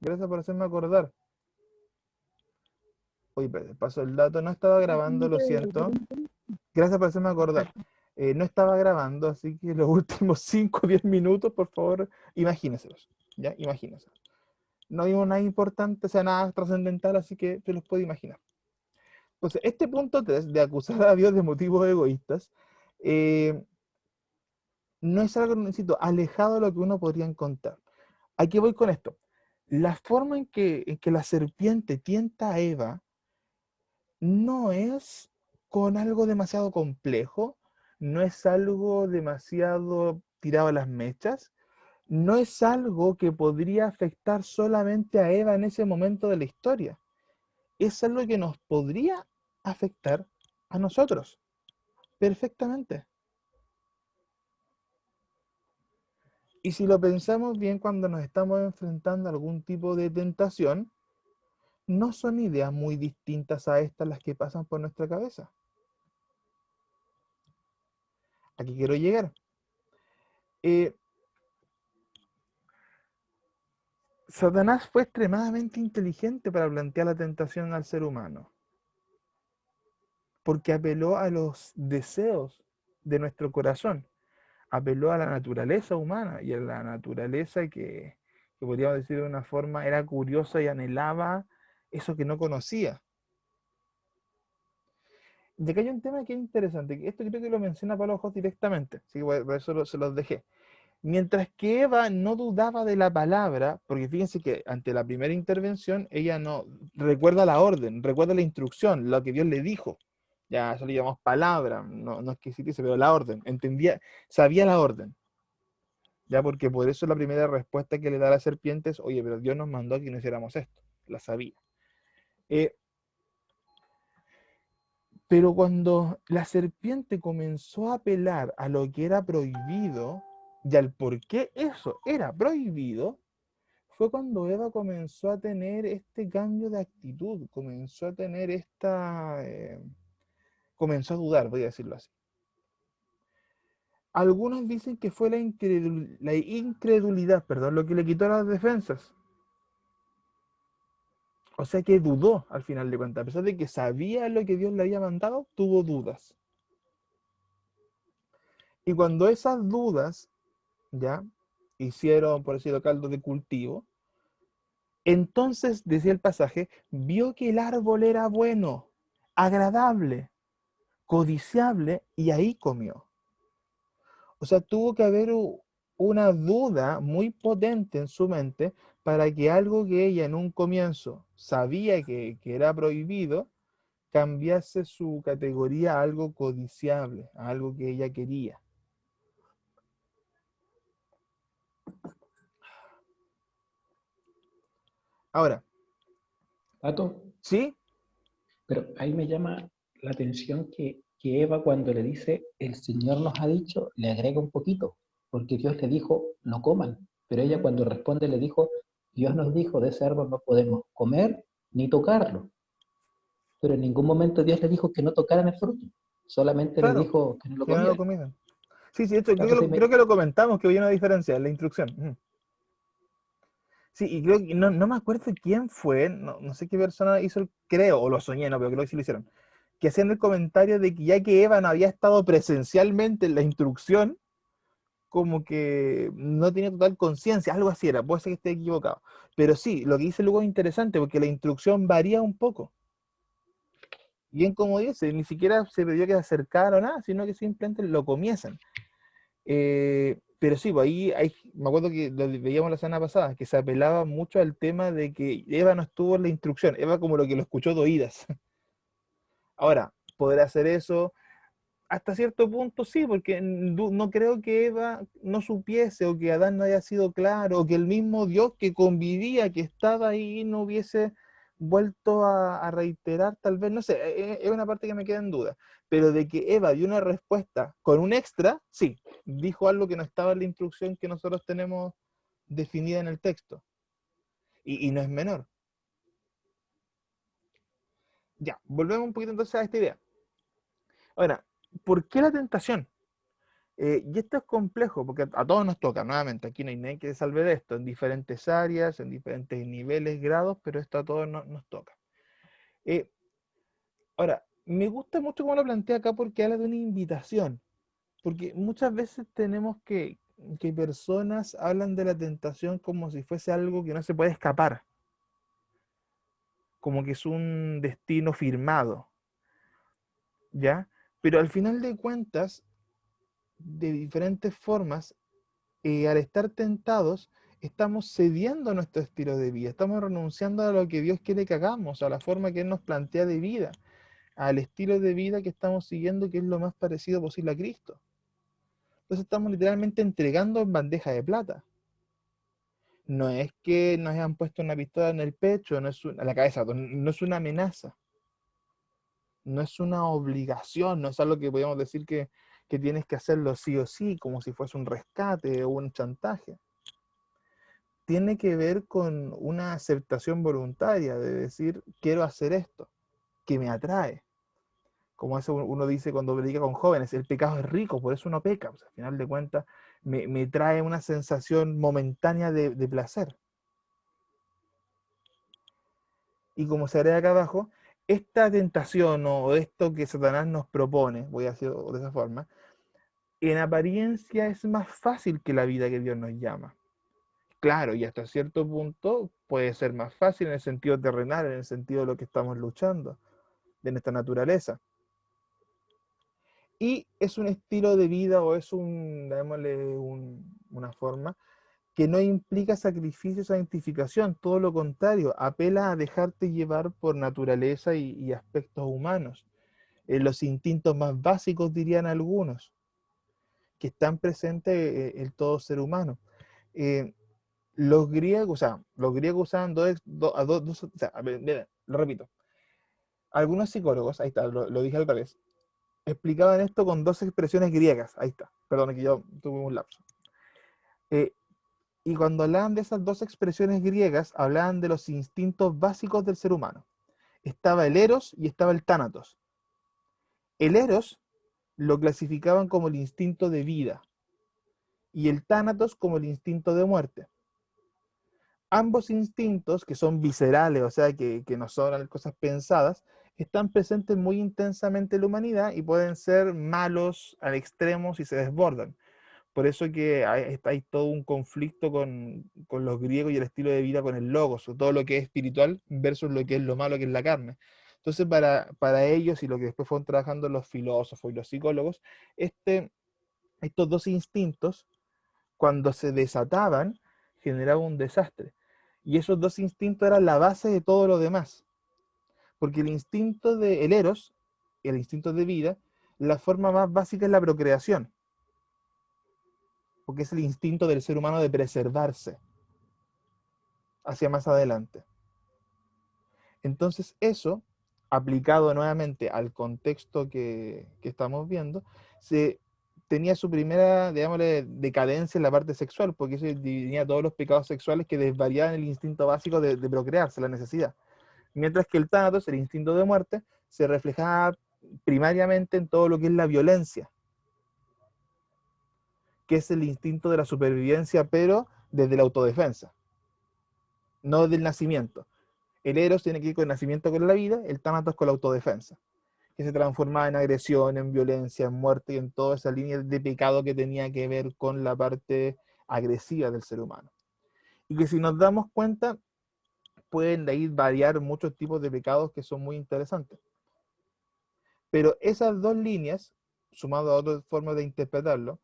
Gracias por hacerme acordar. Oye, paso el dato, no estaba grabando, lo siento. Gracias por hacerme acordar. No estaba grabando, así que los últimos 5 o 10 minutos, por favor, imagíneselos. ¿Ya? Imagíneselos. No vimos nada importante, o sea, nada trascendental, así que se los puede imaginar. Entonces, este punto 3 de acusar a Dios de motivos egoístas, eh, no es algo, necesito, alejado de lo que uno podría encontrar. Aquí voy con esto. La forma en que la serpiente tienta a Eva no es con algo demasiado complejo, no es algo demasiado tirado a las mechas, no es algo que podría afectar solamente a Eva en ese momento de la historia. Es algo que nos podría afectar a nosotros perfectamente. Y si lo pensamos bien cuando nos estamos enfrentando a algún tipo de tentación, no son ideas muy distintas a estas las que pasan por nuestra cabeza. Aquí quiero llegar. Eh, Satanás fue extremadamente inteligente para plantear la tentación al ser humano, porque apeló a los deseos de nuestro corazón, apeló a la naturaleza humana y a la naturaleza que podríamos decir de una forma era curiosa y anhelaba eso que no conocía. Y acá hay un tema que es interesante, que esto creo que lo menciona Pablo Ojos directamente, así que por eso se los dejé. Mientras que Eva no dudaba de la palabra, porque fíjense que ante la primera intervención ella no recuerda la orden, recuerda la instrucción, lo que Dios le dijo. Ya eso le llamamos palabra, no es que existiese, pero la orden, entendía, sabía la orden. Ya porque por eso la primera respuesta que le da a la serpiente es, oye, pero Dios nos mandó a que no hiciéramos esto, la sabía. Eh, pero cuando la serpiente comenzó a apelar a lo que era prohibido y al por qué eso era prohibido, fue cuando Eva comenzó a tener este cambio de actitud, comenzó a tener comenzó a dudar, voy a decirlo así. Algunos dicen que fue la incredulidad, perdón, lo que le quitó las defensas. O sea que dudó al final de cuentas, a pesar de que sabía lo que Dios le había mandado, tuvo dudas. Y cuando esas dudas, ya, hicieron, por decirlo, caldo de cultivo, entonces, decía el pasaje, vio que el árbol era bueno, agradable, codiciable, y ahí comió. O sea, tuvo que haber una duda muy potente en su mente para que algo que ella en un comienzo sabía que era prohibido, cambiase su categoría a algo codiciable, a algo que ella quería. Ahora, Pato, ¿sí? pero ahí me llama la atención que Eva cuando le dice, el Señor nos ha dicho, le agrega un poquito, porque Dios le dijo, no coman, pero ella Ujú. cuando responde le dijo, Dios nos dijo, de ese árbol no podemos comer ni tocarlo, pero en ningún momento Dios le dijo que no tocaran el fruto, solamente le Claro, dijo que no lo que no lo comieran. comieron. Sí, sí, esto Entonces, creo que lo comentamos, que había una diferencia en la instrucción. Ujú. Sí, y creo que no me acuerdo quién fue, no sé qué persona hizo creo, o lo soñé, no, pero creo que sí lo hicieron, que hacían el comentario de que ya que Eva no había estado presencialmente en la instrucción, como que no tenía total conciencia, algo así era, puede ser que esté equivocado. Pero sí, lo que dice luego es interesante, porque la instrucción varía un poco. Bien como dice, ni siquiera se pidió que se acercaran o nada, sino que simplemente lo comiesen. Pero sí, pues me acuerdo que lo veíamos la semana pasada, que se apelaba mucho al tema de que Eva no estuvo en la instrucción, Eva como lo que lo escuchó de oídas. Ahora, ¿podrá hacer eso? Hasta cierto punto sí, porque no creo que Eva no supiese o que Adán no haya sido claro o que el mismo Dios que convivía, que estaba ahí, no hubiese vuelto a reiterar, tal vez, no sé, es una parte que me queda en duda, pero de que Eva dio una respuesta con un extra, sí, dijo algo que no estaba en la instrucción que nosotros tenemos definida en el texto, y no es menor. Ya, volvemos un poquito entonces a esta idea. Ahora, ¿por qué la tentación? Y esto es complejo, porque a todos nos toca, nuevamente, aquí no hay nadie que se salve de esto, en diferentes áreas, en diferentes niveles, grados, pero esto a todos nos toca. Eh, Ahora, me gusta mucho cómo lo plantea acá porque habla de una invitación, porque muchas veces tenemos que personas hablan de la tentación como si fuese algo que no se puede escapar, como que es un destino firmado, ¿ya? Pero al final de cuentas, de diferentes formas, al estar tentados, estamos cediendo nuestro estilo de vida, estamos renunciando a lo que Dios quiere que hagamos, a la forma que Él nos plantea de vida, al estilo de vida que estamos siguiendo, que es lo más parecido posible a Cristo. Entonces estamos literalmente entregando en bandeja de plata. No es que nos hayan puesto una pistola en el pecho, no es a la cabeza, no es una amenaza, no es una obligación, no es algo que podemos decir que tienes que hacerlo sí o sí, como si fuese un rescate o un chantaje. Tiene que ver con una aceptación voluntaria de decir, quiero hacer esto, que me atrae. Como eso uno dice cuando predica con jóvenes, el pecado es rico, por eso uno peca. Pues, al final de cuentas, me trae una sensación momentánea de placer. Y como se agrega acá abajo, esta tentación o esto que Satanás nos propone, voy a decirlo de esa forma, en apariencia es más fácil que la vida que Dios nos llama. Claro, y hasta cierto punto puede ser más fácil en el sentido terrenal, en el sentido de lo que estamos luchando, de nuestra naturaleza. Y es un estilo de vida o es una forma que no implica sacrificio o santificación, todo lo contrario, apela a dejarte llevar por naturaleza y aspectos humanos, los instintos más básicos, dirían algunos, que están presentes en todo ser humano. Eh, los griegos usaban o sea, a ver, lo repito, algunos psicólogos, ahí está, lo dije al revés, explicaban esto con dos expresiones griegas, ahí está, perdón que yo tuve un lapso. Eh, Y cuando hablaban de esas dos expresiones griegas, hablaban de los instintos básicos del ser humano. Estaba el eros y estaba el tánatos. El eros lo clasificaban como el instinto de vida y el tánatos como el instinto de muerte. Ambos instintos, que son viscerales, o sea, que no son cosas pensadas, están presentes muy intensamente en la humanidad y pueden ser malos al extremo si se desbordan. Por eso que hay todo un conflicto con los griegos y el estilo de vida con el logos, o todo lo que es espiritual versus lo que es lo malo que es la carne. Entonces, para ellos y lo que después fueron trabajando los filósofos y los psicólogos, estos dos instintos, cuando se desataban, generaban un desastre. Y esos dos instintos eran la base de todo lo demás. Porque el instinto el eros, el instinto de vida, la forma más básica es la procreación, porque es el instinto del ser humano de preservarse hacia más adelante. Entonces eso, aplicado nuevamente al contexto que estamos viendo, tenía su primera, digámosle, decadencia en la parte sexual, porque eso tenía todos los pecados sexuales que desvariaban el instinto básico de procrearse, la necesidad. Mientras que el tánatos, el instinto de muerte, se reflejaba primariamente en todo lo que es la violencia, que es el instinto de la supervivencia, pero desde la autodefensa, no del nacimiento. El eros tiene que ir con el nacimiento con la vida, el tánatos con la autodefensa, que se transformaba en agresión, en violencia, en muerte y en toda esa línea de pecado que tenía que ver con la parte agresiva del ser humano. Y que si nos damos cuenta, pueden de ahí variar muchos tipos de pecados que son muy interesantes. Pero esas dos líneas, sumado a otras formas de interpretarlo,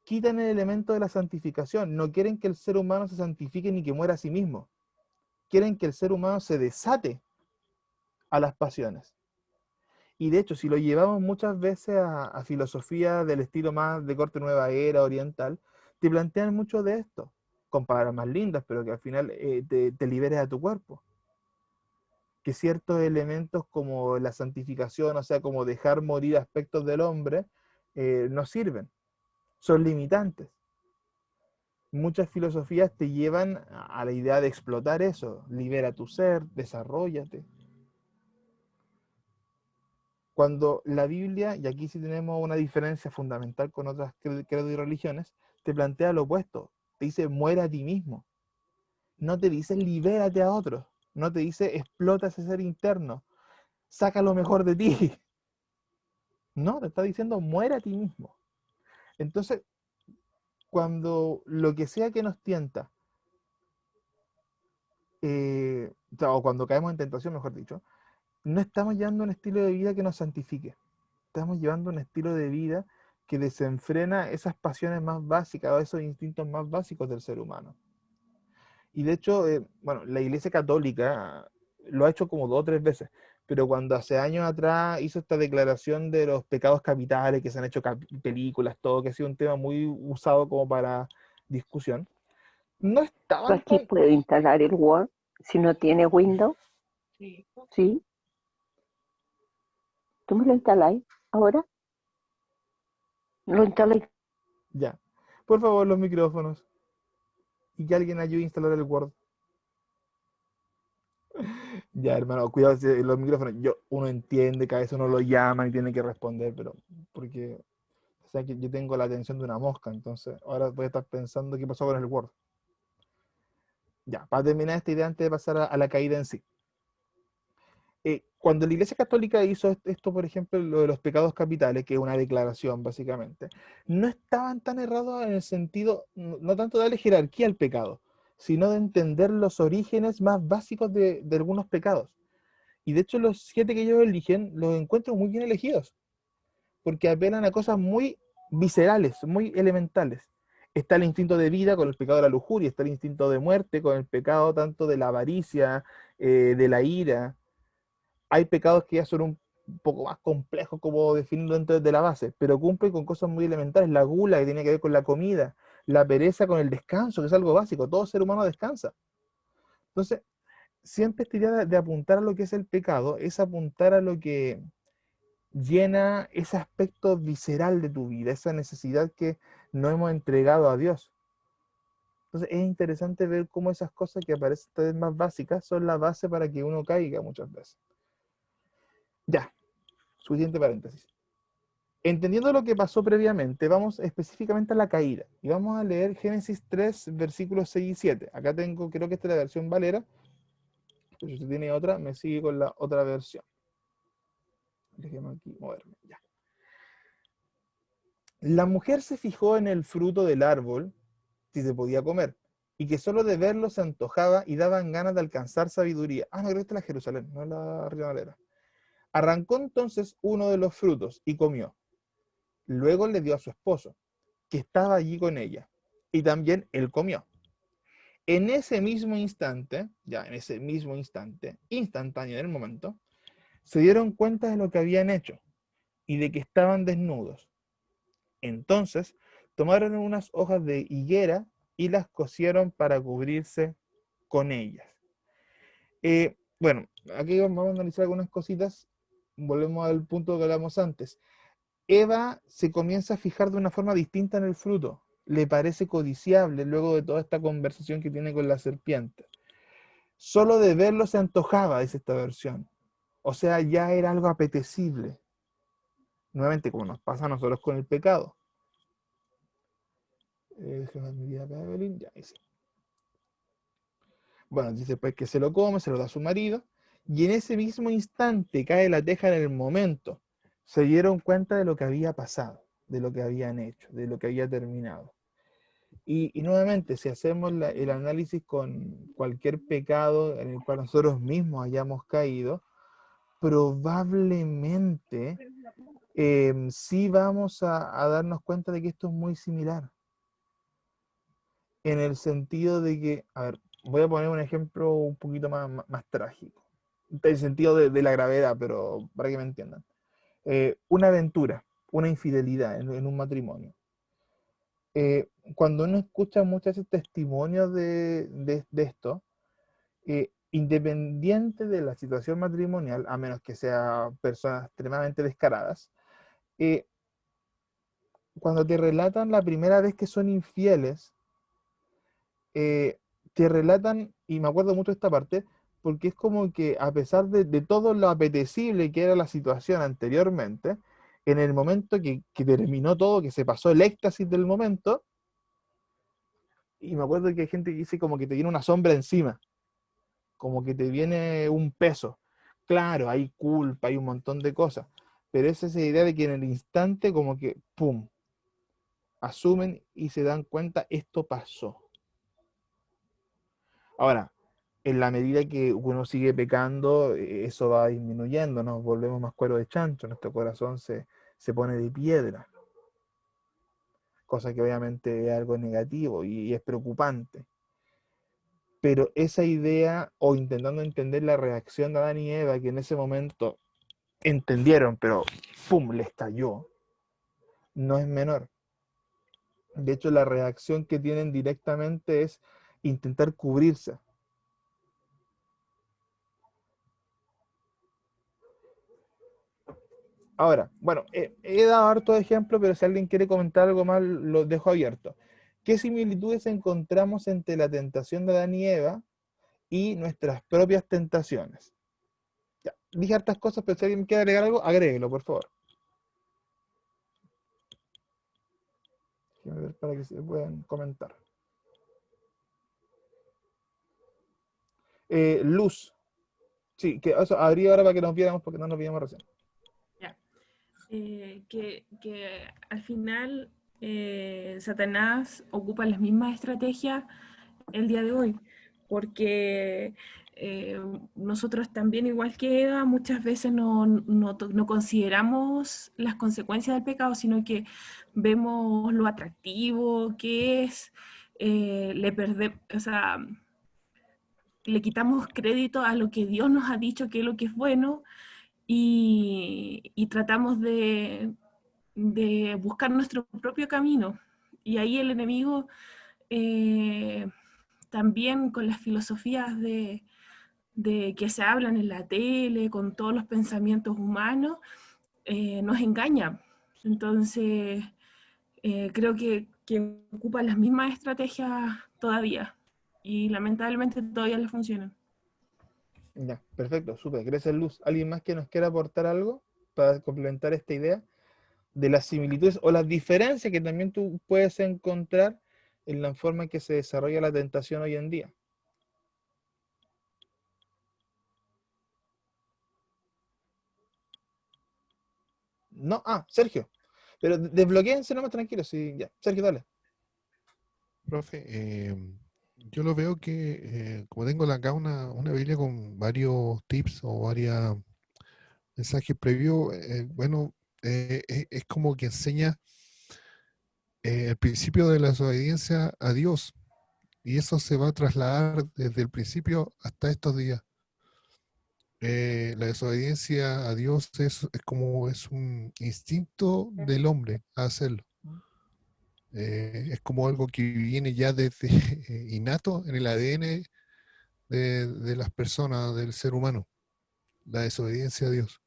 quitan el elemento de la santificación. No quieren que el ser humano se santifique ni que muera a sí mismo. Quieren que el ser humano se desate a las pasiones. Y de hecho, si lo llevamos muchas veces a filosofía del estilo más de corte nueva era, oriental, te plantean mucho de esto, con palabras más lindas, pero que al final te liberes a tu cuerpo. Que ciertos elementos como la santificación, o sea, como dejar morir aspectos del hombre, no sirven, son limitantes. Muchas filosofías te llevan a la idea de explotar eso, libera tu ser, desarrollate. Cuando la Biblia, y aquí sí tenemos una diferencia fundamental con otras credos y religiones, te plantea lo opuesto. Te dice, muere a ti mismo. No te dice, libérate a otros. No te dice, explota ese ser interno. Saca lo mejor de ti. No, te está diciendo, muere a ti mismo. Entonces, cuando lo que sea que nos tienta, o cuando caemos en tentación, mejor dicho, no estamos llevando un estilo de vida que nos santifique. Estamos llevando un estilo de vida que desenfrena esas pasiones más básicas o esos instintos más básicos del ser humano. Y de hecho, bueno, la Iglesia Católica lo ha hecho como 2 o 3 veces, pero cuando hace años atrás hizo esta declaración de los pecados capitales, que se han hecho películas, todo, que ha sido un tema muy usado como para discusión, no Yo estaban aquí tan... puedo instalar el Word si no tiene Windows. ¿Sí? ¿Tú me lo instaláis ahora? ¿Lo instaláis? Ya, por favor, los micrófonos. Y que alguien ayude a instalar el Word. Ya, hermano, cuidado los micrófonos. Uno entiende que a veces uno lo llama y tiene que responder, pero porque, o sea, que yo tengo la atención de una mosca, entonces ahora voy a estar pensando qué pasó con el Word. Ya, para terminar esta idea antes de pasar a la caída en sí. Cuando la Iglesia Católica hizo esto, por ejemplo, lo de los pecados capitales, que es una declaración básicamente, no estaban tan errados en el sentido, no tanto de darle jerarquía al pecado, sino de entender los orígenes más básicos de algunos pecados. Y de hecho los 7 que ellos eligen los encuentro muy bien elegidos, porque apelan a cosas muy viscerales, muy elementales. Está el instinto de vida con el pecado de la lujuria, está el instinto de muerte con el pecado tanto de la avaricia, de la ira. Hay pecados que ya son un poco más complejos como definirlo dentro de la base, pero cumplen con cosas muy elementales. La gula, que tiene que ver con la comida, la pereza con el descanso, que es algo básico, todo ser humano descansa. Entonces, siempre esta idea de apuntar a lo que es el pecado, es apuntar a lo que llena ese aspecto visceral de tu vida, esa necesidad que no hemos entregado a Dios. Entonces es interesante ver cómo esas cosas que aparecen cada vez más básicas son la base para que uno caiga muchas veces. Ya, suficiente paréntesis. Entendiendo lo que pasó previamente, vamos específicamente a la caída. Y vamos a leer Génesis 3, versículos 6 y 7. Acá tengo, creo que esta es la versión Valera. Pero si usted tiene otra, me sigue con la otra versión. Déjeme aquí moverme. Ya. La mujer se fijó en el fruto del árbol, si se podía comer, y que solo de verlo se antojaba y daban ganas de alcanzar sabiduría. Ah, no, creo que esta es la Jerusalén, no la Reina Valera. Arrancó entonces uno de los frutos y comió. Luego le dio a su esposo, que estaba allí con ella, y también él comió. En ese mismo instante, ya en ese mismo instante, instantáneo en el momento, se dieron cuenta de lo que habían hecho y de que estaban desnudos. Entonces tomaron unas hojas de higuera y las cosieron para cubrirse con ellas. Bueno, aquí vamos a analizar algunas cositas. Volvemos al punto que hablamos antes. Eva se comienza a fijar de una forma distinta en el fruto. Le parece codiciable luego de toda esta conversación que tiene con la serpiente. Solo de verlo se antojaba, dice esta versión. O sea, ya era algo apetecible. Nuevamente, como nos pasa a nosotros con el pecado. Déjame mi vida acá, Evelyn. Ya, ahí sí. Bueno, dice pues que se lo come, se lo da a su marido. Y en ese mismo instante cae la teja en el momento. Se dieron cuenta de lo que había pasado, de lo que habían hecho, de lo que había terminado. Y nuevamente, si hacemos el análisis con cualquier pecado en el cual nosotros mismos hayamos caído, probablemente sí vamos a darnos cuenta de que esto es muy similar. En el sentido de que, a ver, voy a poner un ejemplo un poquito más trágico. En el sentido de la gravedad, pero para que me entiendan. Una aventura, una infidelidad en un matrimonio. Cuando uno escucha muchas veces testimonios de esto, independiente de la situación matrimonial, a menos que sean personas extremadamente descaradas, eh, cuando te relatan la primera vez que son infieles, te relatan, y me acuerdo mucho de esta parte, porque es como que a pesar de todo lo apetecible que era la situación anteriormente, en el momento que terminó todo, que se pasó el éxtasis del momento, y me acuerdo que hay gente que dice como que te viene una sombra encima, como que te viene un peso. Claro, hay culpa, hay un montón de cosas, pero es esa idea de que en el instante como que, ¡pum!, asumen y se dan cuenta, esto pasó. Ahora, en la medida que uno sigue pecando, eso va disminuyendo, nos volvemos más cuero de chancho, nuestro corazón se pone de piedra, cosa que obviamente es algo negativo y es preocupante. Pero esa idea, o intentando entender la reacción de Adán y Eva, que en ese momento entendieron, pero ¡pum!, le estalló, no es menor. De hecho, la reacción que tienen directamente es intentar cubrirse. Ahora, bueno, he dado harto de ejemplo, pero si alguien quiere comentar algo más, lo dejo abierto. ¿Qué similitudes encontramos entre la tentación de Adán y Eva y nuestras propias tentaciones? Ya, dije hartas cosas, pero si alguien quiere agregar algo, agréguelo, por favor. Déjame ver para que se puedan comentar. Luz. Sí, que eso abrí ahora para que nos viéramos porque no nos veíamos recién. Ya. Que al final Satanás ocupa las mismas estrategias el día de hoy, porque nosotros también, igual que Eva, muchas veces no consideramos las consecuencias del pecado, sino que vemos lo atractivo que es, o sea, le quitamos crédito a lo que Dios nos ha dicho que es lo que es bueno y tratamos de buscar nuestro propio camino. Y ahí el enemigo eh, también con las filosofías de que se hablan en la tele, con todos los pensamientos humanos, nos engaña. Entonces, creo que ocupan las mismas estrategias todavía y lamentablemente todavía les funcionan. Ya, perfecto, súper. Gracias, Luz. ¿Alguien más que nos quiera aportar algo para complementar esta idea de las similitudes o las diferencias que también tú puedes encontrar en la forma en que se desarrolla la tentación hoy en día? No, Sergio. Pero desbloquéense nomás tranquilos. Sí, ya. Sergio, dale. Profe, yo lo veo que, como tengo acá una Biblia con varios tips o varios mensajes previos, bueno, es como que enseña el principio de la desobediencia a Dios, y eso se va a trasladar desde el principio hasta estos días. La desobediencia a Dios es un instinto del hombre a hacerlo. Es como algo que viene ya desde innato en el ADN de las personas, del ser humano, la desobediencia a Dios.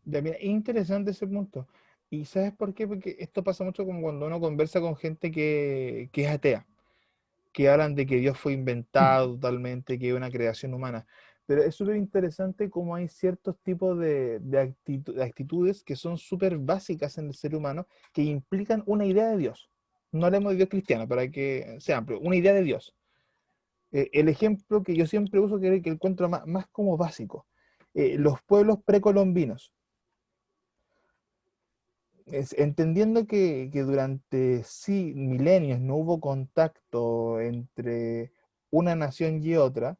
Ya, mira, es interesante ese punto. ¿Y sabes por qué? Porque esto pasa mucho como cuando uno conversa con gente que es atea, que hablan de que Dios fue inventado totalmente, que es una creación humana. Pero es súper interesante cómo hay ciertos tipos de actitudes que son súper básicas en el ser humano que implican una idea de Dios. No hablemos de Dios cristiano, para que sea amplio, una idea de Dios. El ejemplo que yo siempre uso, que encuentro más como básico, los pueblos precolombinos. Entendiendo que durante sí milenios no hubo contacto entre una nación y otra,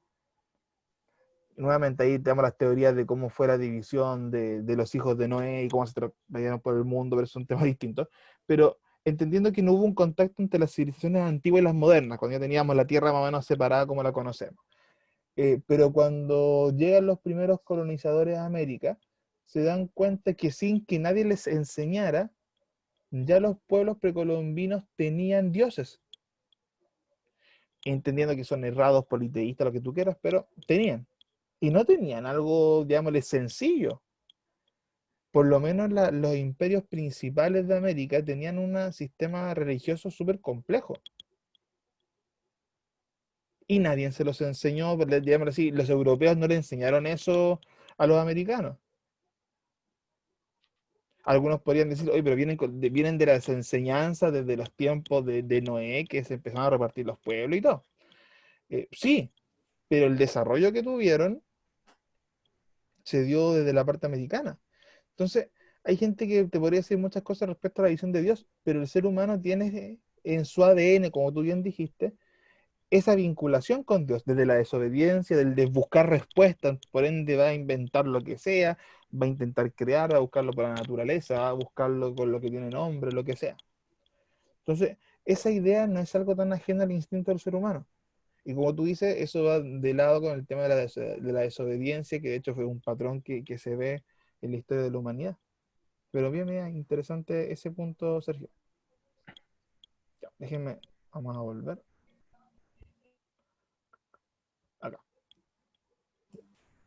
nuevamente ahí tenemos las teorías de cómo fue la división de los hijos de Noé y cómo se trajeron por el mundo, pero son temas distintos, pero entendiendo que no hubo un contacto entre las civilizaciones antiguas y las modernas, cuando ya teníamos la Tierra más o menos separada como la conocemos. Pero cuando llegan los primeros colonizadores a América, se dan cuenta que sin que nadie les enseñara, ya los pueblos precolombinos tenían dioses, entendiendo que son errados, politeístas, lo que tú quieras, pero tenían. Y no tenían algo, digámosle, sencillo. Por lo menos los imperios principales de América tenían un sistema religioso súper complejo. Y nadie se los enseñó, digámoslo así, los europeos no le enseñaron eso a los americanos. Algunos podrían decir, oye, pero vienen de las enseñanzas desde los tiempos de Noé, que se empezaron a repartir los pueblos y todo. Sí, pero el desarrollo que tuvieron se dio desde la parte americana. Entonces, hay gente que te podría decir muchas cosas respecto a la visión de Dios, pero el ser humano tiene en su ADN, como tú bien dijiste, esa vinculación con Dios, desde la desobediencia, del de buscar respuestas, por ende va a inventar lo que sea, va a intentar crear, va a buscarlo por la naturaleza, va a buscarlo con lo que tiene nombre, lo que sea. Entonces, esa idea no es algo tan ajeno al instinto del ser humano. Y como tú dices, eso va de lado con el tema de la desobediencia, que de hecho fue un patrón que se ve en la historia de la humanidad. Pero bien, mira, interesante ese punto, Sergio. Ya, déjenme, vamos a volver. Acá.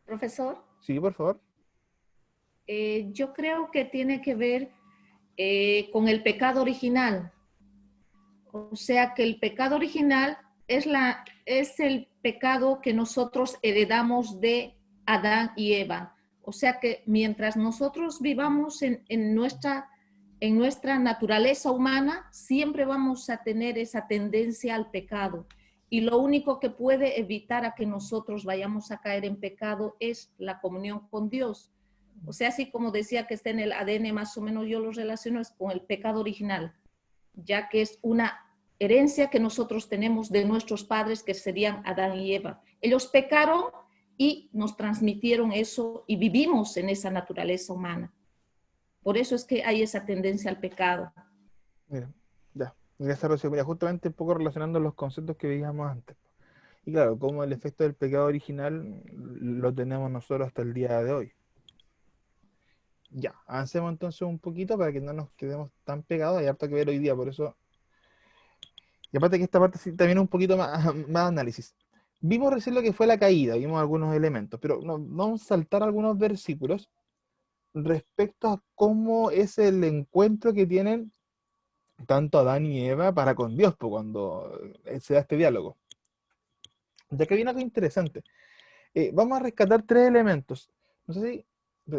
Profesor, Sí, por favor. yo creo que tiene que ver con el pecado original. O sea que el pecado original es el pecado que nosotros heredamos de Adán y Eva. O sea que mientras nosotros vivamos en nuestra naturaleza humana, siempre vamos a tener esa tendencia al pecado. Y lo único que puede evitar a que nosotros vayamos a caer en pecado es la comunión con Dios. O sea, así como decía que está en el ADN, más o menos yo lo relaciono es con el pecado original, ya que es una herencia que nosotros tenemos de nuestros padres, que serían Adán y Eva. Ellos pecaron y nos transmitieron eso y vivimos en esa naturaleza humana. Por eso es que hay esa tendencia al pecado. Mira, ya. Gracias, Rocío. Mira, justamente un poco relacionando los conceptos que veíamos antes. Y claro, como el efecto del pecado original lo tenemos nosotros hasta el día de hoy. Ya, avancemos entonces un poquito para que no nos quedemos tan pegados. Hay harto que ver hoy día, por eso. Y aparte que esta parte sí, también es un poquito más, más análisis. Vimos recién lo que fue la caída, vimos algunos elementos, pero vamos a saltar algunos versículos respecto a cómo es el encuentro que tienen tanto Adán y Eva para con Dios, pues, cuando se da este diálogo. Ya que viene algo interesante. Vamos a rescatar tres elementos. No sé si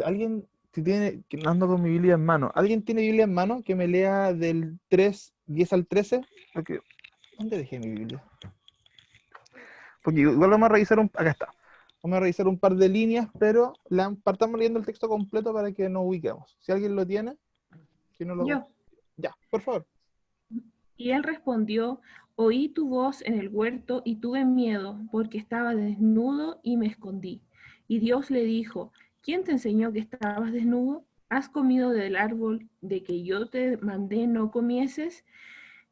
alguien, si tiene, que ando con mi Biblia en mano, ¿alguien tiene Biblia en mano que me lea del 3:10 al 13? Porque, ¿dónde dejé mi Biblia? Porque igual vamos a revisar acá está. Vamos a revisar un par de líneas, pero partamos leyendo el texto completo para que nos ubiquemos. Si alguien lo tiene, que no lo... Yo. Ya, por favor. Y él respondió, oí tu voz en el huerto y tuve miedo porque estaba desnudo y me escondí. Y Dios le dijo, ¿quién te enseñó que estabas desnudo? ¿Has comido del árbol de que yo te mandé no comieses?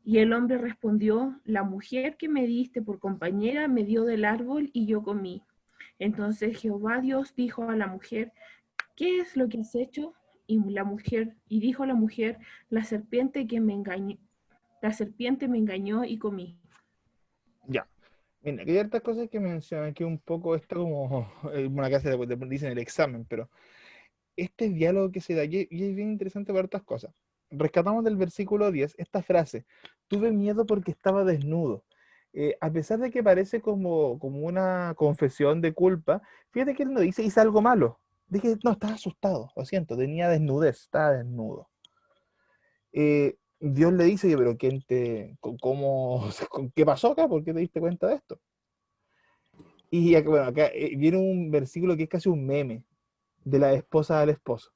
Y el hombre respondió, la mujer que me diste por compañera me dio del árbol y yo comí. Entonces Jehová Dios dijo a la mujer, ¿qué es lo que has hecho? Y dijo la mujer, la serpiente me engañó y comí. Ya. Mira, que hay hartas cosas que mencionan que un poco está como una clase dicen el examen, pero este diálogo que se da, y es bien interesante para otras cosas. Rescatamos del versículo 10 esta frase, tuve miedo porque estaba desnudo. A pesar de que parece como una confesión de culpa, fíjate que él no dice, hice algo malo. Dije, no, estaba asustado, lo siento, tenía desnudez, estaba desnudo. Dios le dice, pero ¿quién cómo, qué pasó acá? ¿Por qué te diste cuenta de esto? Y bueno, acá viene un versículo que es casi un meme de la esposa al esposo,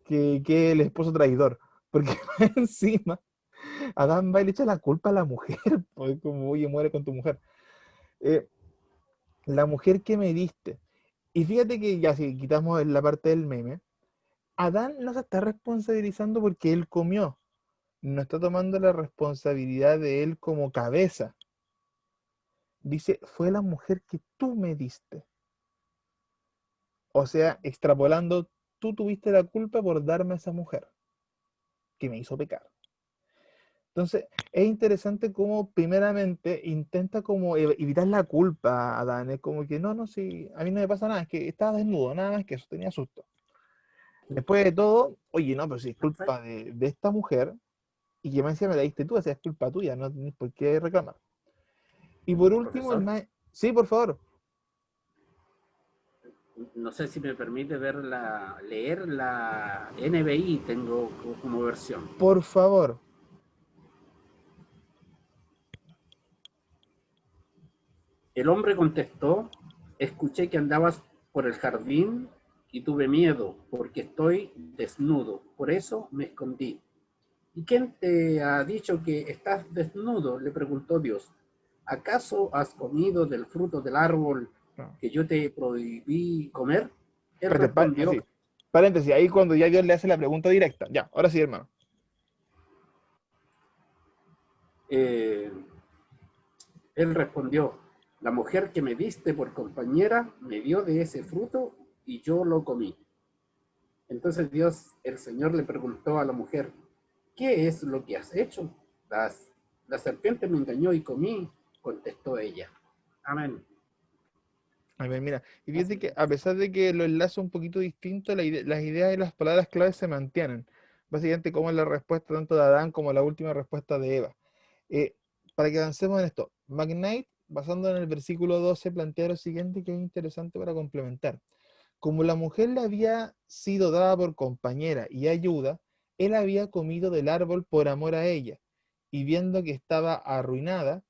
que es el esposo traidor, porque encima Adán va y le echa la culpa a la mujer, pues como, oye, muere con tu mujer. Eh, la mujer que me diste. Y fíjate que ya si quitamos la parte del meme, Adán no se está responsabilizando porque él comió, no está tomando la responsabilidad de él como cabeza. Dice, fue la mujer que tú me diste. O sea, extrapolando, tú tuviste la culpa por darme a esa mujer que me hizo pecar. Entonces, es interesante cómo primeramente intenta como evitar la culpa a Adán. Es como que no, sí, a mí no me pasa nada, es que estaba desnudo, nada más que eso, tenía susto. Después de todo, oye, no, pero si es culpa de esta mujer, y que me decía, me la diste tú, esa es culpa tuya, no tienes por qué reclamar. Y por último, Profesor, sí, por favor. no sé si me permite leer la NBI, tengo como versión. Por favor. El hombre contestó, escuché que andabas por el jardín y tuve miedo porque estoy desnudo, por eso me escondí. ¿Y quién te ha dicho que estás desnudo?, le preguntó Dios. ¿Acaso has comido del fruto del árbol No. que yo te prohibí comer? Él Espérate, respondió, así. Paréntesis, ahí cuando ya Dios le hace la pregunta directa. Ya, ahora sí, hermano. eh, él respondió, la mujer que me diste por compañera me dio de ese fruto y yo lo comí. Entonces Dios, el Señor, le preguntó a la mujer, ¿qué es lo que has hecho? La serpiente me engañó y comí, contestó ella. Amén. A ver, mira, y fíjate que a pesar de que lo enlaza un poquito distinto, las ideas y las palabras claves se mantienen. Básicamente como es la respuesta tanto de Adán como la última respuesta de Eva. Eh, para que avancemos en esto, McKnight, basando en el versículo 12, plantea lo siguiente que es interesante para complementar. Como la mujer le había sido dada por compañera y ayuda, él había comido del árbol por amor a ella, y viendo que estaba arruinada,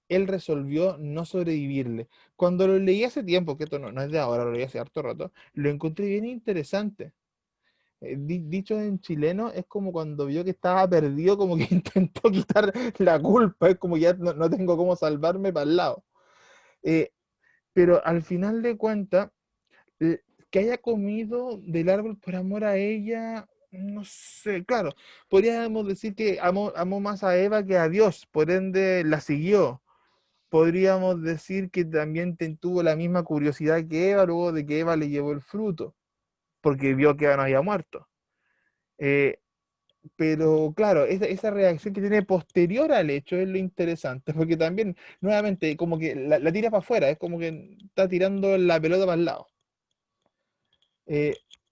él resolvió no sobrevivirle. Cuando lo leí hace tiempo, que esto no es de ahora, lo leí hace harto rato, lo encontré bien interesante. Dicho en chileno, es como cuando vio que estaba perdido, como que intentó quitar la culpa, es como ya no tengo cómo salvarme para el lado. Eh, pero al final de cuentas, que haya comido del árbol por amor a ella, no sé, claro, podríamos decir que amó más a Eva que a Dios, por ende la siguió. Podríamos decir que también tuvo la misma curiosidad que Eva luego de que Eva le llevó el fruto, porque vio que Eva no había muerto. Eh, pero claro, esa reacción que tiene posterior al hecho es lo interesante, porque también, nuevamente, como que la tira para afuera, es como que está tirando la pelota para el lado.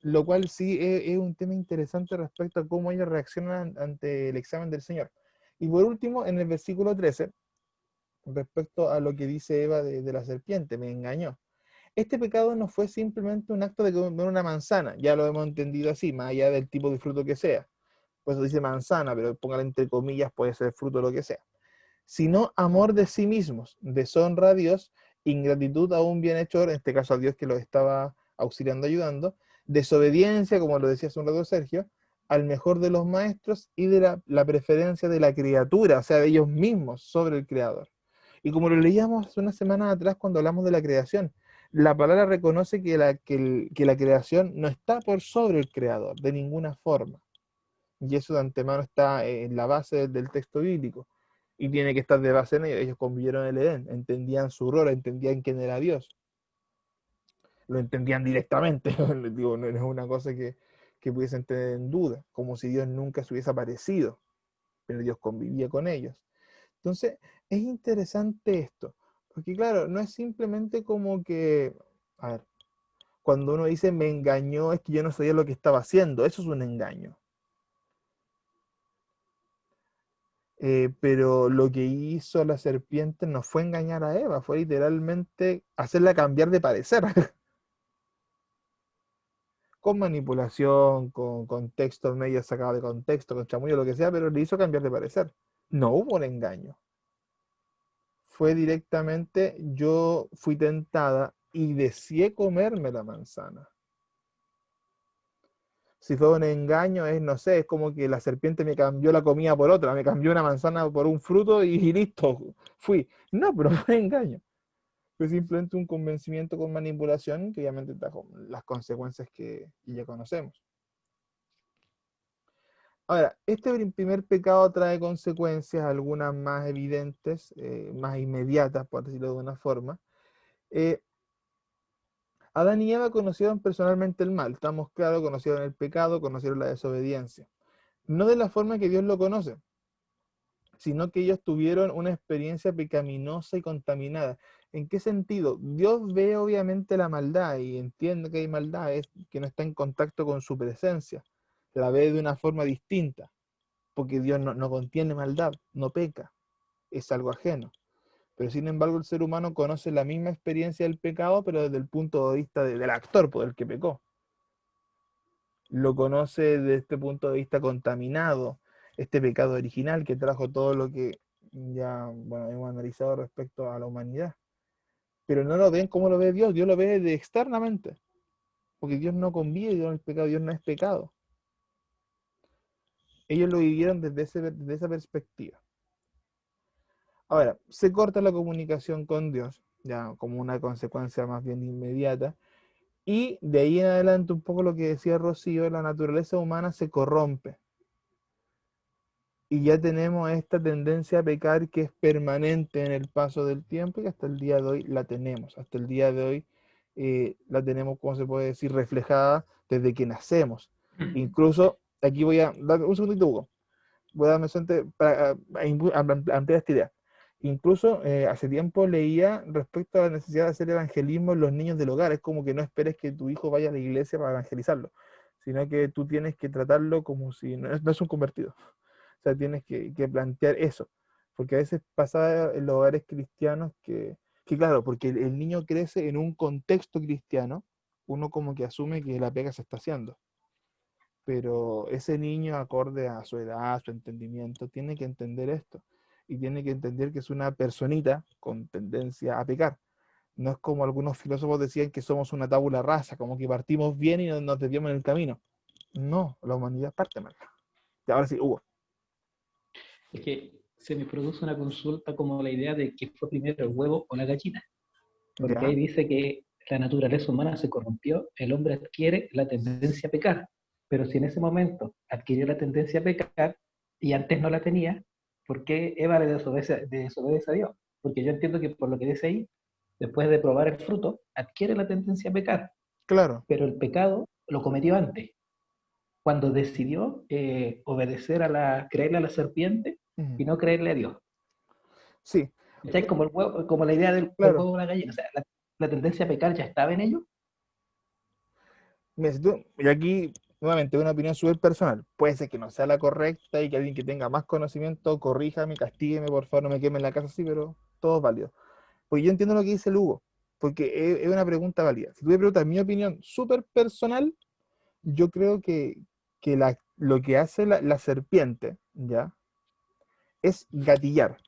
Lo cual sí es un tema interesante respecto a cómo ellos reaccionan ante el examen del Señor. Y por último, en el versículo 13, respecto a lo que dice Eva de la serpiente, me engañó. Este pecado no fue simplemente un acto de comer una manzana, ya lo hemos entendido así, más allá del tipo de fruto que sea. Pues dice manzana, pero póngale entre comillas, puede ser fruto lo que sea. Sino amor de sí mismos, deshonra a Dios, ingratitud a un bienhechor, en este caso a Dios que los estaba auxiliando, ayudando, desobediencia, como lo decía hace un rato Sergio, al mejor de los maestros y de la preferencia de la criatura, o sea, de ellos mismos sobre el Creador. Y como lo leíamos hace unas semanas atrás cuando hablamos de la creación, la palabra reconoce que la creación no está por sobre el Creador, de ninguna forma. Y eso de antemano está en la base del texto bíblico. Y tiene que estar de base en ellos. Ellos convivieron en el Edén, entendían su rol, entendían quién era Dios. Lo entendían directamente. Digo, no es una cosa que pudiesen tener en duda, como si Dios nunca se hubiese aparecido, pero Dios convivía con ellos. Entonces, es interesante esto, porque claro, no es simplemente como que, a ver, cuando uno dice me engañó, es que yo no sabía lo que estaba haciendo, eso es un engaño. Pero lo que hizo la serpiente no fue engañar a Eva, fue literalmente hacerla cambiar de parecer, con manipulación, con contexto medio sacado de contexto, con chamullo, lo que sea, pero le hizo cambiar de parecer. No hubo un engaño. Fue directamente, yo fui tentada y deseé comerme la manzana. Si fue un engaño, es, no sé, es como que la serpiente me cambió la comida por otra, me cambió una manzana por un fruto y listo, fui. No, pero fue engaño. Fue simplemente un convencimiento con manipulación que obviamente trajo las consecuencias que ya conocemos. Ahora, este primer pecado trae consecuencias, algunas más evidentes, más inmediatas, por decirlo de una forma. Adán y Eva conocieron personalmente el mal, estamos claros, conocieron el pecado, conocieron la desobediencia. No de la forma que Dios lo conoce, sino que ellos tuvieron una experiencia pecaminosa y contaminada. ¿En qué sentido? Dios ve obviamente la maldad y entiende que hay maldad, es que no está en contacto con su presencia. La ve de una forma distinta, porque Dios no contiene maldad, no peca, es algo ajeno. Pero sin embargo el ser humano conoce la misma experiencia del pecado, pero desde el punto de vista del actor, por el que pecó. Lo conoce desde este punto de vista contaminado, este pecado original que trajo todo lo que ya bueno, hemos analizado respecto a la humanidad. Pero no lo ven como lo ve Dios lo ve de externamente. Porque Dios no convive con el pecado, Dios no es pecado. Ellos lo vivieron desde esa perspectiva. Ahora, se corta la comunicación con Dios, ya como una consecuencia más bien inmediata, y de ahí en adelante un poco lo que decía Rocío, la naturaleza humana se corrompe. Y ya tenemos esta tendencia a pecar que es permanente en el paso del tiempo y hasta el día de hoy la tenemos. Hasta el día de hoy la tenemos, como se puede decir, reflejada desde que nacemos. Incluso, aquí voy a dar un segundito, Hugo. Voy a darme para ampliar esta idea. Incluso hace tiempo leía respecto a la necesidad de hacer evangelismo en los niños del hogar. Es como que no esperes que tu hijo vaya a la iglesia para evangelizarlo, sino que tú tienes que tratarlo como si no es un convertido. O sea, tienes que plantear eso. Porque a veces pasa en los hogares cristianos que claro, porque el niño crece en un contexto cristiano, uno como que asume que la pega se está haciendo. Pero ese niño, acorde a su edad, a su entendimiento, tiene que entender esto. Y tiene que entender que es una personita con tendencia a pecar. No es como algunos filósofos decían que somos una tabula rasa, como que partimos bien y nos desviamos en el camino. No, la humanidad parte mal. Y ahora sí, Hugo. Es que se me produce una consulta como la idea de que fue primero el huevo o la gallina. Porque ¿Ya? ahí dice que la naturaleza humana se corrompió, el hombre adquiere la tendencia a pecar. Pero si en ese momento adquirió la tendencia a pecar y antes no la tenía, ¿por qué Eva le desobedece a Dios? Porque yo entiendo que por lo que dice ahí, después de probar el fruto, adquiere la tendencia a pecar. Claro. Pero el pecado lo cometió antes, cuando decidió obedecer creerle a la serpiente y no creerle a Dios. Sí. ¿Cachai? Como, como la idea del Claro. huevo o la gallina. O sea, la tendencia a pecar ya estaba en ellos. Mira, y aquí, nuevamente, una opinión súper personal. Puede ser que no sea la correcta y que alguien que tenga más conocimiento, corríjame, castígueme, por favor, no me queme en la casa así, pero todo es válido. Porque yo entiendo lo que dice Lugo, porque es una pregunta válida. Si tú me preguntas mi opinión súper personal, yo creo que lo que hace la serpiente, ¿ya? Es gatillar.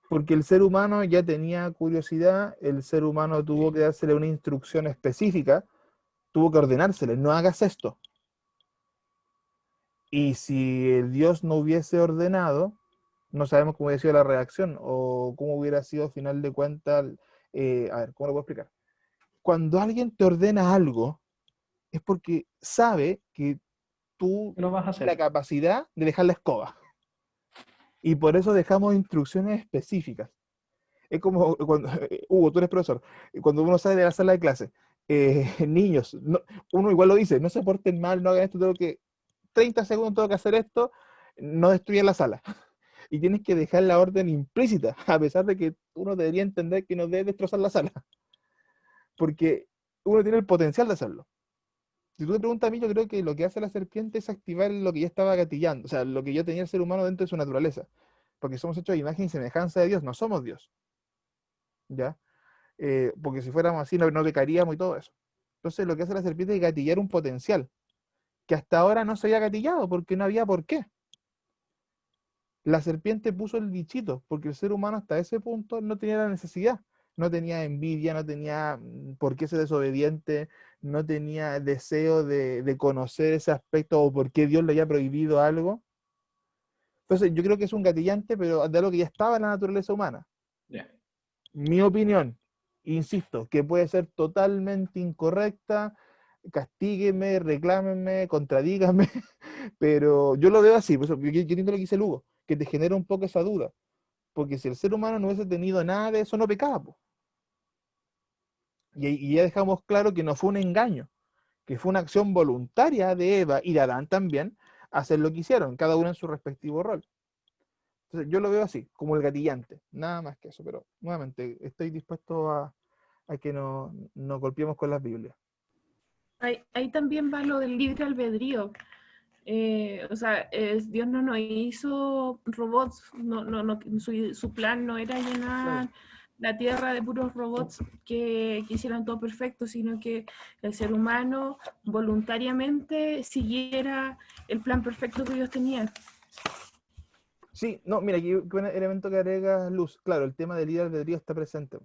Porque el ser humano ya tenía curiosidad, el ser humano tuvo que dársele una instrucción específica, tuvo que ordenársele, no hagas esto. Y si el Dios no hubiese ordenado, no sabemos cómo hubiera sido la reacción o cómo hubiera sido, al final de cuentas, a ver, ¿cómo lo puedo explicar? Cuando alguien te ordena algo, es porque sabe que tú Lo vas a tienes la hacer. capacidad de dejar la escoba. Y por eso dejamos instrucciones específicas. Es como cuando, Hugo, tú eres profesor, cuando uno sale de la sala de clase, niños, uno igual lo dice, no se porten mal, no hagan esto, 30 segundos tengo que hacer esto, no destruyan la sala. Y tienes que dejar la orden implícita, a pesar de que uno debería entender que no debe destrozar la sala, porque uno tiene el potencial de hacerlo. Si tú me preguntas a mí, yo creo que lo que hace la serpiente es activar lo que ya estaba gatillando, o sea, lo que ya tenía el ser humano dentro de su naturaleza, porque somos hechos de imagen y semejanza de Dios, no somos Dios, ¿ya? Porque si fuéramos así no pecaríamos y todo eso. Entonces lo que hace la serpiente es gatillar un potencial, que hasta ahora no se había gatillado, porque no había por qué. La serpiente puso el bichito, porque el ser humano hasta ese punto no tenía la necesidad, no tenía envidia, no tenía por qué ser desobediente, no tenía deseo de conocer ese aspecto o por qué Dios le haya prohibido algo. Entonces yo creo que es un gatillante, pero de algo que ya estaba en la naturaleza humana. Yeah. Mi opinión, insisto, que puede ser totalmente incorrecta, castígueme, reclámenme, contradígame, pero yo lo veo así, por eso, yo entiendo lo que dice Lugo, que te genera un poco esa duda, porque si el ser humano no hubiese tenido nada de eso, no pecaba, po. Y ya dejamos claro que no fue un engaño, que fue una acción voluntaria de Eva y de Adán también, hacer lo que hicieron, cada uno en su respectivo rol. Entonces yo lo veo así, como el gatillante, nada más que eso, pero nuevamente estoy dispuesto a que nos golpeemos con las Biblias. Ahí también va lo del libre albedrío. O sea, Dios no nos hizo robots, su plan no era llenar la tierra de puros robots que hicieran todo perfecto, sino que el ser humano voluntariamente siguiera el plan perfecto que Dios tenía. Sí, no, mira, aquí un elemento que agrega Luz. Claro, el tema del libre albedrío está presente.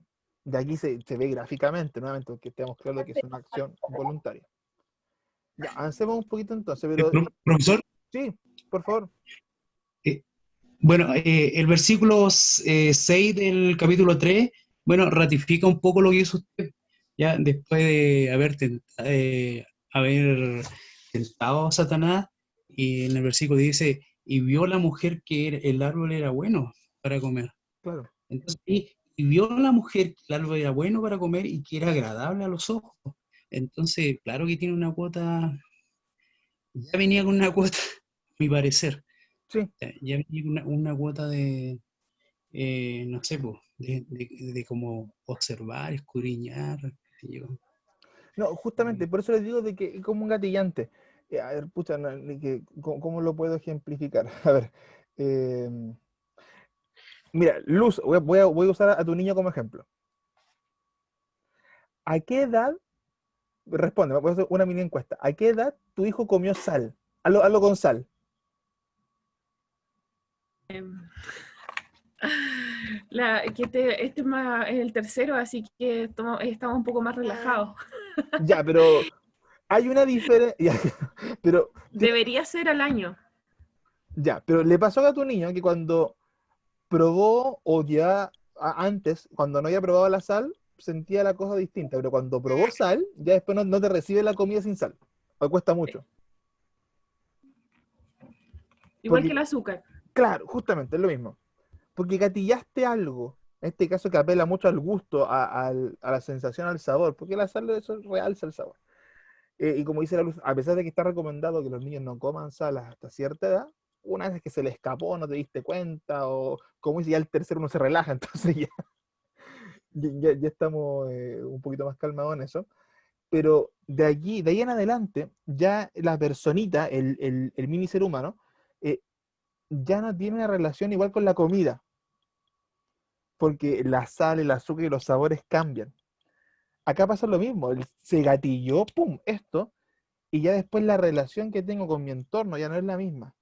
De aquí se ve gráficamente, nuevamente, que estemos claros que es una acción voluntaria. Ya, avancemos un poquito entonces, pero Profesor, sí, por favor. bueno, el versículo 6 del capítulo 3, bueno, ratifica un poco lo que hizo usted, ya después de haber tentado a Satanás, y en el versículo dice, y vio la mujer que el árbol era bueno para comer. Claro. Entonces, y vio la mujer que el árbol era bueno para comer y que era agradable a los ojos. Entonces, claro que tiene una cuota, ya venía con una cuota, a mi parecer. Sí. Ya venía con una cuota de, no sé, pues, de como observar, escudriñar, qué sé yo. No, justamente, por eso les digo de que es como un gatillante. A ver, pucha, ¿cómo lo puedo ejemplificar? A ver, mira, Luz, voy a usar a tu niño como ejemplo. ¿A qué edad, responde, voy a hacer una mini encuesta, ¿a qué edad tu hijo comió sal? Hazlo con sal. Este es el tercero, así que estamos un poco más relajados. Ya, pero hay una diferencia. Pero debería ser al año. Ya, pero le pasó a tu niño que cuando probó, o ya antes, cuando no había probado la sal, sentía la cosa distinta, pero cuando probó sal, ya después no te recibe la comida sin sal. O cuesta mucho. Igual que el azúcar. Claro, justamente, es lo mismo. Porque gatillaste algo, en este caso que apela mucho al gusto, a la sensación, al sabor, porque la sal eso realza el sabor. Y como dice la Luz, a pesar de que está recomendado que los niños no coman sal hasta cierta edad, una vez que se le escapó, no te diste cuenta, o como dice, ya el tercero uno se relaja, entonces ya estamos un poquito más calmados en eso. Pero de ahí en adelante, ya la personita, el mini ser humano, ya no tiene una relación igual con la comida, porque la sal, el azúcar y los sabores cambian. Acá pasa lo mismo, se gatilló, pum, esto, y ya después la relación que tengo con mi entorno ya no es la misma.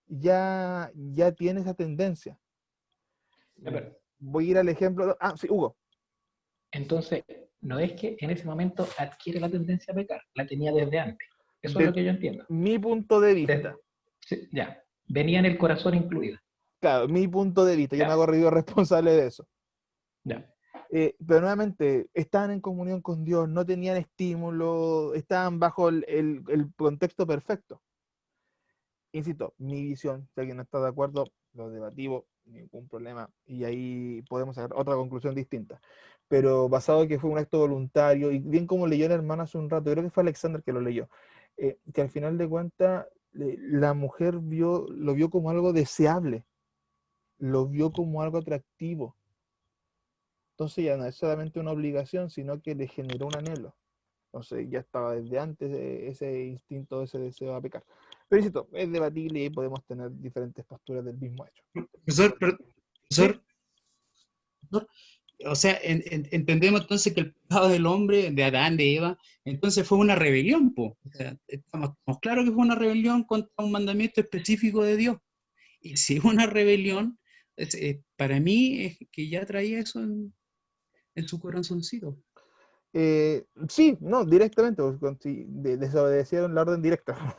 Ya tiene esa tendencia. Voy a ir al ejemplo. Sí, Hugo. Entonces, no es que en ese momento adquiere la tendencia a pecar, la tenía desde antes. Eso es lo que yo entiendo. Mi punto de vista. Sí, ya, venía en el corazón incluida. Claro, mi punto de vista. Yo me hago responsable de eso. Ya. Pero nuevamente, estaban en comunión con Dios, no tenían estímulo, estaban bajo el contexto perfecto. Insisto, mi visión, si alguien no está de acuerdo, lo debatimos, ningún problema, y ahí podemos sacar otra conclusión distinta. Pero basado en que fue un acto voluntario, y bien como leyó el hermano hace un rato, creo que fue Alexander que lo leyó, que al final de cuentas la mujer lo vio como algo deseable, lo vio como algo atractivo. Entonces ya no es solamente una obligación, sino que le generó un anhelo. Entonces ya estaba desde antes ese instinto, ese deseo a pecar. Pero insisto, es debatible y podemos tener diferentes posturas del mismo hecho. Profesor, o sea, entendemos entonces que el pecado del hombre, de Adán, de Eva, entonces fue una rebelión, po. O sea, estamos claros que fue una rebelión contra un mandamiento específico de Dios. Y si es una rebelión, para mí es que ya traía eso en su corazoncito. Sí, no, directamente, si desobedecieron la orden directa.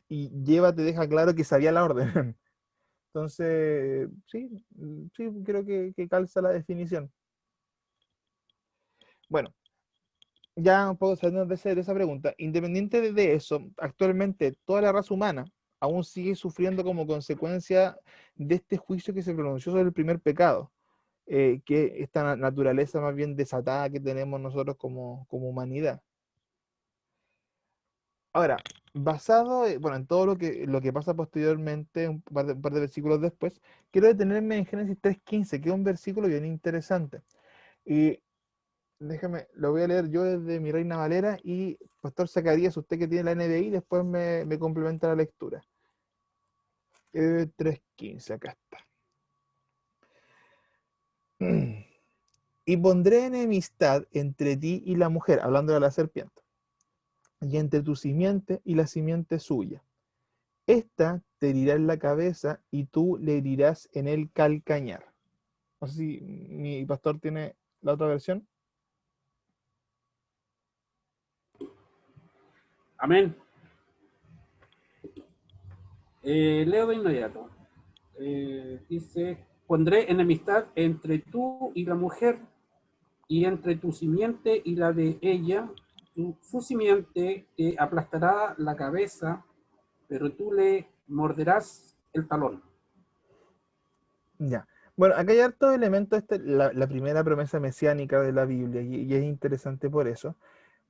Y Eva te deja claro que sabía la orden. Entonces, sí, creo que calza la definición. Bueno, ya un poco saliendo de esa pregunta, independiente de eso, actualmente toda la raza humana aún sigue sufriendo como consecuencia de este juicio que se pronunció sobre el primer pecado, que esta naturaleza más bien desatada que tenemos nosotros como humanidad. Ahora, basado en todo lo que pasa posteriormente, un par de versículos después, quiero detenerme en Génesis 3:15, que es un versículo bien interesante. Y Déjame, lo voy a leer yo desde mi Reina Valera y Pastor Zacarías, usted que tiene la NBI, después me complementa la lectura. 3.15, acá está. Y pondré enemistad entre ti y la mujer, hablando de la serpiente, y entre tu simiente y la simiente suya. Esta te herirá en la cabeza y tú le herirás en el calcañar. No sé si mi pastor tiene la otra versión. Amén. Leo de inmediato. Dice, pondré enemistad entre tú y la mujer, y entre tu simiente y la de ella. Su simiente te aplastará la cabeza, pero tú le morderás el talón. Ya. Bueno, acá hay hartos elementos, la primera promesa mesiánica de la Biblia, y es interesante por eso.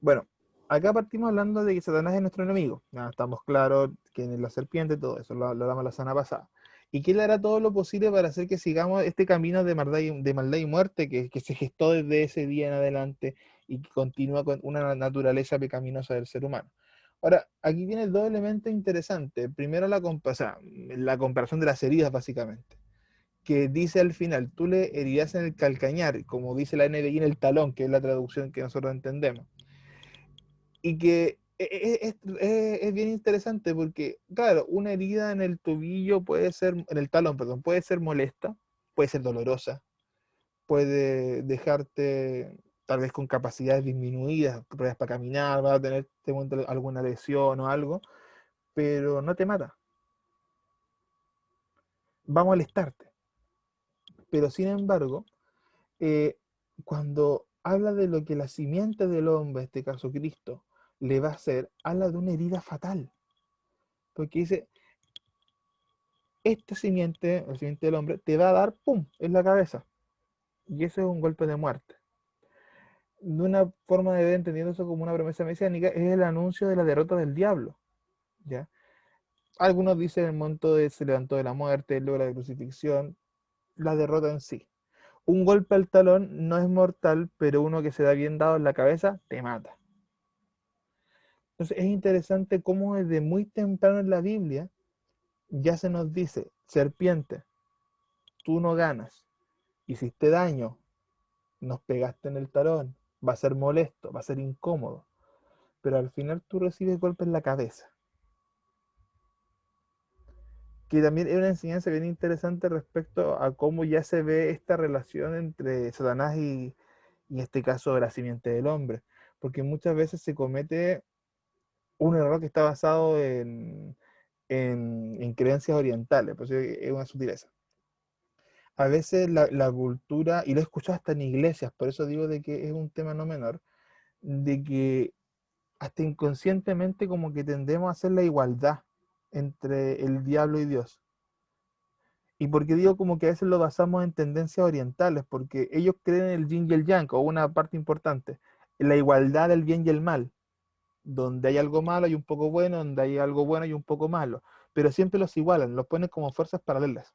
Bueno, acá partimos hablando de que Satanás es nuestro enemigo. Ya estamos claros que en la serpiente, todo eso, lo hablamos la semana pasada. Y que él hará todo lo posible para hacer que sigamos este camino de maldad y muerte que se gestó desde ese día en adelante y que continúa con una naturaleza pecaminosa del ser humano. Ahora, aquí vienen dos elementos interesantes. Primero, o sea, la comparación de las heridas, básicamente. Que dice al final, tú le herirás en el calcañar, como dice la NBI en el talón, que es la traducción que nosotros entendemos. Y que es bien interesante porque, claro, una herida en el tobillo puede ser, en el talón, perdón, puede ser molesta, puede ser dolorosa, puede dejarte tal vez con capacidades disminuidas, pruebas para caminar, vas a tener alguna lesión o algo, pero no te mata, va a molestarte. Pero sin embargo, eh, cuando habla de lo que la simiente del hombre, en este caso Cristo, le va a hacer, habla de una herida fatal. Porque dice, esta simiente, la simiente del hombre, te va a dar, ¡pum!, en la cabeza. Y eso es un golpe de muerte. De una forma de ver, entendiendo eso como una promesa mesiánica, es el anuncio de la derrota del diablo. ¿Ya? Algunos dicen el momento de se levantó de la muerte, luego de la crucifixión, la derrota en sí. Un golpe al talón no es mortal, pero uno que se da bien dado en la cabeza, te mata. Entonces es interesante cómo desde muy temprano en la Biblia ya se nos dice, serpiente, tú no ganas, hiciste daño, nos pegaste en el talón, va a ser molesto, va a ser incómodo, pero al final tú recibes golpes en la cabeza. Que también es una enseñanza bien interesante respecto a cómo ya se ve esta relación entre Satanás y en este caso la simiente del hombre, porque muchas veces se comete un error que está basado en creencias orientales, pues es una sutileza. A veces la cultura, y lo he escuchado hasta en iglesias, por eso digo de que es un tema no menor, de que hasta inconscientemente como que tendemos a hacer la igualdad entre el diablo y Dios. ¿Y por qué digo como que a veces lo basamos en tendencias orientales? Porque ellos creen en el yin y el yang, o una parte importante, en la igualdad del bien y el mal. Donde hay algo malo hay un poco bueno, donde hay algo bueno hay un poco malo. Pero siempre los igualan, los ponen como fuerzas paralelas.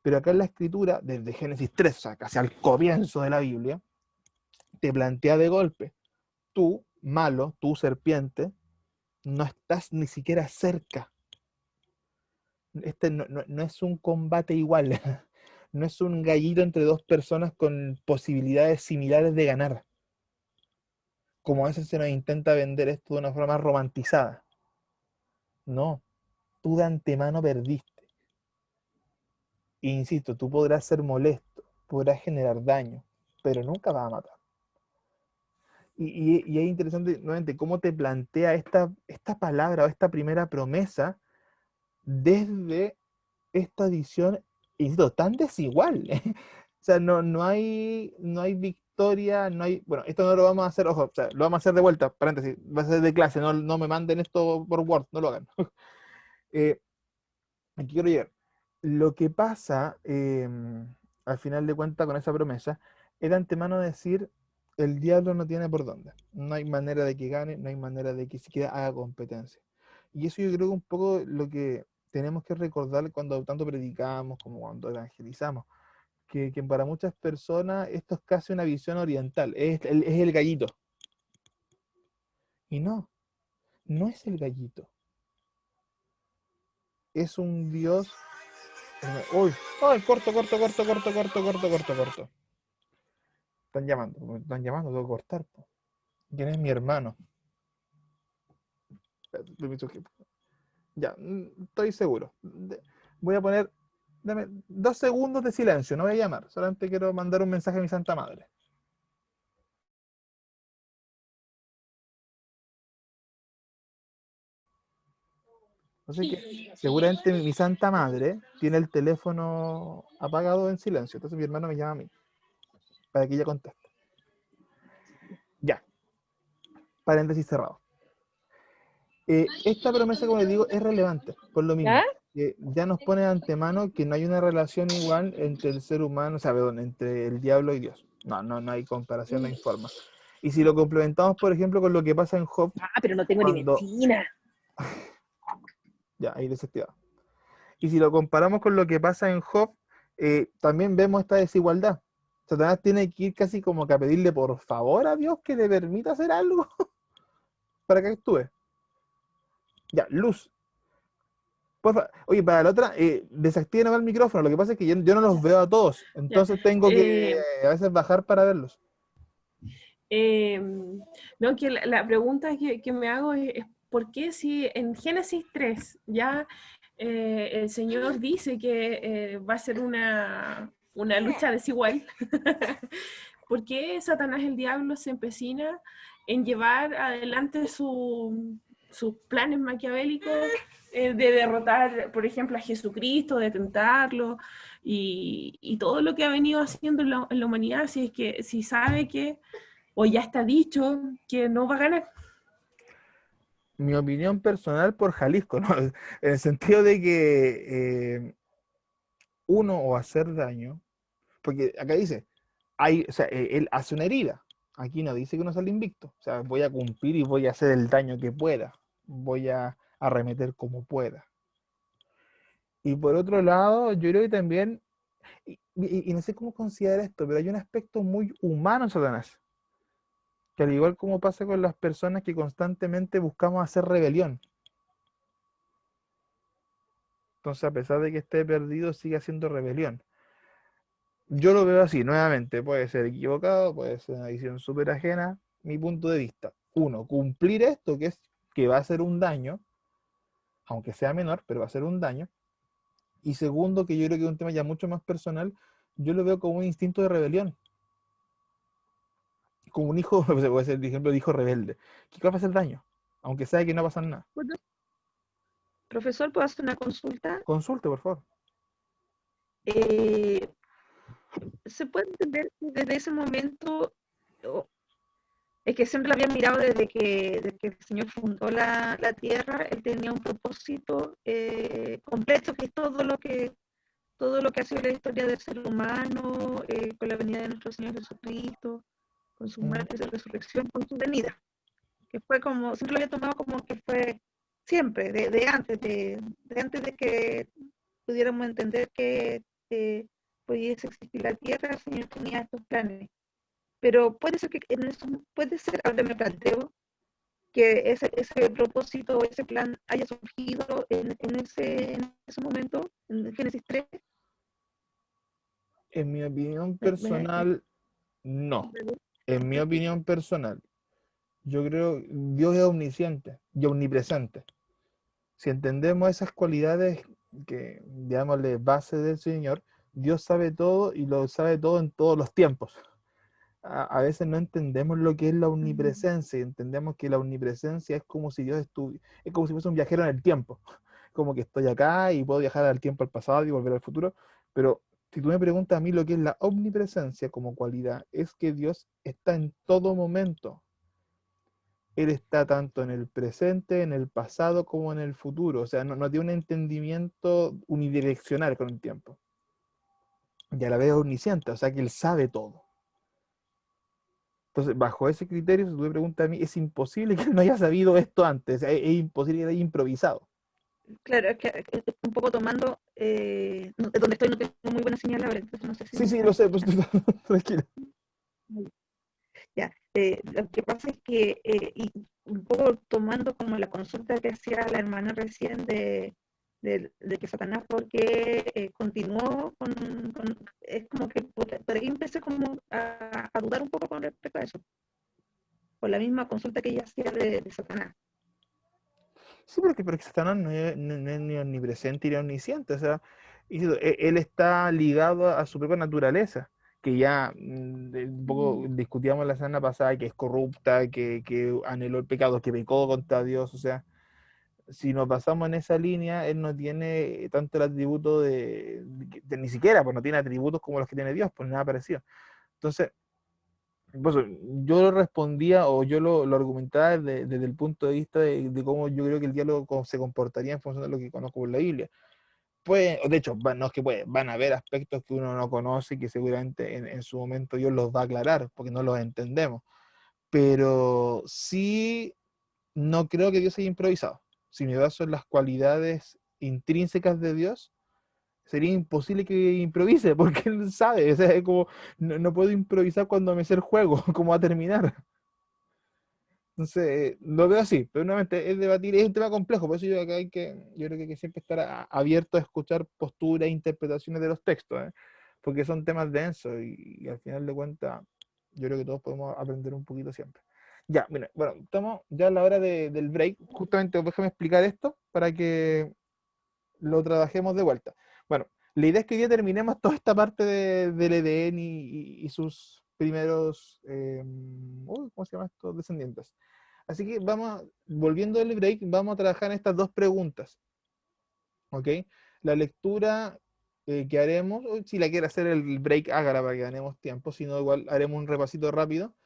Pero acá en la escritura, desde Génesis 3, o sea, casi al comienzo de la Biblia, te plantea de golpe, tú, malo, tú, serpiente, no estás ni siquiera cerca. Este no es un combate igual, no es un gallito entre dos personas con posibilidades similares de ganar, como a veces se nos intenta vender esto de una forma romantizada. No, tú de antemano perdiste. E insisto, tú podrás ser molesto, podrás generar daño, pero nunca vas a matar. Y es interesante nuevamente cómo te plantea esta palabra o esta primera promesa desde esta visión, insisto, tan desigual. O sea, no hay victoria, no hay. Bueno, esto no lo vamos a hacer, ojo, o sea, lo vamos a hacer de vuelta, paréntesis, va a ser de clase, no me manden esto por Word, no lo hagan. Aquí quiero llegar. Lo que pasa, al final de cuentas, con esa promesa, es de antemano decir, el diablo no tiene por dónde. No hay manera de que gane, no hay manera de que siquiera haga competencia. Y eso yo creo que un poco lo que tenemos que recordar cuando tanto predicamos como cuando evangelizamos. que para muchas personas esto es casi una visión oriental, es el gallito. Y no, no es el gallito. Es un Dios. Uy, ay, corto. Están llamando, tengo que cortar. Po. ¿Quién es mi hermano? Permiso, jefe. Ya, estoy seguro. Voy a poner, dame 2 segundos de silencio, no voy a llamar, solamente quiero mandar un mensaje a mi Santa Madre. Así que seguramente mi Santa Madre tiene el teléfono apagado en silencio, entonces mi hermano me llama a mí, para que ella conteste. Ya, paréntesis cerrado. Esta promesa, como les digo, es relevante, por lo mismo. Que ya nos pone de antemano que no hay una relación igual entre el ser humano, o sea, perdón, entre el diablo y Dios. No hay comparación, no hay forma. Y si lo complementamos, por ejemplo, con lo que pasa en Job. Pero no tengo ni medicina. Ya, ahí desactivado. Y si lo comparamos con lo que pasa en Job, también vemos esta desigualdad. Satanás tiene que ir casi como que a pedirle por favor a Dios que le permita hacer algo para que actúe. Ya, luz. Porfa. Oye, para la otra, desactiven el micrófono. Lo que pasa es que yo no los veo a todos. Entonces tengo que a veces bajar para verlos. No, que la pregunta que me hago es ¿por qué si en Génesis 3 ya el Señor dice que va a ser una lucha desigual? ¿Por qué Satanás, el diablo, se empecina en llevar adelante sus planes maquiavélicos de derrotar, por ejemplo, a Jesucristo, de tentarlo, y todo lo que ha venido haciendo en la humanidad, si sabe que, o ya está dicho, que no va a ganar? Mi opinión personal por Jalisco, ¿no? En el sentido de que uno o hacer daño, porque acá dice, o sea, él hace una herida. Aquí no dice que uno sale invicto. O sea, voy a cumplir y voy a hacer el daño que pueda. Voy a arremeter como pueda. Y por otro lado, yo creo que también, y no sé cómo considerar esto, pero hay un aspecto muy humano en Satanás. Que al igual como pasa con las personas que constantemente buscamos hacer rebelión. Entonces, a pesar de que esté perdido, sigue haciendo rebelión. Yo lo veo así, nuevamente, puede ser equivocado, puede ser una visión súper ajena, mi punto de vista. Uno, cumplir esto, que va a ser un daño, aunque sea menor, pero va a ser un daño. Y segundo, que yo creo que es un tema ya mucho más personal, yo lo veo como un instinto de rebelión. Como un hijo, puede ser el ejemplo de hijo rebelde, que va a hacer daño, aunque sabe que no va a pasar nada. Profesor, ¿puedo hacer una consulta? Consulte, por favor. ¿Se puede entender que desde ese momento, es que siempre lo había mirado desde que el Señor fundó la tierra, Él tenía un propósito completo, que es todo lo que ha sido la historia del ser humano, con la venida de nuestro Señor Jesucristo, con su muerte, su resurrección, con su venida? Que fue como, siempre lo había tomado como que fue siempre, de antes de que pudiéramos entender que pudiese existir la tierra, el Señor tenía estos planes. Pero puede ser que en eso, puede ser, ahora me planteo, que ese propósito, ese plan haya surgido en ese momento, en Génesis 3. En mi opinión personal, no. En mi opinión personal, yo creo que Dios es omnisciente y omnipresente. Si entendemos esas cualidades que, digámosle, base del Señor, Dios sabe todo y lo sabe todo en todos los tiempos. A veces no entendemos lo que es la omnipresencia, y entendemos que la omnipresencia es como si Dios estuviera, es como si fuese un viajero en el tiempo, como que estoy acá y puedo viajar al tiempo al pasado y volver al futuro, pero si tú me preguntas a mí lo que es la omnipresencia como cualidad, es que Dios está en todo momento. Él está tanto en el presente, en el pasado, como en el futuro, o sea, no tiene un entendimiento unidireccional con el tiempo. Y a la vez es omnisciente, o sea que Él sabe todo. Entonces, bajo ese criterio, si tú me preguntas a mí, es imposible que él no haya sabido esto antes, es imposible que haya improvisado. claro, es que un poco tomando, donde estoy no tengo muy buena señal ahora, entonces no sé si... Sí, lo sé, pues tranquilo. Ya, lo que pasa es que, y un poco tomando como la consulta que hacía la hermana recién de que Satanás, porque continuó es como que por ahí empecé como a dudar un poco con respecto a eso, por la misma consulta que ella hacía de Satanás. Sí, porque Satanás no es ni omnipresente ni omnisciente, o sea, él está ligado a su propia naturaleza, que ya un poco discutíamos la semana pasada, que es corrupta, que anheló el pecado, que pecó contra Dios, o sea, si nos basamos en esa línea, él no tiene tanto el atributo ni siquiera, pues no tiene atributos como los que tiene Dios, pues nada parecido. Entonces, pues, yo lo respondía o yo lo argumentaba desde el punto de vista de cómo yo creo que el diálogo se comportaría en función de lo que conozco por la Biblia. Pues, de hecho, no es que van a haber aspectos que uno no conoce y que seguramente en su momento Dios los va a aclarar, porque no los entendemos. Pero sí, no creo que Dios haya improvisado. Si me baso en las cualidades intrínsecas de Dios, sería imposible que improvise, porque él sabe, o sea, es como, no puedo improvisar cuando me sé el juego, cómo va a terminar. Entonces, lo veo así, pero nuevamente es debatir, es un tema complejo, por eso yo creo que hay que siempre estar abierto a escuchar posturas e interpretaciones de los textos, ¿eh? Porque son temas densos y al final de cuentas, yo creo que todos podemos aprender un poquito siempre. Ya, mira, bueno, estamos ya a la hora del break, justamente déjame explicar esto para que lo trabajemos de vuelta. Bueno, la idea es que hoy día terminemos toda esta parte del Edén y sus primeros, ¿cómo se llama esto? Descendientes. Así que volviendo del break, vamos a trabajar en estas dos preguntas. ¿Ok? La lectura que haremos, si la quiere hacer el break, hágala para que ganemos tiempo, si no, igual haremos un repasito rápido.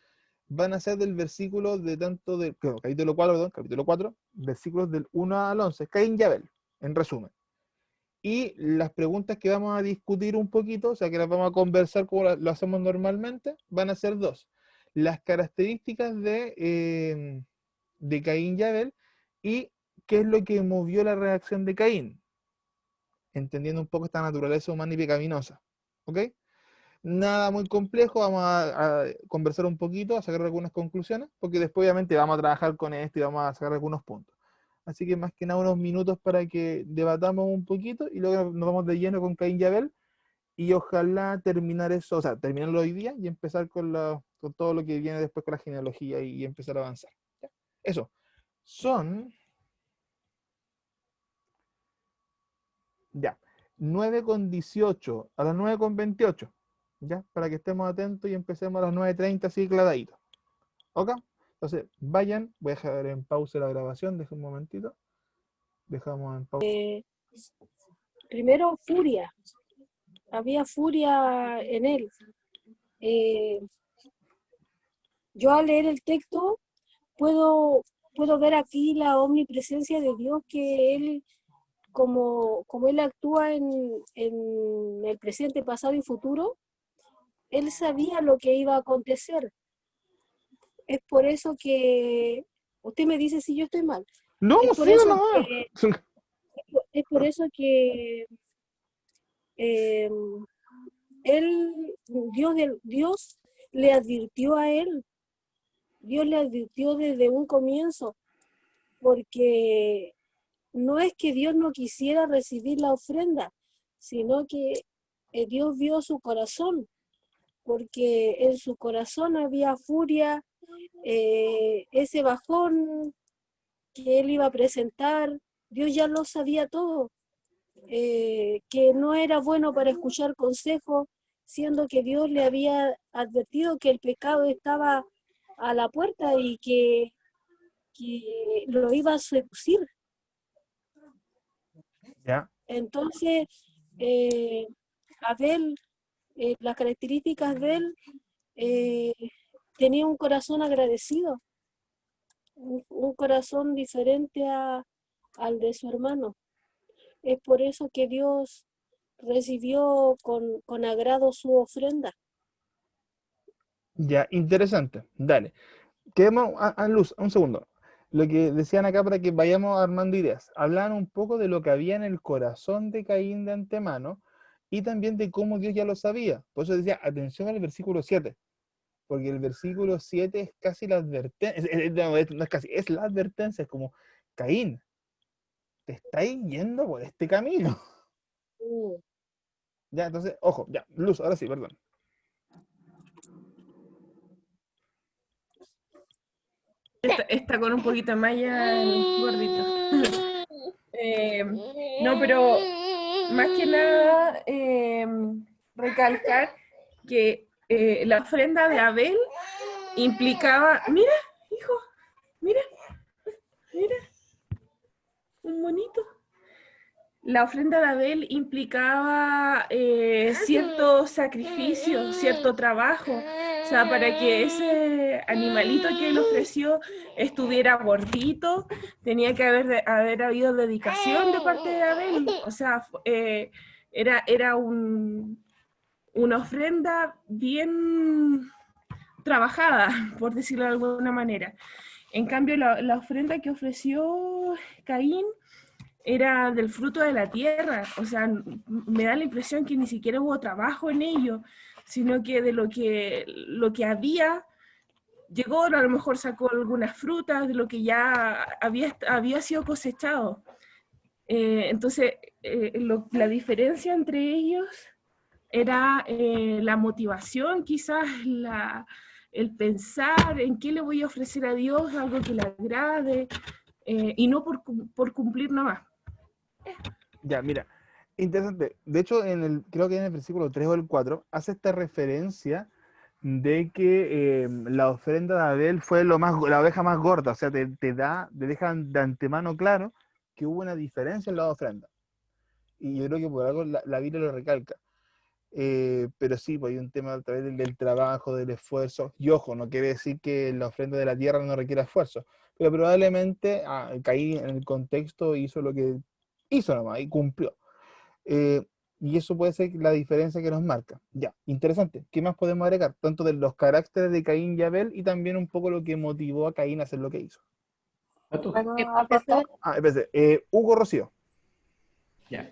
Van a ser del versículo de tanto del capítulo 4, perdón, capítulo 4, versículos del 1 al 11, Caín y Abel, en resumen. Y las preguntas que vamos a discutir un poquito, o sea, que las vamos a conversar como lo hacemos normalmente, van a ser dos. Las características de Caín y Abel y qué es lo que movió la reacción de Caín, entendiendo un poco esta naturaleza humana y pecaminosa. ¿Ok? Nada muy complejo, vamos a conversar un poquito, a sacar algunas conclusiones, porque después obviamente vamos a trabajar con esto y vamos a sacar algunos puntos. Así que más que nada unos minutos para que debatamos un poquito y luego nos vamos de lleno con Caín y Abel y ojalá terminar eso, o sea, terminarlo hoy día y empezar con todo lo que viene después con la genealogía y empezar a avanzar. ¿Ya? Eso. Son ya 9:18 a las 9:28. ¿Ya? Para que estemos atentos y empecemos a las 9:30 así clavadito. ¿Ok? Entonces, vayan, voy a dejar en pausa la grabación, deja un momentito. Dejamos en pausa. Primero, furia. Había furia en él. Yo al leer el texto puedo ver aquí la omnipresencia de Dios, que él, como él actúa en el presente, pasado y futuro, él sabía lo que iba a acontecer. Es por eso que, usted me dice si yo estoy mal. No, Es por sí, eso no. que, es por eso que Dios le advirtió a él. Dios le advirtió desde un comienzo, porque no es que Dios no quisiera recibir la ofrenda, sino que Dios vio su corazón, porque en su corazón había furia, ese bajón que él iba a presentar, Dios ya lo sabía todo, que no era bueno para escuchar consejos, siendo que Dios le había advertido que el pecado estaba a la puerta y que lo iba a seducir. Ya. Entonces, Abel, las características de él, tenía un corazón agradecido, un corazón diferente al de su hermano. Es por eso que Dios recibió con agrado su ofrenda. Ya, interesante. Dale. Quedemos a luz, un segundo. Lo que decían acá para que vayamos armando ideas. Hablaban un poco de lo que había en el corazón de Caín de antemano y también de cómo Dios ya lo sabía. Por eso decía, atención al versículo 7, porque el versículo 7 es casi la advertencia, no es casi, es la advertencia, es como, Caín, te estáis yendo por este camino. Ya, entonces, ojo, ya, Luz, ahora sí, perdón. Está con un poquito más ya gordito. No, pero más que nada recalcar que la ofrenda de Abel implicaba, mira, hijo, mira, un monito. La ofrenda de Abel implicaba cierto sacrificio, cierto trabajo, o sea, para que ese animalito que él ofreció estuviera gordito, tenía que haber habido dedicación de parte de Abel, o sea, era una ofrenda bien trabajada, por decirlo de alguna manera. En cambio, la ofrenda que ofreció Caín era del fruto de la tierra, o sea, me da la impresión que ni siquiera hubo trabajo en ello, sino que de lo que había, llegó, a lo mejor sacó algunas frutas de lo que ya había sido cosechado. Entonces, la diferencia entre ellos era la motivación, quizás el pensar en qué le voy a ofrecer a Dios, algo que le agrade, y no por cumplir nomás. Ya, mira, interesante. De hecho, creo que en el versículo 3 o el 4 hace esta referencia de que la ofrenda de Abel fue la oveja más gorda, o sea, te dejan de antemano claro que hubo una diferencia en la ofrenda. Y yo creo que por algo la Biblia lo recalca. Pero sí, pues hay un tema a través del trabajo, del esfuerzo. Y ojo, no quiere decir que la ofrenda de la tierra no requiera esfuerzo, pero probablemente Caín en el contexto hizo lo que hizo nomás y cumplió. Y eso puede ser la diferencia que nos marca. Ya, interesante. ¿Qué más podemos agregar? Tanto de los caracteres de Caín y Abel y también un poco lo que motivó a Caín a hacer lo que hizo. Hugo Rocío. Ya,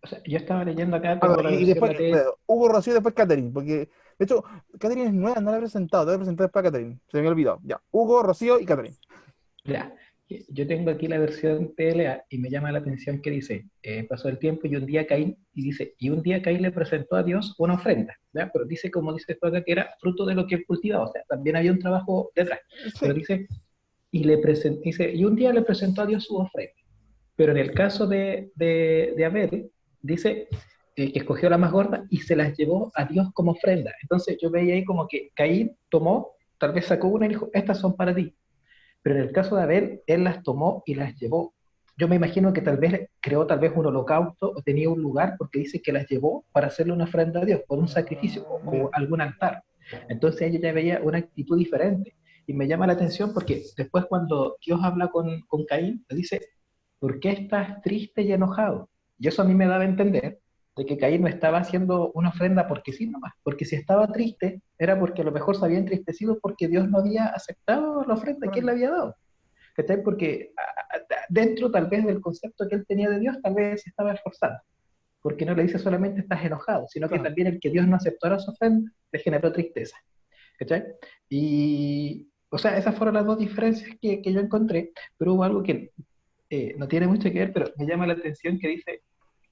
o sea, yo estaba leyendo acá, Ah, tengo la y versión después Hugo Rocío y después Catherine, porque de hecho Catherine es nueva, no la he presentado, te voy a presentar después a Catherine, se me había olvidado. Ya, Hugo, Rocío y Catherine. Ya, yo tengo aquí la versión PLA y me llama la atención que dice, pasó el tiempo y un día Caín, y dice, y un día Caín le presentó a Dios una ofrenda, ¿ya? Pero dice, como dice esto acá, que era fruto de lo que él cultivaba, o sea, también había un trabajo detrás, pero dice, y un día le presentó a Dios su ofrenda. Pero en el caso de Abel, dice que escogió la más gorda y se las llevó a Dios como ofrenda. Entonces yo veía ahí como que Caín tomó, tal vez sacó una y dijo, estas son para ti. Pero en el caso de Abel, él las tomó y las llevó. Yo me imagino que tal vez creó tal vez un holocausto o tenía un lugar porque dice que las llevó para hacerle una ofrenda a Dios, por un sacrificio o algún altar. Entonces ella ya veía una actitud diferente. Y me llama la atención porque después cuando Dios habla con Caín, le dice, ¿por qué estás triste y enojado? Y eso a mí me daba a entender de que Caín no estaba haciendo una ofrenda porque sí nomás, porque si estaba triste era porque a lo mejor se había entristecido porque Dios no había aceptado la ofrenda que él le había dado. ¿Cachai? Porque dentro tal vez del concepto que él tenía de Dios, tal vez se estaba esforzando, porque no le dice solamente estás enojado, sino que también el que Dios no aceptara su ofrenda le generó tristeza. ¿Cachai? Y, o sea, esas fueron las dos diferencias que yo encontré, pero hubo algo que no tiene mucho que ver, pero me llama la atención que dice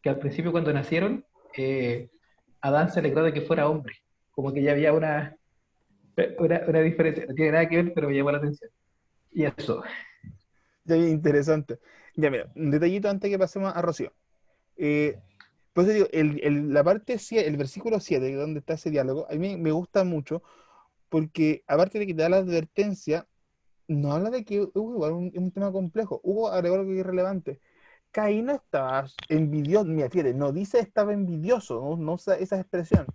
que al principio cuando nacieron, Adán se alegró de que fuera hombre, como que ya había una diferencia, no tiene nada que ver, pero me llamó la atención. Y eso. Ya, interesante. Ya, mira, un detallito antes que pasemos a Rocío. Pues digo, la parte 7, el versículo 7, donde está ese diálogo, a mí me gusta mucho, porque aparte de que te da la advertencia, no habla de que Hugo igual es un tema complejo. Hugo agregó algo que es relevante. Caín no estaba envidioso, mira, fíjate, no dice estaba envidioso, no usa esa expresión.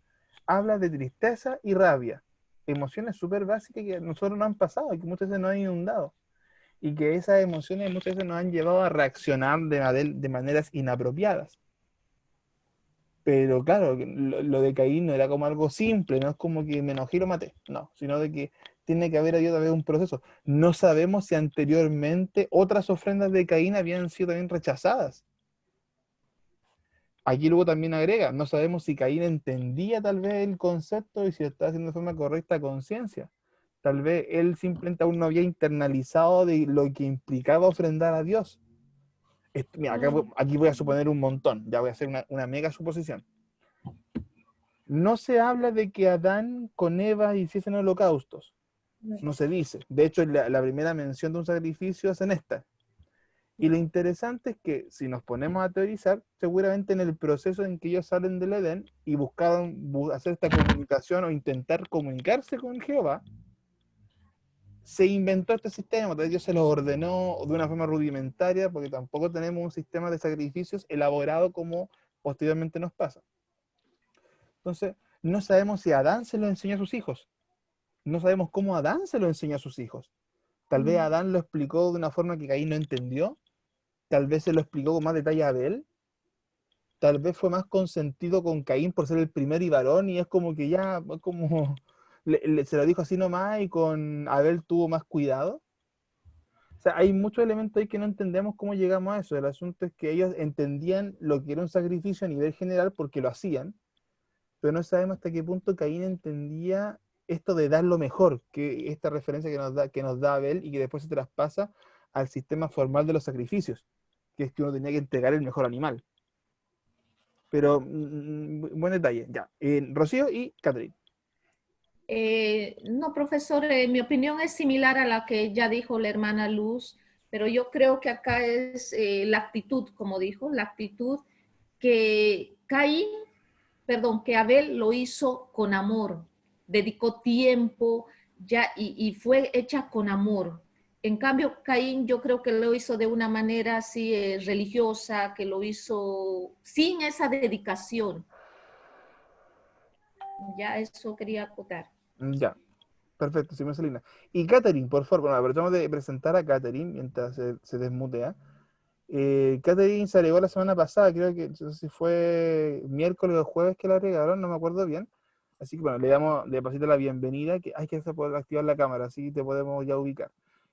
Habla de tristeza y rabia. Emociones súper básicas que a nosotros nos han pasado, que muchas veces nos han inundado. Y que esas emociones muchas veces nos han llevado a reaccionar de maneras inapropiadas. Pero claro, lo de Caín no era como algo simple, no es como que me enojé y lo maté, no, sino de que tiene que haber un proceso. No sabemos si anteriormente otras ofrendas de Caín habían sido también rechazadas. Aquí luego también agrega, no sabemos si Caín entendía tal vez el concepto y si lo estaba haciendo de forma correcta a conciencia. Tal vez él simplemente aún no había internalizado de lo que implicaba ofrendar a Dios. Mira, aquí voy a suponer un montón, ya voy a hacer una mega suposición. No se habla de que Adán con Eva hiciesen holocaustos. No se dice. De hecho, la primera mención de un sacrificio es en esta. Y lo interesante es que si nos ponemos a teorizar, seguramente en el proceso en que ellos salen del Edén y buscaban hacer esta comunicación o intentar comunicarse con Jehová, se inventó este sistema, Dios se lo ordenó de una forma rudimentaria, porque tampoco tenemos un sistema de sacrificios elaborado como posteriormente nos pasa. Entonces, no sabemos si Adán se lo enseñó a sus hijos. No sabemos cómo Adán se lo enseñó a sus hijos. Tal vez Adán lo explicó de una forma que Caín no entendió. Tal vez se lo explicó con más detalle a Abel. Tal vez fue más consentido con Caín por ser el primer y varón, y es como que ya, como se lo dijo así nomás, y con Abel tuvo más cuidado. O sea, hay muchos elementos ahí que no entendemos cómo llegamos a eso. El asunto es que ellos entendían lo que era un sacrificio a nivel general porque lo hacían, pero no sabemos hasta qué punto Caín entendía esto de dar lo mejor, que esta referencia que nos da Abel y que después se traspasa al sistema formal de los sacrificios, que es que uno tenía que entregar el mejor animal. Pero, buen detalle, ya. Rocío y Catherine. No, profesor, mi opinión es similar a la que ya dijo la hermana Luz, pero yo creo que acá es la actitud, como dijo, la actitud que que Abel lo hizo con amor, dedicó tiempo ya y fue hecha con amor. En cambio, Caín yo creo que lo hizo de una manera así religiosa, que lo hizo sin esa dedicación. Ya eso quería acotar. Ya, perfecto, sí, Marcelina. Y Catherine, por favor, bueno, aprovechamos de presentar a Catherine mientras se desmutea. Catherine se agregó la semana pasada, creo que no sé si fue miércoles o jueves que la agregaron, no me acuerdo bien. Así que bueno, le damos de pasito la bienvenida, que hay que poder activar la cámara, así te podemos ya ubicar.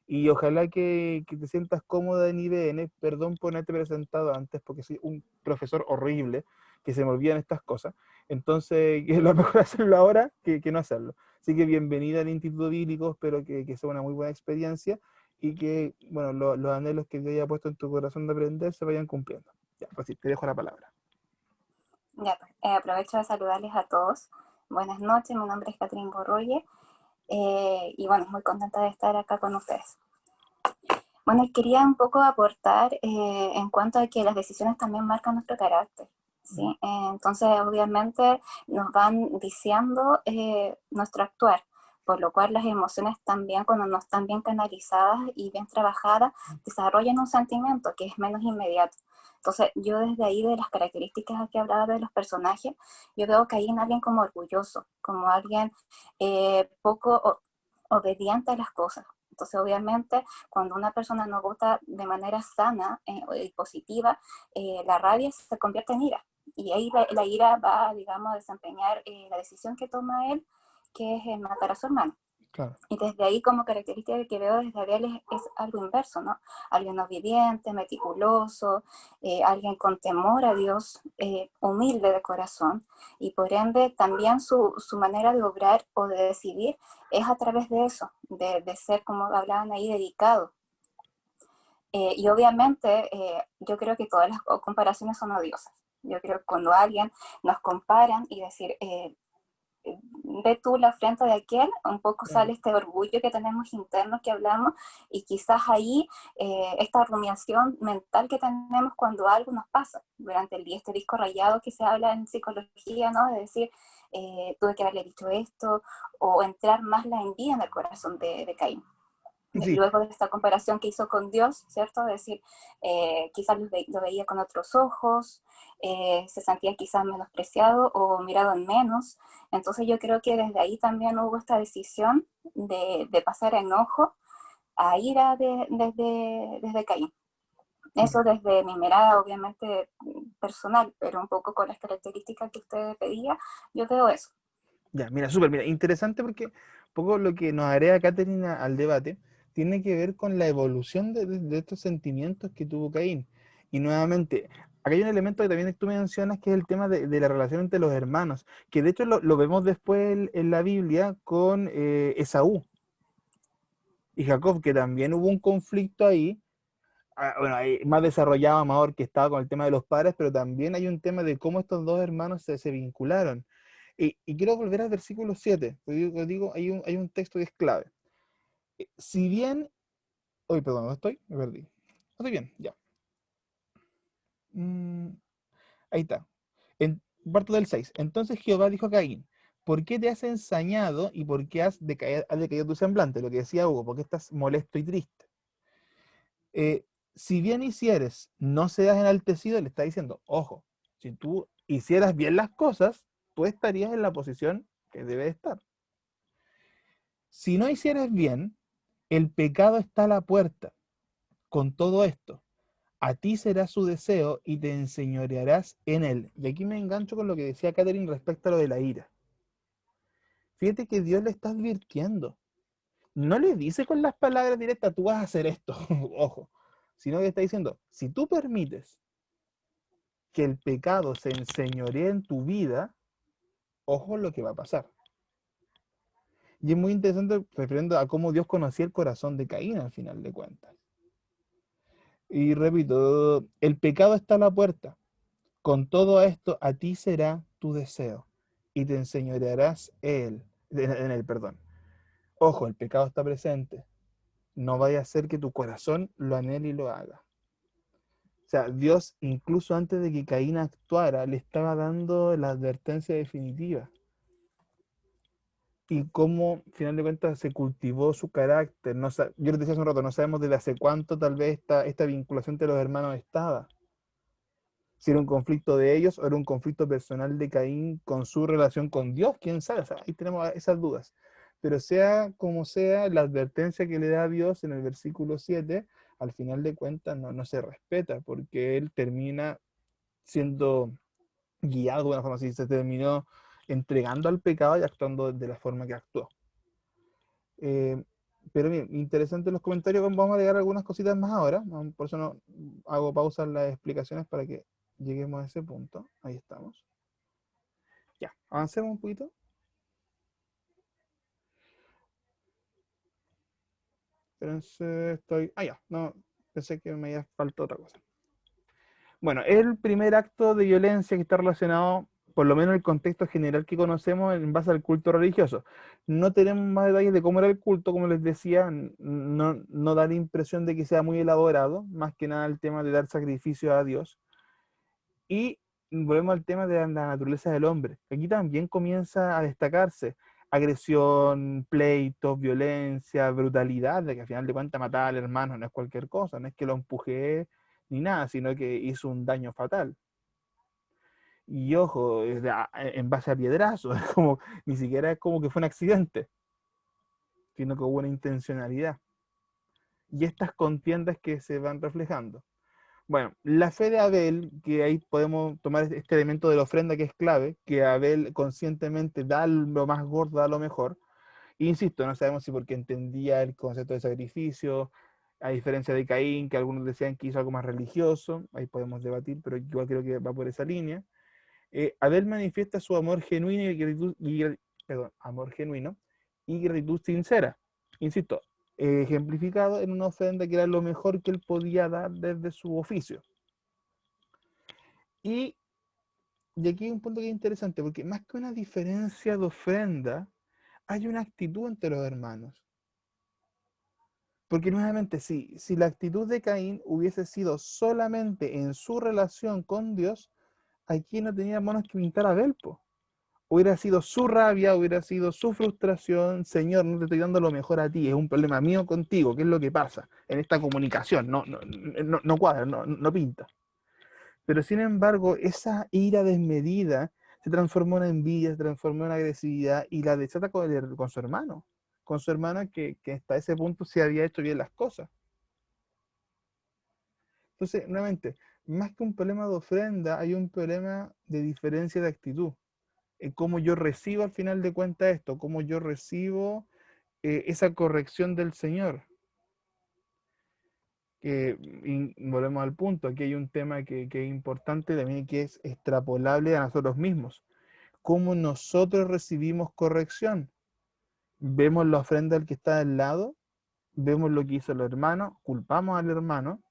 Y ojalá que te sientas cómoda en IBN, perdón por no haberte presentado antes, porque soy un profesor horrible, que se me olvidan estas cosas. Entonces, es lo mejor hacerlo ahora que no hacerlo. Así que bienvenida al Instituto Bíblico, espero que sea una muy buena experiencia y que, bueno, los anhelos que Dios haya puesto en tu corazón de aprender se vayan cumpliendo. Ya, pues sí, te dejo la palabra. Ya, pues, aprovecho de saludarles a todos. Buenas noches, mi nombre es Catherine Borroye y bueno, muy contenta de estar acá con ustedes. Bueno, quería un poco aportar en cuanto a que las decisiones también marcan nuestro carácter, ¿sí? Entonces, obviamente, nos van diciendo nuestro actuar, por lo cual las emociones también, cuando no están bien canalizadas y bien trabajadas, desarrollan un sentimiento que es menos inmediato. Entonces, yo desde ahí, de las características que hablaba de los personajes, yo veo que hay en alguien como orgulloso, como alguien poco obediente a las cosas. Entonces, obviamente, cuando una persona no vota de manera sana y positiva, la rabia se convierte en ira. Y ahí la ira va, digamos, a desempeñar la decisión que toma él, que es matar a su hermano. Claro. Y desde ahí, como característica que veo desde Abel, es algo inverso, ¿no? Alguien obediente, meticuloso, alguien con temor a Dios, humilde de corazón, y por ende también su manera de obrar o de decidir es a través de eso, de ser, como hablaban ahí, dedicado. Y obviamente yo creo que todas las comparaciones son odiosas. Yo creo que cuando alguien nos comparan y decir... ve tú la frente de aquel, un poco sale este orgullo que tenemos interno que hablamos, y quizás ahí esta rumiación mental que tenemos cuando algo nos pasa durante el día, este disco rayado que se habla en psicología, ¿no? De decir, tuve que haberle dicho esto, o entrar más la envidia en el corazón de Caín. Sí. Luego de esta comparación que hizo con Dios, ¿cierto? Es decir, quizás lo veía con otros ojos, se sentía quizás menospreciado o mirado en menos. Entonces yo creo que desde ahí también hubo esta decisión de pasar a enojo a ira desde Caín. Eso desde mi mirada, obviamente, personal, pero un poco con las características que usted pedía, yo veo eso. Ya, mira, súper, mira, interesante porque un poco lo que nos agrega Catherine al debate tiene que ver con la evolución de estos sentimientos que tuvo Caín. Y nuevamente, acá hay un elemento que también tú mencionas que es el tema de la relación entre los hermanos, que de hecho lo vemos después en la Biblia con Esaú y Jacob, que también hubo un conflicto ahí. Bueno, más desarrollado, más orquestado con el tema de los padres, pero también hay un tema de cómo estos dos hermanos se vincularon. Y quiero volver al versículo 7, porque digo, hay un texto que es clave. Si bien, hoy, perdón, ¿no estoy? Me perdí. Estoy bien, ya. Ahí está. Parto del 6. Entonces Jehová dijo a Caín, ¿por qué te has ensañado y por qué has decaído tu semblante? Lo que decía Hugo, ¿por qué estás molesto y triste? Si bien hicieres, no seas enaltecido, le está diciendo, ojo, si tú hicieras bien las cosas, tú estarías en la posición que debe estar. Si no hicieres bien, el pecado está a la puerta. Con todo esto, a ti será su deseo y te enseñorearás en él. Y aquí me engancho con lo que decía Catherine respecto a lo de la ira. Fíjate que Dios le está advirtiendo. No le dice con las palabras directas, tú vas a hacer esto, ojo, sino que está diciendo, si tú permites que el pecado se enseñoree en tu vida, ojo lo que va a pasar. Y es muy interesante refiriendo a cómo Dios conocía el corazón de Caín al final de cuentas. Y repito, el pecado está a la puerta. Con todo esto, a ti será tu deseo y te enseñorearás en él, perdón. Ojo, el pecado está presente. No vaya a ser que tu corazón lo anhele y lo haga. O sea, Dios, incluso antes de que Caín actuara, le estaba dando la advertencia definitiva. Y cómo, al final de cuentas, se cultivó su carácter. No, yo les decía hace un rato, no sabemos desde hace cuánto tal vez esta vinculación entre los hermanos estaba. Si era un conflicto de ellos o era un conflicto personal de Caín con su relación con Dios, quién sabe. O sea, ahí tenemos esas dudas. Pero sea como sea, la advertencia que le da a Dios en el versículo 7, al final de cuentas no se respeta, porque él termina siendo guiado de una forma así, se terminó entregando al pecado y actuando de la forma que actuó. Pero bien, interesante los comentarios, vamos a agregar algunas cositas más ahora, por eso no hago pausa en las explicaciones para que lleguemos a ese punto. Ahí estamos. Ya, avancemos un poquito. Espérense, ya, no, pensé que me había faltado otra cosa. Bueno, el primer acto de violencia que está relacionado, por lo menos en el contexto general que conocemos, en base al culto religioso. No tenemos más detalles de cómo era el culto, como les decía, no da la impresión de que sea muy elaborado, más que nada el tema de dar sacrificio a Dios. Y volvemos al tema de la naturaleza del hombre. Aquí también comienza a destacarse agresión, pleitos, violencia, brutalidad, de que al final de cuentas matar al hermano no es cualquier cosa, no es que lo empujé ni nada, sino que hizo un daño fatal. Y ojo, en base a piedrazos, como, ni siquiera es como que fue un accidente, sino que hubo una intencionalidad. Y estas contiendas que se van reflejando. Bueno, la fe de Abel, que ahí podemos tomar este elemento de la ofrenda que es clave, que Abel conscientemente da lo más gordo, da lo mejor. E insisto, no sabemos si porque entendía el concepto de sacrificio, a diferencia de Caín, que algunos decían que hizo algo más religioso, ahí podemos debatir, pero yo creo que va por esa línea. Abel manifiesta su amor genuino amor genuino y gratitud sincera. Insisto, ejemplificado en una ofrenda que era lo mejor que él podía dar desde su oficio. Y aquí hay un punto que es interesante, porque más que una diferencia de ofrenda, hay una actitud entre los hermanos. Porque nuevamente, si la actitud de Caín hubiese sido solamente en su relación con Dios, aquí no teníamos que pintar a Abel, po. Hubiera sido su rabia, hubiera sido su frustración. Señor, no te estoy dando lo mejor a ti, es un problema mío contigo. ¿Qué es lo que pasa en esta comunicación? No cuadra, no pinta. Pero sin embargo, esa ira desmedida se transformó en envidia, se transformó en agresividad y la desata con su hermano. Con su hermana que hasta ese punto se había hecho bien las cosas. Entonces, nuevamente, más que un problema de ofrenda, hay un problema de diferencia de actitud. cómo yo recibo al final de cuentas esto, cómo yo recibo esa corrección del Señor. Volvemos al punto, aquí hay un tema que es importante también, que es extrapolable a nosotros mismos. ¿Cómo nosotros recibimos corrección? Vemos la ofrenda del que está al lado, vemos lo que hizo el hermano, culpamos al hermano.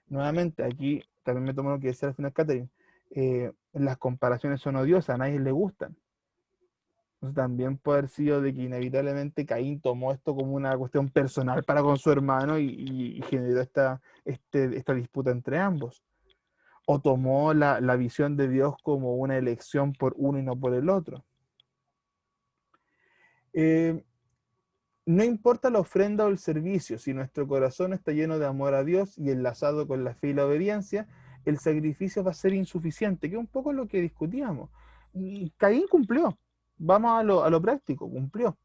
Nuevamente, aquí también me tomo lo que decía al final Catherine, las comparaciones son odiosas, a nadie le gustan. Entonces, también puede haber sido de que inevitablemente Caín tomó esto como una cuestión personal para con su hermano y generó esta disputa entre ambos. O tomó la visión de Dios como una elección por uno y no por el otro. No importa la ofrenda o el servicio, si nuestro corazón está lleno de amor a Dios y enlazado con la fe y la obediencia, el sacrificio va a ser insuficiente, que es un poco lo que discutíamos. Y Caín cumplió, vamos a lo práctico, cumplió.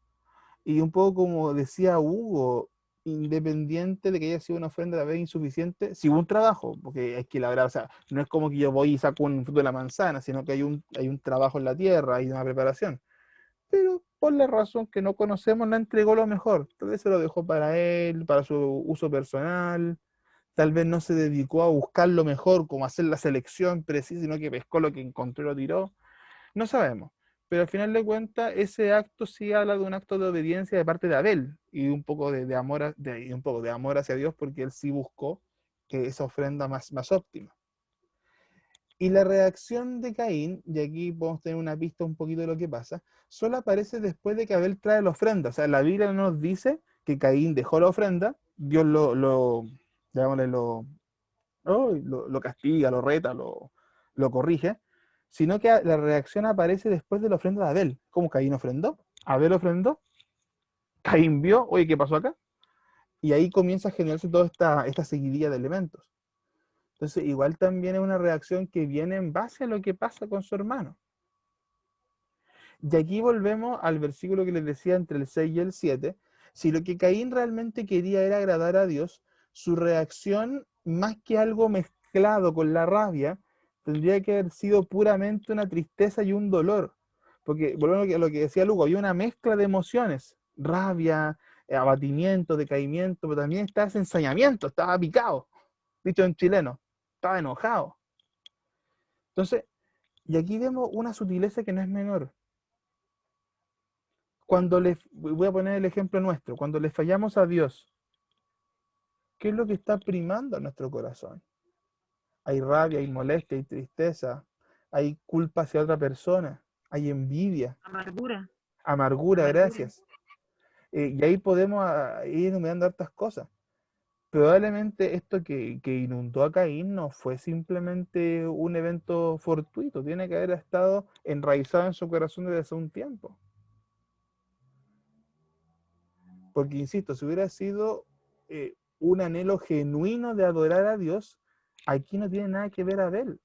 Y un poco como decía Hugo, independiente de que haya sido una ofrenda de la vez insuficiente, si hubo un trabajo, porque hay que labrar, o sea, no es como que yo voy y saco un fruto de la manzana, sino que hay un trabajo en la tierra, hay una preparación. Pero por la razón que no conocemos, no entregó lo mejor. Tal vez se lo dejó para él, para su uso personal. Tal vez no se dedicó a buscar lo mejor, como hacer la selección precisa, sino que pescó lo que encontró y lo tiró. No sabemos. Pero al final de cuentas, ese acto sí habla de un acto de obediencia de parte de Abel y un poco de amor, un poco de amor hacia Dios, porque él sí buscó que esa ofrenda más óptima. Y la reacción de Caín, y aquí podemos tener una pista un poquito de lo que pasa, solo aparece después de que Abel trae la ofrenda. O sea, la Biblia no nos dice que Caín dejó la ofrenda, Dios lo castiga, lo reta, lo corrige, sino que la reacción aparece después de la ofrenda de Abel. ¿Cómo Caín ofrendó? Abel ofrendó, Caín vio, oye, ¿qué pasó acá? Y ahí comienza a generarse toda esta seguidilla de elementos. Entonces, igual también es una reacción que viene en base a lo que pasa con su hermano. Y aquí volvemos al versículo que les decía entre el 6 y el 7. Si lo que Caín realmente quería era agradar a Dios, su reacción, más que algo mezclado con la rabia, tendría que haber sido puramente una tristeza y un dolor. Porque, volvemos a lo que decía Lugo, había una mezcla de emociones, rabia, abatimiento, decaimiento, pero también estaba ese ensañamiento, estaba picado, dicho en chileno, estaba enojado. Entonces, y aquí vemos una sutileza que no es menor. Voy a poner el ejemplo nuestro, cuando le fallamos a Dios, ¿qué es lo que está primando en nuestro corazón? Hay rabia, hay molestia, hay tristeza, hay culpa hacia otra persona, hay envidia. Amargura, gracias. Y ahí podemos ir enumerando hartas cosas. Probablemente esto que inundó a Caín no fue simplemente un evento fortuito, tiene que haber estado enraizado en su corazón desde hace un tiempo. Porque, insisto, si hubiera sido un anhelo genuino de adorar a Dios, aquí no tiene nada que ver Abel.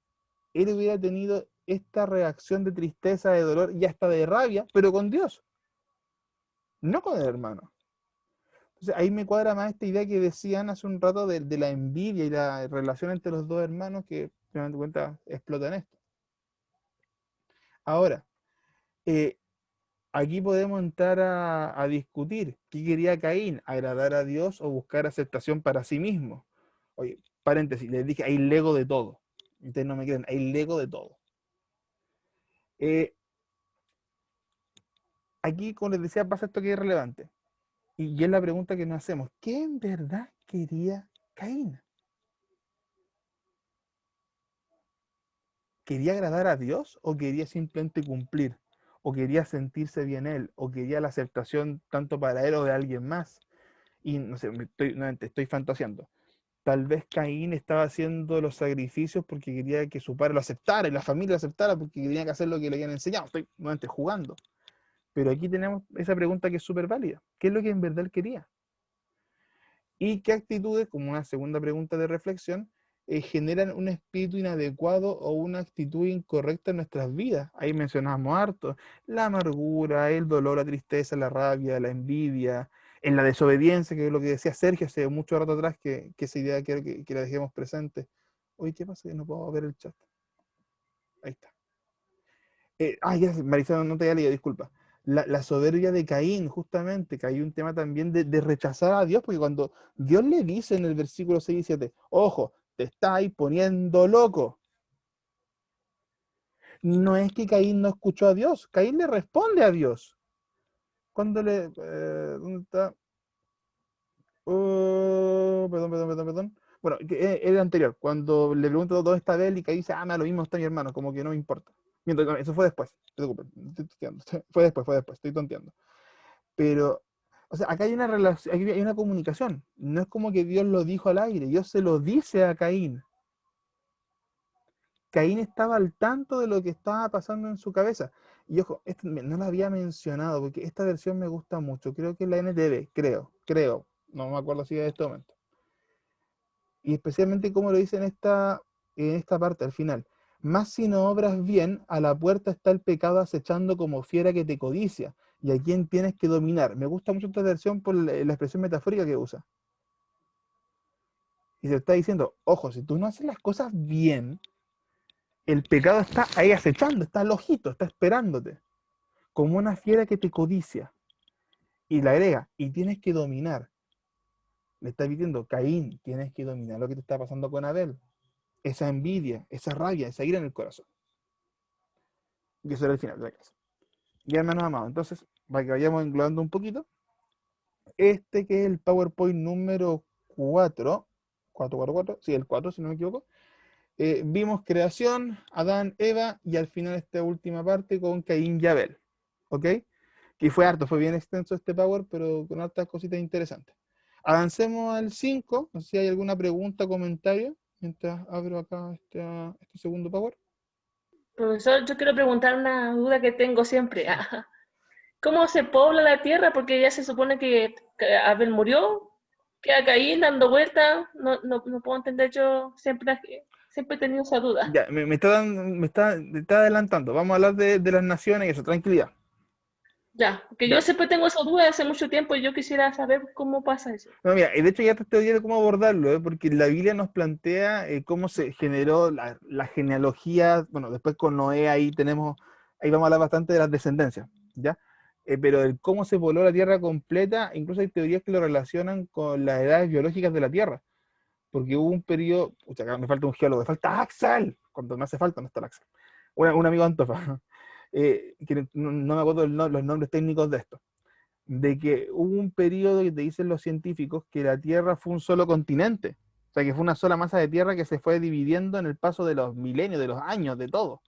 Él hubiera tenido esta reacción de tristeza, de dolor y hasta de rabia, pero con Dios, no con el hermano. Entonces ahí me cuadra más esta idea que decían hace un rato de la envidia y la relación entre los dos hermanos que, me dan cuenta, explota en esto. Ahora, aquí podemos entrar a discutir qué quería Caín, agradar a Dios o buscar aceptación para sí mismo. Oye, paréntesis, les dije, hay lego de todo. Ustedes no me creen, hay lego de todo. Aquí, como les decía, pasa esto que es relevante. Y es la pregunta que nos hacemos. ¿Qué en verdad quería Caín? ¿Quería agradar a Dios o quería simplemente cumplir? ¿O quería sentirse bien él? ¿O quería la aceptación tanto para él o de alguien más? Y no sé, estoy fantaseando. Tal vez Caín estaba haciendo los sacrificios porque quería que su padre lo aceptara y la familia lo aceptara porque quería que hacer lo que le habían enseñado. Estoy nuevamente jugando. Pero aquí tenemos esa pregunta que es súper válida. ¿Qué es lo que en verdad él quería? ¿Y qué actitudes, como una segunda pregunta de reflexión, generan un espíritu inadecuado o una actitud incorrecta en nuestras vidas? Ahí mencionamos harto, la amargura, el dolor, la tristeza, la rabia, la envidia, en la desobediencia, que es lo que decía Sergio hace mucho rato atrás, que esa idea quiero que la dejemos presente. Oye, ¿qué pasa? Que no puedo ver el chat. Ahí está. Ya, Marisa, no te había leído, disculpa. La soberbia de Caín, justamente, que hay un tema también de rechazar a Dios, porque cuando Dios le dice en el versículo 6 y 7, ojo, te estáis poniendo loco. No es que Caín no escuchó a Dios, Caín le responde a Dios. Cuando le... ¿dónde está? Perdón. Bueno, el anterior, cuando le pregunto dónde está Abel y Caín dice, me da lo mismo está mi hermano, como que no me importa. Mientras, no, eso fue después, no te preocupes, estoy tonteando. Fue después, estoy tonteando. Pero, o sea, acá hay una relación, aquí hay una comunicación. No es como que Dios lo dijo al aire, Dios se lo dice a Caín. Caín estaba al tanto de lo que estaba pasando en su cabeza. Y ojo, no lo había mencionado, porque esta versión me gusta mucho. Creo que es la NTV, creo. No me acuerdo si es de este momento. Y especialmente como lo dice en esta parte, al final. Más si no obras bien, a la puerta está el pecado acechando como fiera que te codicia, y a quien tienes que dominar. Me gusta mucho esta versión por la expresión metafórica que usa. Y se está diciendo, ojo, si tú no haces las cosas bien, el pecado está ahí acechando, está al ojito, está esperándote, como una fiera que te codicia. Y la agrega, y tienes que dominar. Le está diciendo, Caín, tienes que dominar lo que te está pasando con Abel. Esa envidia, esa rabia, esa ira en el corazón. Y eso era el final de la clase. Ya, hermanos amados, entonces, para que vayamos englobando un poquito, que es el PowerPoint número 4, sí, el 4, si no me equivoco, vimos creación, Adán, Eva, y al final esta última parte con Caín y Abel, ¿ok? Que fue harto, fue bien extenso este Power, pero con hartas cositas interesantes. Avancemos al 5, no sé si hay alguna pregunta, comentario, mientras abro acá este segundo Power. Profesor, yo quiero preguntar una duda que tengo siempre. ¿Cómo se pobla la tierra? Porque ya se supone que Abel murió, queda Caín dando vueltas. No puedo entender, yo siempre he tenido esa duda. Ya, me está adelantando. Vamos a hablar de las naciones y eso, tranquilidad. Ya, porque yo Ya. siempre tengo esa duda hace mucho tiempo y yo quisiera saber cómo pasa eso. No, mira, y de hecho ya te estoy diciendo cómo abordarlo, porque la Biblia nos plantea cómo se generó la genealogía. Bueno, después con Noé ahí vamos a hablar bastante de las descendencias, ¿ya? Pero el cómo se pobló la tierra completa, incluso hay teorías que lo relacionan con las edades biológicas de la tierra, porque hubo un periodo, acá me falta un geólogo, me falta Axel, cuando me hace falta no está el Axel, un amigo Antofa, que no me acuerdo los nombres técnicos de esto, de que hubo un periodo que te dicen los científicos que la Tierra fue un solo continente, o sea que fue una sola masa de tierra que se fue dividiendo en el paso de los milenios, de los años, de todo.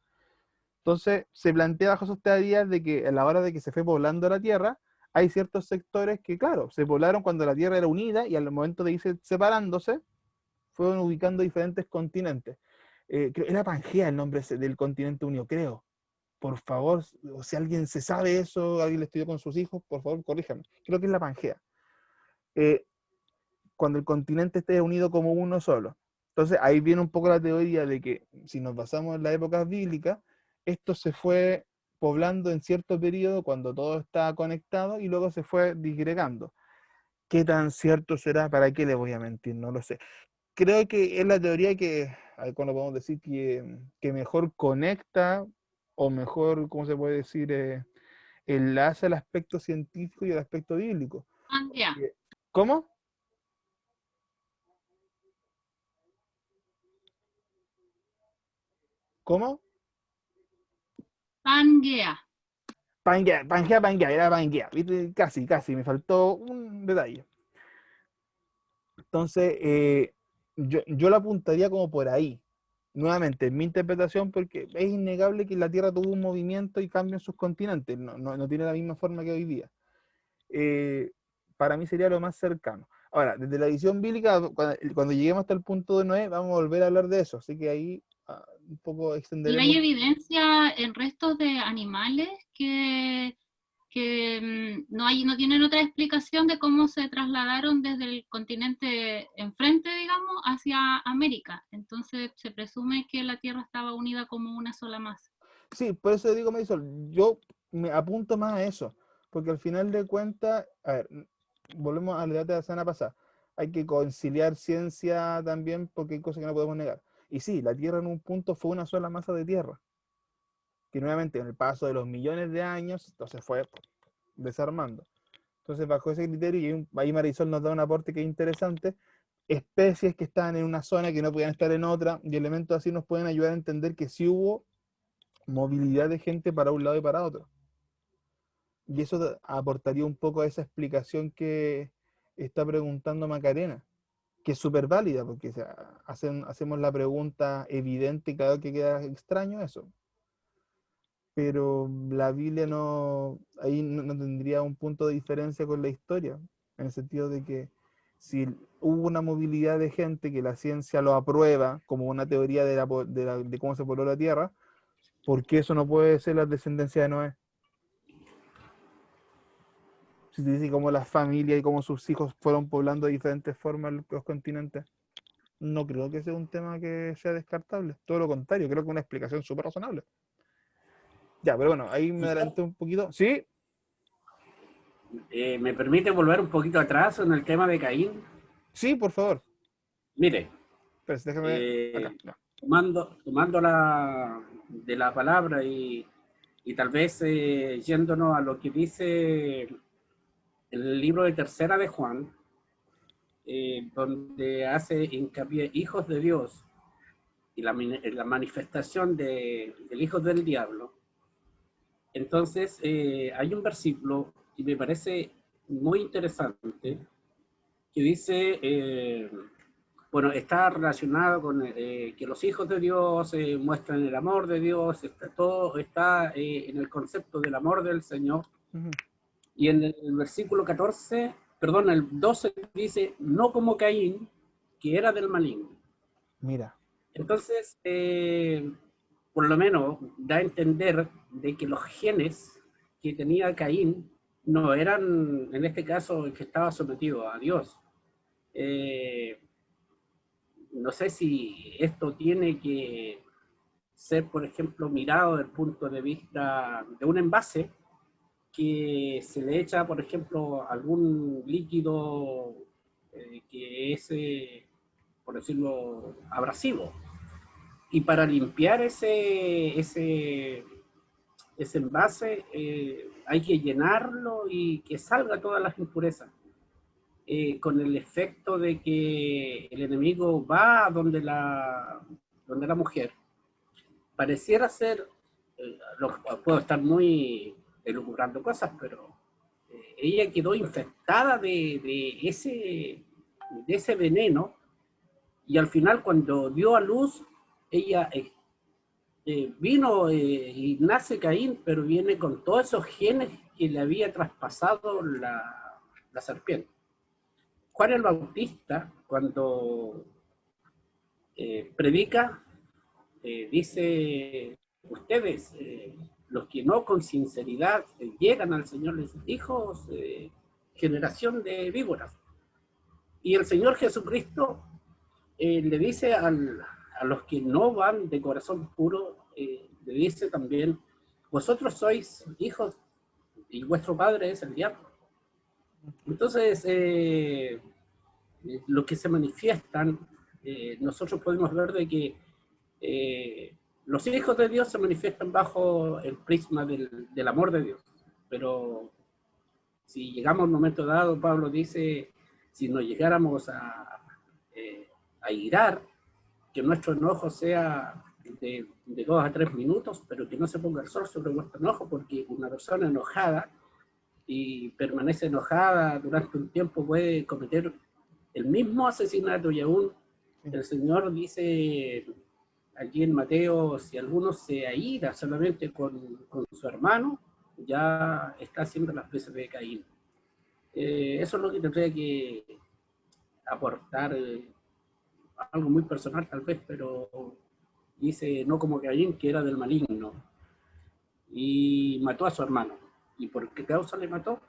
Entonces se plantea bajo sus teorías de que a la hora de que se fue poblando la Tierra, hay ciertos sectores que, claro, se poblaron cuando la Tierra era unida y al momento de irse separándose, fueron ubicando diferentes continentes. Era Pangea el nombre del continente unido, creo. Por favor, si alguien se sabe eso, alguien le estudió con sus hijos, por favor, corríjame. Creo que es la Pangea. Cuando el continente esté unido como uno solo. Entonces, ahí viene un poco la teoría de que, si nos basamos en las épocas bíblicas, esto se fue poblando en cierto periodo cuando todo estaba conectado y luego se fue disgregando. ¿Qué tan cierto será? ¿Para qué le voy a mentir? No lo sé. Creo que es la teoría que, a ver, ¿cuándo podemos decir que mejor conecta o mejor, ¿cómo se puede decir? Enlaza el aspecto científico y el aspecto bíblico. Pangea. ¿Cómo? ¿Cómo? Pangea. Pangea, era Pangea. ¿Viste? Casi, me faltó un detalle. Entonces, yo la apuntaría como por ahí. Nuevamente, en mi interpretación, porque es innegable que la Tierra tuvo un movimiento y cambio en sus continentes. No tiene la misma forma que hoy día. Para mí sería lo más cercano. Ahora, desde la visión bíblica, cuando lleguemos hasta el punto de Noé, vamos a volver a hablar de eso. Así que ahí un poco ¿Y extenderemos. hay evidencia en restos de animales que no tienen otra explicación de cómo se trasladaron desde el continente enfrente, digamos, hacia América? Entonces se presume que la Tierra estaba unida como una sola masa. Sí, por eso digo, Marisol, yo me apunto más a eso, porque al final de cuentas, a ver, volvemos a la idea de la semana pasada, hay que conciliar ciencia también porque hay cosas que no podemos negar. Y sí, la Tierra en un punto fue una sola masa de tierra. que nuevamente en el paso de los millones de años, entonces fue desarmando. Entonces, bajo ese criterio, y ahí Marisol nos da un aporte que es interesante, especies que estaban en una zona que no podían estar en otra, y elementos así nos pueden ayudar a entender que sí hubo movilidad de gente para un lado y para otro. Y eso aportaría un poco a esa explicación que está preguntando Macarena, que es súper válida, porque o sea, hacemos la pregunta evidente y claro que queda extraño eso. Pero la Biblia ahí no tendría un punto de diferencia con la historia, en el sentido de que si hubo una movilidad de gente que la ciencia lo aprueba como una teoría de cómo se pobló la Tierra, ¿por qué eso no puede ser la descendencia de Noé? Si te dice cómo las familias y cómo sus hijos fueron poblando de diferentes formas los continentes, no creo que sea un tema que sea descartable. Todo lo contrario, creo que es una explicación súper razonable. Ya, pero bueno, ahí me adelanté un poquito. ¿Sí? ¿Me permite volver un poquito atrás en el tema de Caín? Sí, por favor. Mire, pues déjame acá. No. tomando de la palabra y tal vez yéndonos a lo que dice el libro de Tercera de Juan, donde hace hincapié hijos de Dios y la manifestación del hijo del diablo. Entonces, hay un versículo que me parece muy interesante que dice, bueno, está relacionado con que los hijos de Dios muestran el amor de Dios, todo está en el concepto del amor del Señor. Y en el versículo 14, perdón, el 12 dice, no como Caín, que era del maligno. Mira. Entonces, por lo menos da a entender de que los genes que tenía Caín no eran, en este caso, el que estaba sometido a Dios. No sé si esto tiene que ser, por ejemplo, mirado desde el punto de vista de un envase que se le echa, por ejemplo, algún líquido que es, por decirlo, abrasivo. Y para limpiar ese envase hay que llenarlo y que salga todas las impurezas. Con el efecto de que el enemigo va donde la mujer. Pareciera ser, puedo estar muy elucubrando cosas, pero ella quedó infectada de ese veneno, y al final cuando dio a luz, ella vino y nace Caín, pero viene con todos esos genes que le había traspasado la serpiente. Juan el Bautista, cuando predica, dice, ustedes, los que no con sinceridad llegan al Señor, les hijos, generación de víboras. Y el Señor Jesucristo le dice a los que no van de corazón puro, le dice también, vosotros sois hijos y vuestro padre es el diablo. Entonces, lo que se manifiestan, nosotros podemos ver de que los hijos de Dios se manifiestan bajo el prisma del amor de Dios. Pero si llegamos a un momento dado, Pablo dice, si nos llegáramos a irar, que nuestro enojo sea de 2 a 3 minutos, pero que no se ponga el sol sobre vuestro enojo, porque una persona enojada y permanece enojada durante un tiempo puede cometer el mismo asesinato, y aún el Señor dice aquí en Mateo, si alguno se aira solamente con su hermano, ya está haciendo las veces de Caín. Eso es lo que tendría que aportar, algo muy personal tal vez, pero dice no como Caín, que era del maligno, y mató a su hermano. ¿Y por qué causa le mató?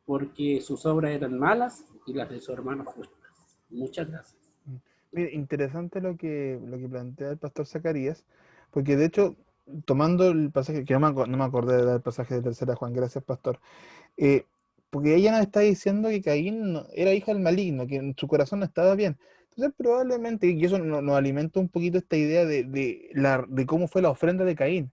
Porque sus obras eran malas y las de su hermano justas. Muchas gracias. Mira, interesante lo que plantea el pastor Zacarías, porque de hecho, tomando el pasaje, que no me acordé de dar el pasaje de Tercera Juan, gracias pastor, porque ella nos está diciendo que Caín era hija del maligno, que en su corazón no estaba bien. Entonces probablemente, y eso nos alimenta un poquito esta idea de cómo fue la ofrenda de Caín.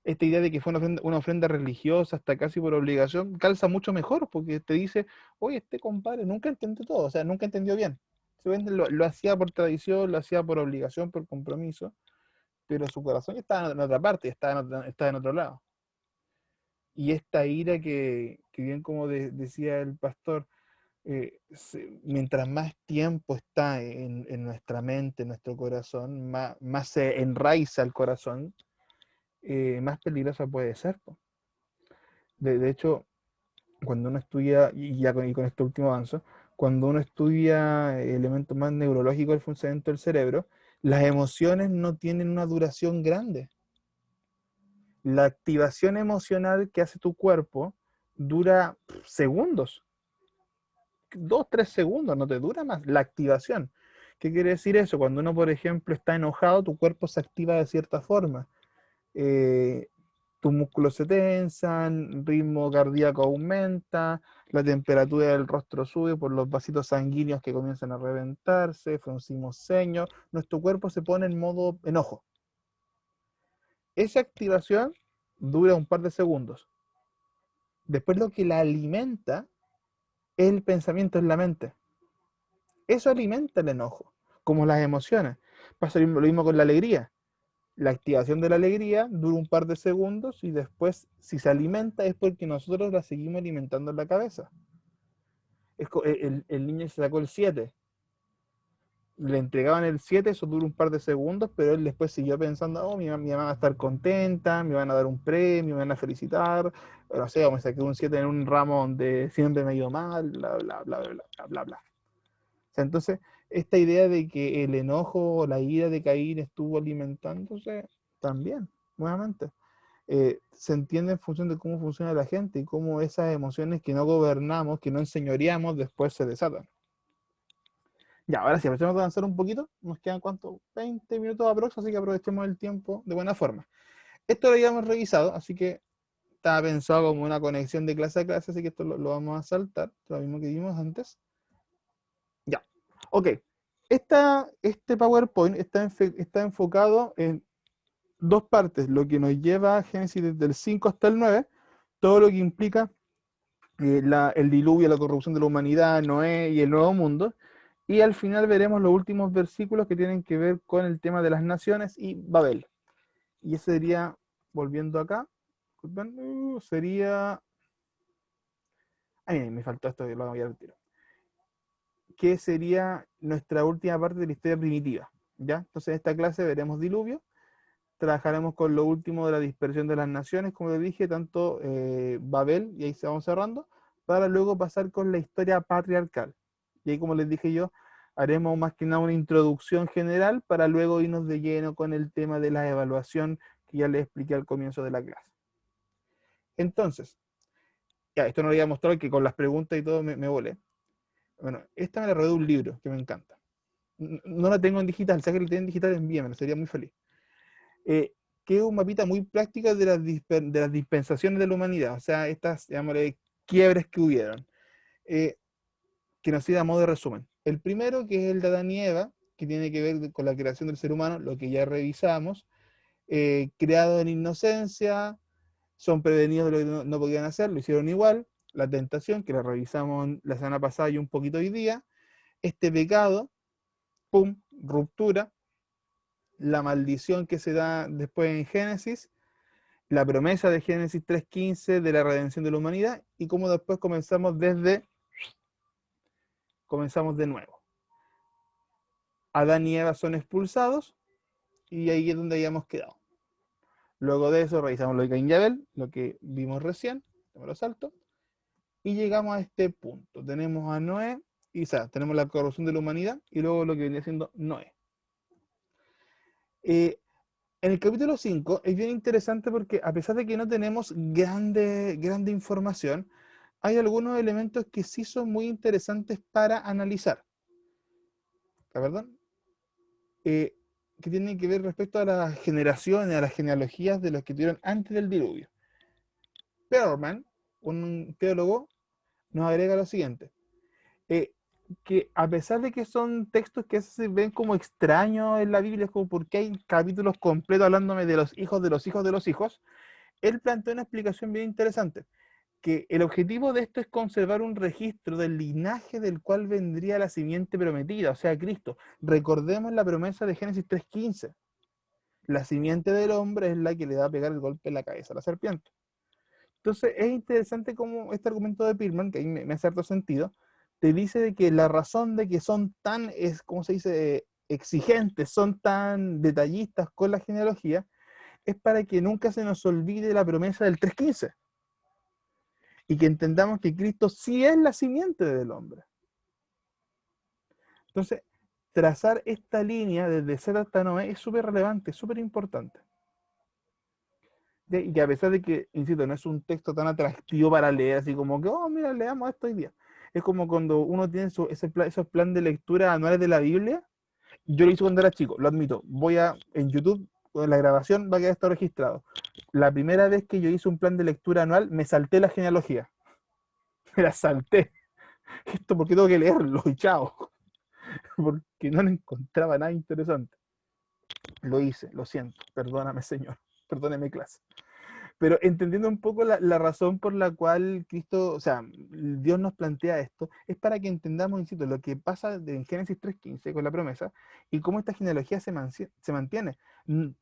esta idea de que fue una ofrenda religiosa, hasta casi por obligación, calza mucho mejor, porque te dice, oye, este compadre nunca entendió todo, o sea, nunca entendió bien. Lo hacía por tradición, lo hacía por obligación, por compromiso, pero su corazón estaba en otra parte, estaba en otro lado. Y esta ira que bien como decía el pastor, mientras más tiempo está en nuestra mente, en nuestro corazón, más se enraiza el corazón, más peligrosa puede ser. De hecho, cuando uno estudia, y ya con este último avanzo, cuando uno estudia elementos más neurológicos del funcionamiento del cerebro, las emociones no tienen una duración grande. La activación emocional que hace tu cuerpo dura segundos. 2, 3 segundos, no te dura más la activación. ¿Qué quiere decir eso? Cuando uno, por ejemplo, está enojado, tu cuerpo se activa de cierta forma. Tus músculos se tensan, ritmo cardíaco aumenta, la temperatura del rostro sube por los vasitos sanguíneos que comienzan a reventarse, fruncimos ceños, nuestro cuerpo se pone en modo enojo. Esa activación dura un par de segundos. Después lo que la alimenta es el pensamiento en la mente. Eso alimenta el enojo, como las emociones. Pasa lo mismo con la alegría. La activación de la alegría dura un par de segundos y después, si se alimenta, es porque nosotros la seguimos alimentando en la cabeza. El niño se sacó el 7. Le entregaban el 7, eso dura un par de segundos, pero él después siguió pensando, oh, mi mamá va a estar contenta, me van a dar un premio, me van a felicitar, no sé, o me saqué un 7 en un ramo donde siempre me ha ido mal, bla, bla, bla, bla, bla, bla, bla. O sea, entonces, esta idea de que el enojo o la ira de Caín estuvo alimentándose, también, nuevamente, se entiende en función de cómo funciona la gente y cómo esas emociones que no gobernamos, que no enseñoreamos, después se desatan. Ya, ahora sí, empecemos a avanzar un poquito. Nos quedan, ¿cuánto? 20 minutos aprox, así que aprovechemos el tiempo de buena forma. Esto lo habíamos revisado, así que estaba pensado como una conexión de clase a clase, así que esto lo vamos a saltar, lo mismo que vimos antes. Ya, ok. Este PowerPoint está enfocado en dos partes, lo que nos lleva a Génesis desde el 5 hasta el 9, todo lo que implica el diluvio, la corrupción de la humanidad, Noé y el nuevo mundo, y al final veremos los últimos versículos que tienen que ver con el tema de las naciones y Babel. Y ese sería, volviendo acá, sería... Ay, me faltó esto, lo voy a retirar. Que sería nuestra última parte de la historia primitiva, ¿ya? Entonces en esta clase veremos diluvio, trabajaremos con lo último de la dispersión de las naciones, como les dije, tanto Babel, y ahí se vamos cerrando, para luego pasar con la historia patriarcal. Y ahí, como les dije yo, haremos más que nada una introducción general para luego irnos de lleno con el tema de la evaluación que ya les expliqué al comienzo de la clase. Entonces, ya, esto no lo voy a mostrar, que con las preguntas y todo me volé. Bueno, esta me la robé de un libro que me encanta. No la tengo en digital, si alguien la tiene en digital, envíamela, sería muy feliz. Que es un mapita muy práctica de las dispensaciones de la humanidad, o sea, estas, llamémosle, quiebres que hubieron, que nos sirve a modo de resumen. El primero, que es el de Adán y Eva, que tiene que ver con la creación del ser humano, lo que ya revisamos, creado en inocencia, son prevenidos de lo que no podían hacer, lo hicieron igual, la tentación, que la revisamos la semana pasada y un poquito hoy día, este pecado, pum, ruptura, la maldición que se da después en Génesis, la promesa de Génesis 3.15 de la redención de la humanidad, y cómo después comenzamos de nuevo. Adán y Eva son expulsados, y ahí es donde habíamos quedado. Luego de eso revisamos lo de Caín y Abel, lo que vimos recién, me lo salto, y llegamos a este punto. Tenemos a Noé, y o sea, tenemos la corrupción de la humanidad, y luego lo que venía siendo Noé. En el capítulo 5 es bien interesante porque a pesar de que no tenemos grande información, hay algunos elementos que sí son muy interesantes para analizar. ¿Perdón? Que tienen que ver respecto a las generaciones, a las genealogías de los que tuvieron antes del diluvio. Perlman, un teólogo, nos agrega lo siguiente. Que a pesar de que son textos que se ven como extraños en la Biblia, es como porque hay capítulos completos hablándome de los hijos de los hijos de los hijos, él planteó una explicación bien interesante, que el objetivo de esto es conservar un registro del linaje del cual vendría la simiente prometida, o sea, Cristo. Recordemos la promesa de Génesis 3:15. La simiente del hombre es la que le va a pegar el golpe en la cabeza a la serpiente. Entonces es interesante cómo este argumento de Pirman, que ahí me hace cierto sentido, te dice de que la razón de que son tan, ¿cómo se dice?, exigentes, son tan detallistas con la genealogía, es para que nunca se nos olvide la promesa del 3:15 y que entendamos que Cristo sí es la simiente del hombre. Entonces, trazar esta línea desde Z hasta Noé es súper relevante, súper importante. Y que a pesar de que, insisto, no es un texto tan atractivo para leer, así como que, oh, mira, leamos esto hoy día. Es como cuando uno tiene esos plan de lectura anuales de la Biblia. Yo lo hice cuando era chico, lo admito. En YouTube, en la grabación va a quedar esto registrado. La primera vez que yo hice un plan de lectura anual, me salté la genealogía. Me la salté. Esto porque tengo que leerlo y chao. Porque no le encontraba nada interesante. Lo hice, lo siento. Perdóname, Señor. Perdóneme, clase. Pero entendiendo un poco la razón por la cual Cristo, o sea, Dios nos plantea esto, es para que entendamos, insisto, lo que pasa en Génesis 3:15 con la promesa y cómo esta genealogía se mantiene.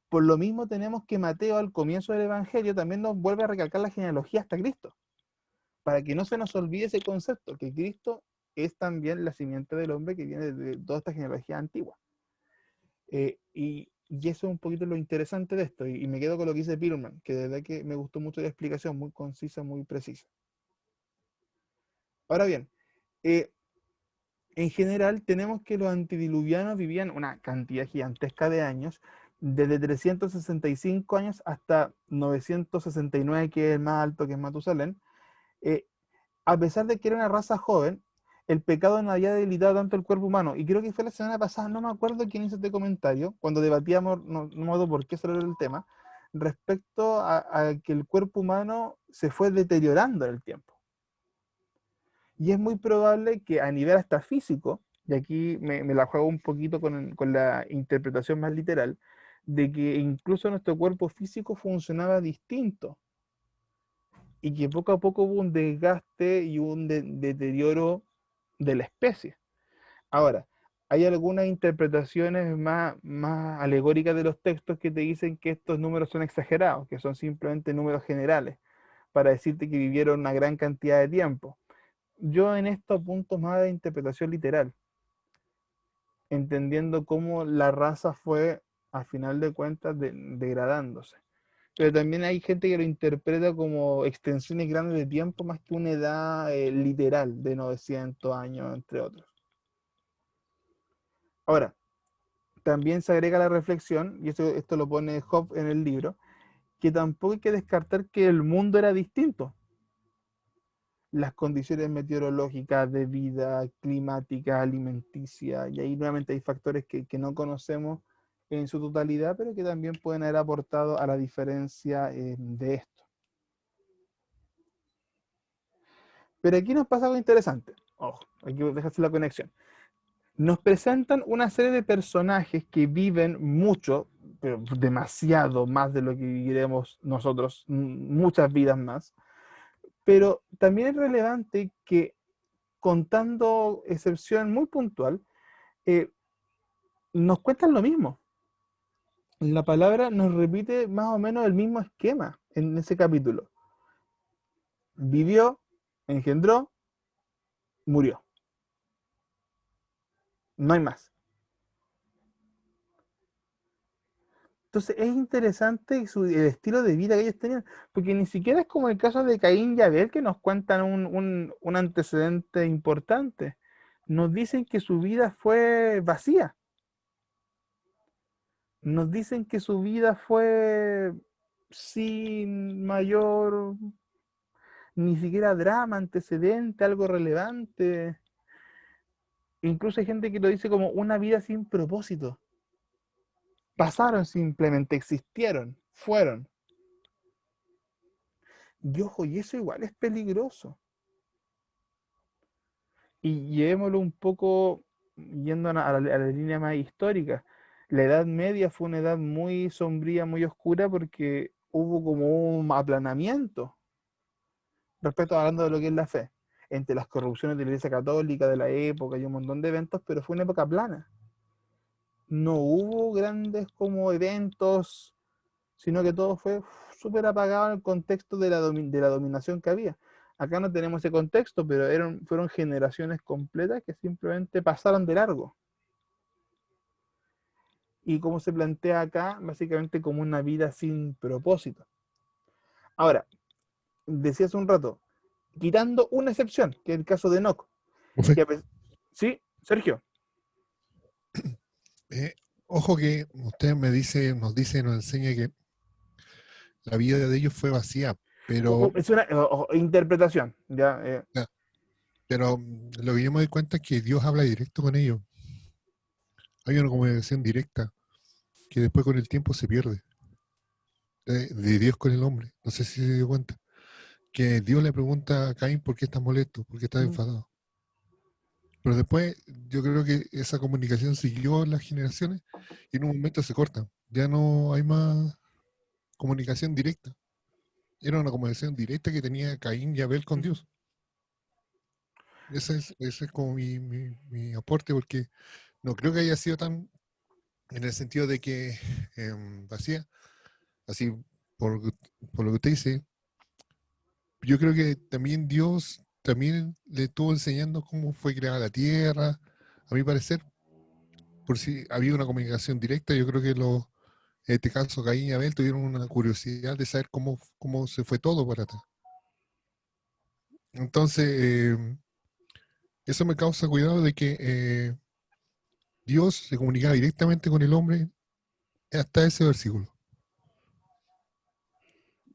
Por lo mismo tenemos que Mateo al comienzo del Evangelio también nos vuelve a recalcar la genealogía hasta Cristo, para que no se nos olvide ese concepto, que Cristo es también la simiente del hombre que viene de toda esta genealogía antigua. Y eso es un poquito lo interesante de esto, y me quedo con lo que dice Pirman, que de verdad que me gustó mucho la explicación, muy concisa, muy precisa. Ahora bien, en general tenemos que los antediluvianos vivían una cantidad gigantesca de años, desde 365 años hasta 969, que es el más alto, que es Matusalén. A pesar de que era una raza joven, el pecado no había debilitado tanto el cuerpo humano. Y creo que fue la semana pasada, no me acuerdo quién hizo este comentario, cuando debatíamos, no me acuerdo por qué salió el tema, respecto a que el cuerpo humano se fue deteriorando en el tiempo. Y es muy probable que a nivel hasta físico, y aquí me la juego un poquito con la interpretación más literal, de que incluso nuestro cuerpo físico funcionaba distinto. Y que poco a poco hubo un desgaste y un deterioro de la especie. Ahora, hay algunas interpretaciones más alegóricas de los textos que te dicen que estos números son exagerados, que son simplemente números generales, para decirte que vivieron una gran cantidad de tiempo. Yo en estos puntos más de interpretación literal, entendiendo cómo la raza fue, a final de cuentas, degradándose. Pero también hay gente que lo interpreta como extensiones grandes de tiempo más que una edad literal de 900 años, entre otros. Ahora, también se agrega la reflexión, y esto lo pone Hobbes en el libro, que tampoco hay que descartar que el mundo era distinto. Las condiciones meteorológicas, de vida, climática, alimenticia, y ahí nuevamente hay factores que no conocemos en su totalidad, pero que también pueden haber aportado a la diferencia de esto. Pero aquí nos pasa algo interesante. Ojo, aquí déjate la conexión. Nos presentan una serie de personajes que viven mucho, pero demasiado más de lo que viviremos nosotros, muchas vidas más. Pero también es relevante que, contando excepción muy puntual, nos cuentan lo mismo. La palabra nos repite más o menos el mismo esquema en ese capítulo. Vivió, engendró, murió. No hay más. Entonces es interesante el estilo de vida que ellos tenían, porque ni siquiera es como el caso de Caín y Abel, que nos cuentan un antecedente importante. Nos dicen que su vida fue vacía. Nos dicen que su vida fue sin mayor, ni siquiera drama, antecedente, algo relevante. Incluso hay gente que lo dice como una vida sin propósito. Pasaron simplemente, existieron, fueron. Y ojo, y eso igual es peligroso. Y llevémoslo un poco yendo a la línea más histórica. La Edad Media fue una edad muy sombría, muy oscura, porque hubo como un aplanamiento respecto hablando de lo que es la fe, entre las corrupciones de la Iglesia Católica de la época y un montón de eventos, pero fue una época plana. No hubo grandes como eventos, sino que todo fue súper apagado en el contexto de la dominación que había. Acá no tenemos ese contexto, pero fueron generaciones completas que simplemente pasaron de largo. Y como se plantea acá, básicamente como una vida sin propósito. Ahora, decía hace un rato, quitando una excepción, que es el caso de Enoc. Sí, Sergio. Ojo que usted nos enseña que la vida de ellos fue vacía, pero... Es una interpretación, ya. Pero lo que yo me doy cuenta es que Dios habla directo con ellos. Hay una comunicación directa que después con el tiempo se pierde. De Dios con el hombre. No sé si se dio cuenta. Que Dios le pregunta a Caín por qué está molesto, por qué está enfadado. Pero después yo creo que esa comunicación siguió en las generaciones y en un momento se corta. Ya no hay más comunicación directa. Era una comunicación directa que tenía Caín y Abel con Dios. Ese es como mi aporte, porque no creo que haya sido tan en el sentido de que vacía, así por lo que usted dice. Yo creo que también Dios también le estuvo enseñando cómo fue creada la tierra, a mi parecer. Por si había una comunicación directa, yo creo que en este caso Caín y Abel tuvieron una curiosidad de saber cómo se fue todo para atrás. Entonces, eso me causa cuidado de que Dios se comunicaba directamente con el hombre hasta ese versículo.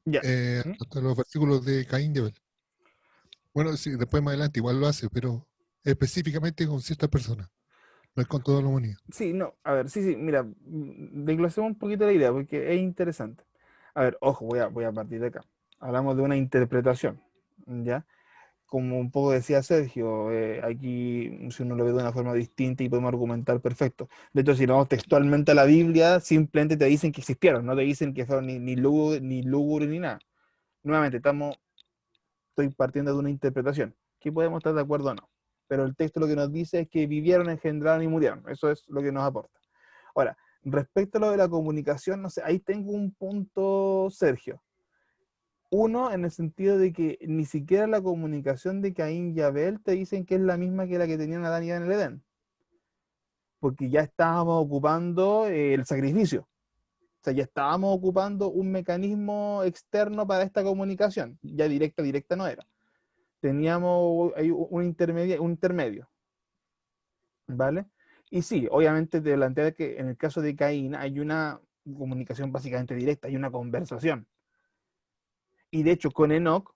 Hasta los versículos de Caín y Abel. Bueno, sí, después más adelante igual lo hace, pero específicamente con ciertas personas, no es con toda la humanidad. Sí, no, a ver, sí, mira, desglosemos un poquito la idea porque es interesante. A ver, ojo, voy a partir de acá. Hablamos de una interpretación, ¿ya? Como un poco decía Sergio, aquí si uno lo ve de una forma distinta y podemos argumentar perfecto. De hecho, si vamos textualmente a la Biblia, simplemente te dicen que existieron, no te dicen que fueron ni lúgubres ni nada. Nuevamente, estoy partiendo de una interpretación, que podemos estar de acuerdo o no. Pero el texto lo que nos dice es que vivieron, engendraron y murieron. Eso es lo que nos aporta. Ahora, respecto a lo de la comunicación, no sé, ahí tengo un punto, Sergio. Uno, en el sentido de que ni siquiera la comunicación de Caín y Abel te dicen que es la misma que la que tenían Adán y Eva en el Edén. Porque ya estábamos ocupando el sacrificio. O sea, ya estábamos ocupando un mecanismo externo para esta comunicación. Ya directa no era. Teníamos un intermedio. ¿Vale? Y sí, obviamente te plantea que en el caso de Caín hay una comunicación básicamente directa, hay una conversación. Y de hecho, con Enoc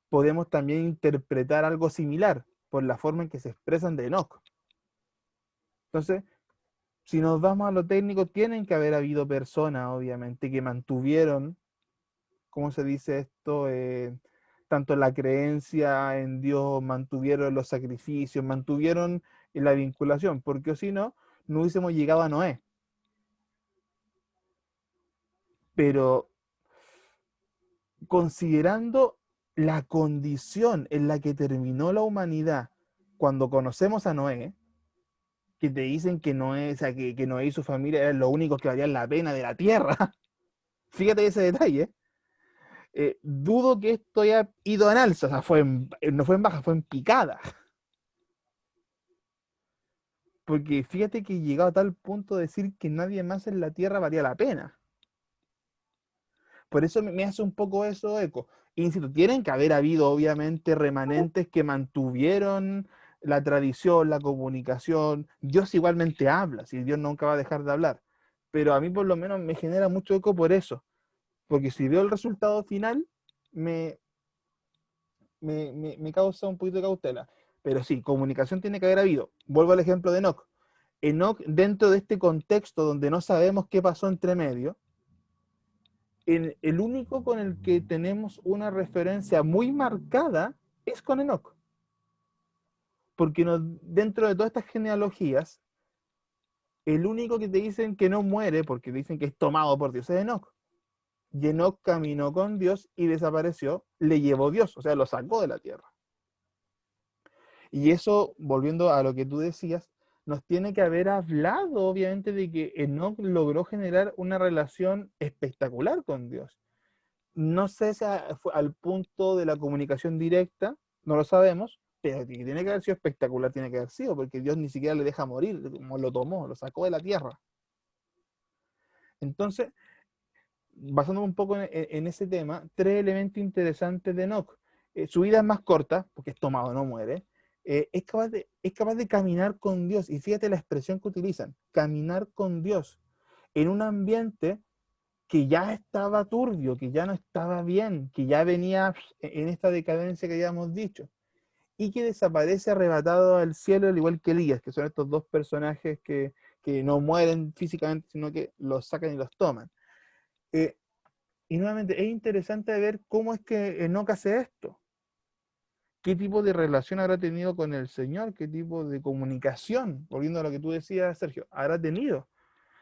podemos también interpretar algo similar por la forma en que se expresan de Enoc. Entonces, si nos vamos a lo técnico, tienen que haber habido personas, obviamente, que mantuvieron, ¿cómo se dice esto? Tanto la creencia en Dios, mantuvieron los sacrificios, mantuvieron la vinculación, porque si no, no hubiésemos llegado a Noé. Pero considerando la condición en la que terminó la humanidad cuando conocemos a Noé, que te dicen que Noé, o sea, que Noé y su familia eran los únicos que valían la pena de la tierra. Fíjate ese detalle. Dudo que esto haya ido en alza, o sea, no fue en baja, fue en picada. Porque fíjate que llegado a tal punto de decir que nadie más en la tierra valía la pena. Por eso me hace un poco eso eco. Insisto, tienen que haber habido obviamente remanentes que mantuvieron la tradición, la comunicación. Dios igualmente habla, si Dios nunca va a dejar de hablar. Pero a mí por lo menos me genera mucho eco por eso. Porque si veo el resultado final, me causa un poquito de cautela. Pero sí, comunicación tiene que haber habido. Vuelvo al ejemplo de Enoc. Enoc, dentro de este contexto donde no sabemos qué pasó entre medio, el único con el que tenemos una referencia muy marcada es con Enoc. Porque dentro de todas estas genealogías, el único que te dicen que no muere, porque dicen que es tomado por Dios, es Enoc. y Enoc caminó con Dios y desapareció, le llevó Dios, o sea, lo sacó de la tierra. Y eso, volviendo a lo que tú decías, nos tiene que haber hablado, obviamente, de que Enoc logró generar una relación espectacular con Dios. No sé si fue al punto de la comunicación directa, no lo sabemos, pero que tiene que haber sido espectacular, tiene que haber sido, porque Dios ni siquiera le deja morir, como lo tomó, lo sacó de la tierra. Entonces, basándome un poco en ese tema, tres elementos interesantes de Enoc. Su vida es más corta, porque es tomado, no muere. Es capaz de caminar con Dios. Y fíjate la expresión que utilizan, caminar con Dios, en un ambiente que ya estaba turbio, que ya no estaba bien, que ya venía en esta decadencia que ya hemos dicho, y que desaparece arrebatado al cielo, al igual que Elías, que son estos dos personajes que no mueren físicamente, sino que los sacan y los toman. Y nuevamente, es interesante ver cómo es que Enoc hace esto. ¿Qué tipo de relación habrá tenido con el Señor? ¿Qué tipo de comunicación? Volviendo a lo que tú decías, Sergio, habrá tenido.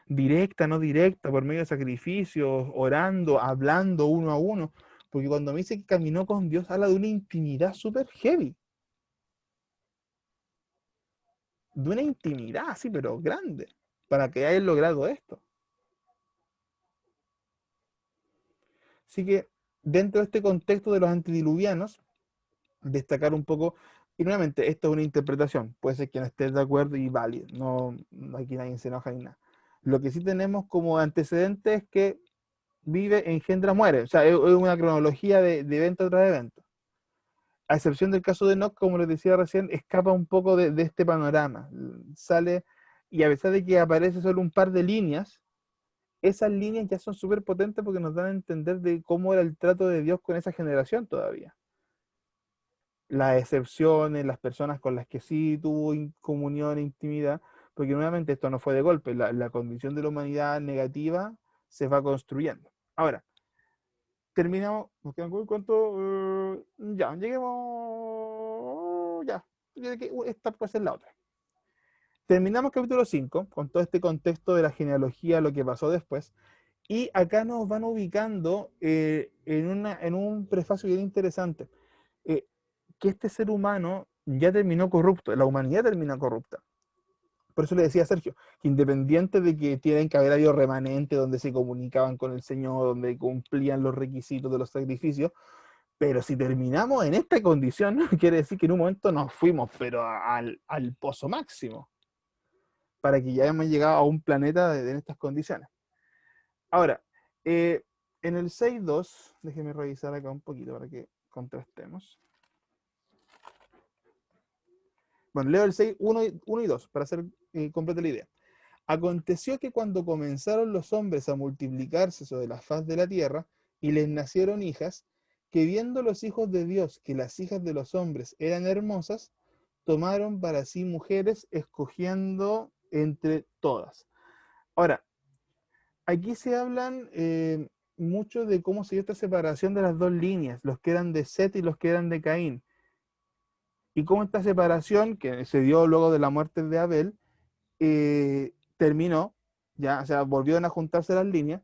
Directa, no directa, por medio de sacrificios, orando, hablando uno a uno. Porque cuando me dice que caminó con Dios, habla de una intimidad súper heavy. De una intimidad, sí, pero grande, para que hayan logrado esto. Así que, dentro de este contexto de los antediluvianos, destacar un poco, y nuevamente, esto es una interpretación, puede ser que no estés de acuerdo y válido, no aquí nadie se enoja ni nada. Lo que sí tenemos como antecedente es que vive, engendra, muere, o sea, es una cronología de evento tras evento. A excepción del caso de Enoc, como les decía recién, escapa un poco de este panorama, sale, y a pesar de que aparece solo un par de líneas, esas líneas ya son súper potentes porque nos dan a entender de cómo era el trato de Dios con esa generación todavía. Las excepciones, las personas con las que sí tuvo comunión e intimidad, porque nuevamente esto no fue de golpe, la condición de la humanidad negativa se va construyendo. Ahora, terminamos, ¿cuánto? Ya, lleguemos, ya, esta puede ser la otra. Terminamos capítulo 5, con todo este contexto de la genealogía, lo que pasó después, y acá nos van ubicando en un prefacio bien interesante. Que este ser humano ya terminó corrupto, la humanidad termina corrupta. Por eso le decía a Sergio, que independiente de que tienen que haber habido remanentes donde se comunicaban con el Señor, donde cumplían los requisitos de los sacrificios, pero si terminamos en esta condición, quiere decir que en un momento nos fuimos, pero al pozo máximo, para que ya hemos llegado a un planeta en estas condiciones. Ahora, en el 6.2, déjeme revisar acá un poquito para que contrastemos. Bueno, leo el 6, 1 y 2, para hacer completa la idea. Aconteció que cuando comenzaron los hombres a multiplicarse sobre la faz de la tierra, y les nacieron hijas, que viendo los hijos de Dios que las hijas de los hombres eran hermosas, tomaron para sí mujeres, escogiendo entre todas. Ahora, aquí se hablan mucho de cómo se dio esta separación de las dos líneas, los que eran de Set y los que eran de Caín. Y cómo esta separación, que se dio luego de la muerte de Abel, terminó, ya, o sea, volvieron a juntarse las líneas,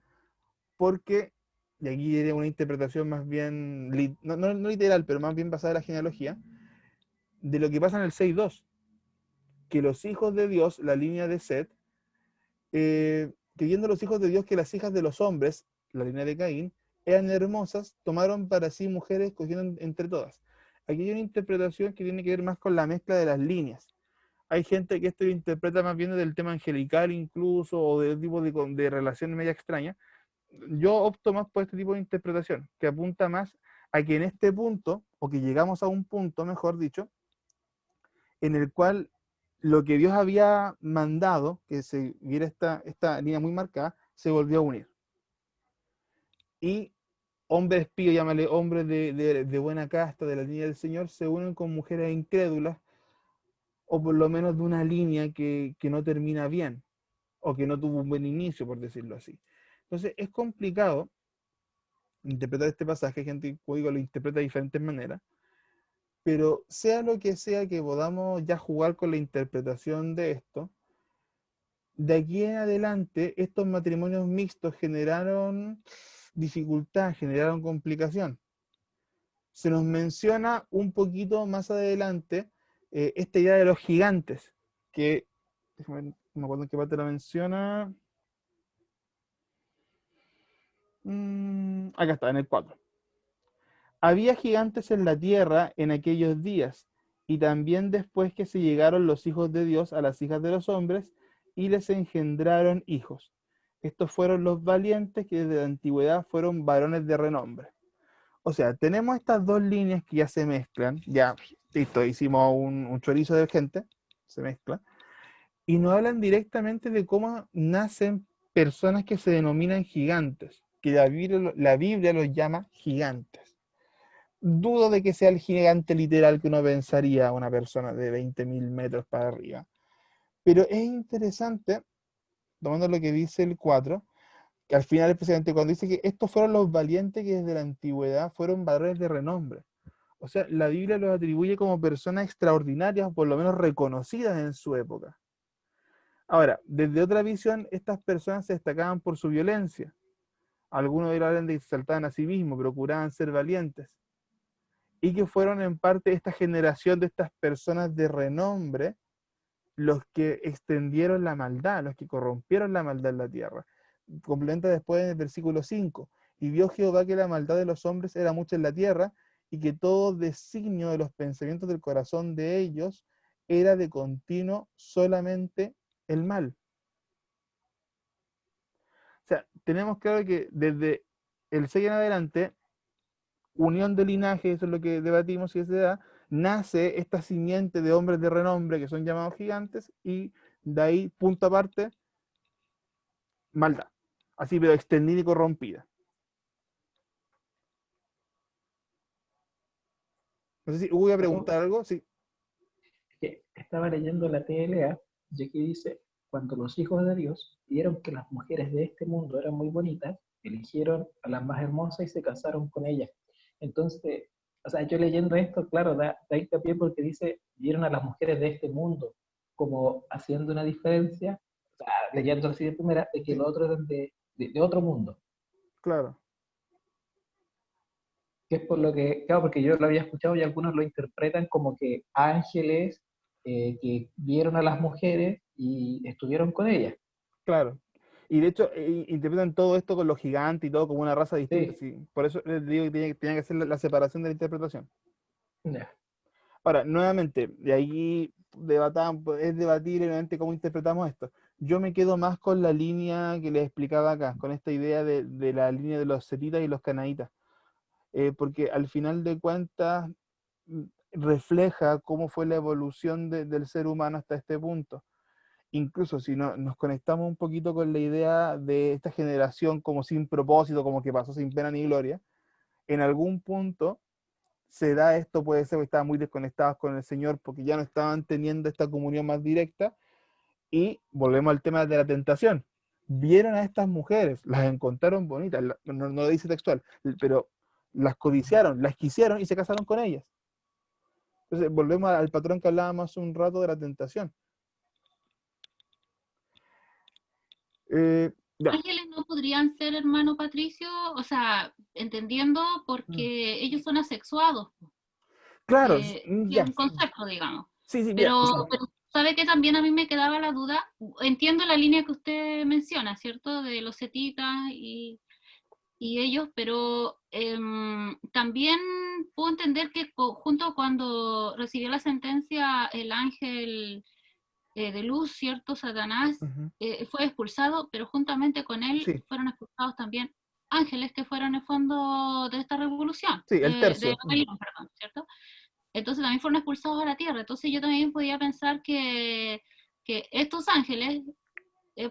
porque, y aquí era una interpretación más bien, no literal, pero más bien basada en la genealogía, de lo que pasa en el 6.2, que los hijos de Dios, la línea de Set, que viendo los hijos de Dios que las hijas de los hombres, la línea de Caín, eran hermosas, tomaron para sí mujeres, escogieron entre todas. Aquí hay una interpretación que tiene que ver más con la mezcla de las líneas. Hay gente que esto lo interpreta más bien del tema angelical incluso, o del tipo de relación media extraña. Yo opto más por este tipo de interpretación, que apunta más a que en este punto, o que llegamos a un punto, mejor dicho, en el cual lo que Dios había mandado, que se viera esta línea muy marcada, se volvió a unir. Y hombres píos, llámale hombres de buena casta, de la línea del Señor, se unen con mujeres incrédulas, o por lo menos de una línea que no termina bien, o que no tuvo un buen inicio, por decirlo así. Entonces es complicado interpretar este pasaje, gente, como digo, lo interpreta de diferentes maneras, pero sea lo que sea que podamos ya jugar con la interpretación de esto, de aquí en adelante estos matrimonios mixtos generaron dificultad, generaron complicación. Se nos menciona un poquito más adelante esta idea de los gigantes, que, déjame, no me acuerdo en qué parte la menciona. Acá está, en el 4. Había gigantes en la tierra en aquellos días, y también después que se llegaron los hijos de Dios a las hijas de los hombres, y les engendraron hijos. Estos fueron los valientes que desde la antigüedad fueron varones de renombre. O sea, tenemos estas dos líneas que ya se mezclan, ya, listo, hicimos un chorizo de gente, se mezcla, y nos hablan directamente de cómo nacen personas que se denominan gigantes, que la Biblia los llama gigantes. Dudo de que sea el gigante literal que uno pensaría una persona de 20.000 metros para arriba. Pero es interesante, tomando lo que dice el 4, que al final, especialmente cuando dice que estos fueron los valientes que desde la antigüedad fueron varones de renombre. O sea, la Biblia los atribuye como personas extraordinarias, o por lo menos reconocidas en su época. Ahora, desde otra visión, estas personas se destacaban por su violencia. Algunos de ellos hablan de que se saltaban a sí mismos, procuraban ser valientes. Y que fueron en parte esta generación de estas personas de renombre los que extendieron la maldad, los que corrompieron la maldad en la tierra. Complementa después en el versículo 5, y vio Jehová que la maldad de los hombres era mucha en la tierra, y que todo designio de los pensamientos del corazón de ellos era de continuo solamente el mal. O sea, tenemos claro que desde el 6 en adelante, unión de linaje, eso es lo que debatimos y se da, nace esta simiente de hombres de renombre que son llamados gigantes, y de ahí, punto aparte, maldad. Así, pero extendida y corrompida. No sé si voy a preguntar algo. Sí. Que estaba leyendo la TLA, y aquí dice, cuando los hijos de Dios vieron que las mujeres de este mundo eran muy bonitas, eligieron a las más hermosas y se casaron con ellas. Entonces, o sea, yo leyendo esto, claro, da hincapié porque dice, vieron a las mujeres de este mundo, como haciendo una diferencia, o sea, leyendo así de primera, de que los otros eran de otro mundo. Claro. Que es por lo que, claro, porque yo lo había escuchado y algunos lo interpretan como que ángeles que vieron a las mujeres y estuvieron con ellas. Claro. Y de hecho, interpretan todo esto con los gigantes y todo como una raza distinta. Sí. Sí. Por eso les digo que tenía que hacer la separación de la interpretación. Yeah. Ahora, nuevamente, de ahí es debatir nuevamente cómo interpretamos esto. Yo me quedo más con la línea que les explicaba acá, con esta idea de la línea de los setitas y los canaítas. Porque al final de cuentas refleja cómo fue la evolución del ser humano hasta este punto. Incluso si nos conectamos un poquito con la idea de esta generación como sin propósito, como que pasó sin pena ni gloria, en algún punto se da esto, puede ser que estaban muy desconectados con el Señor porque ya no estaban teniendo esta comunión más directa, y volvemos al tema de la tentación. Vieron a estas mujeres, las encontraron bonitas, no lo dice textual, pero las codiciaron, las quisieron y se casaron con ellas. Entonces volvemos al patrón que hablábamos hace un rato de la tentación. Ángeles no podrían ser, hermano Patricio, o sea, entendiendo porque ellos son asexuados. Claro, es un concepto, digamos. Sí, pero sabe que también a mí me quedaba la duda, entiendo la línea que usted menciona, ¿cierto? De los setitas y ellos, pero también puedo entender que junto cuando recibió la sentencia el ángel de luz, ¿cierto? Satanás fue expulsado, pero juntamente con él fueron expulsados también ángeles que fueron en el fondo de esta revolución. Sí, el tercio. De rebelión, perdón, ¿cierto? Entonces también fueron expulsados a la tierra. Entonces yo también podía pensar que estos ángeles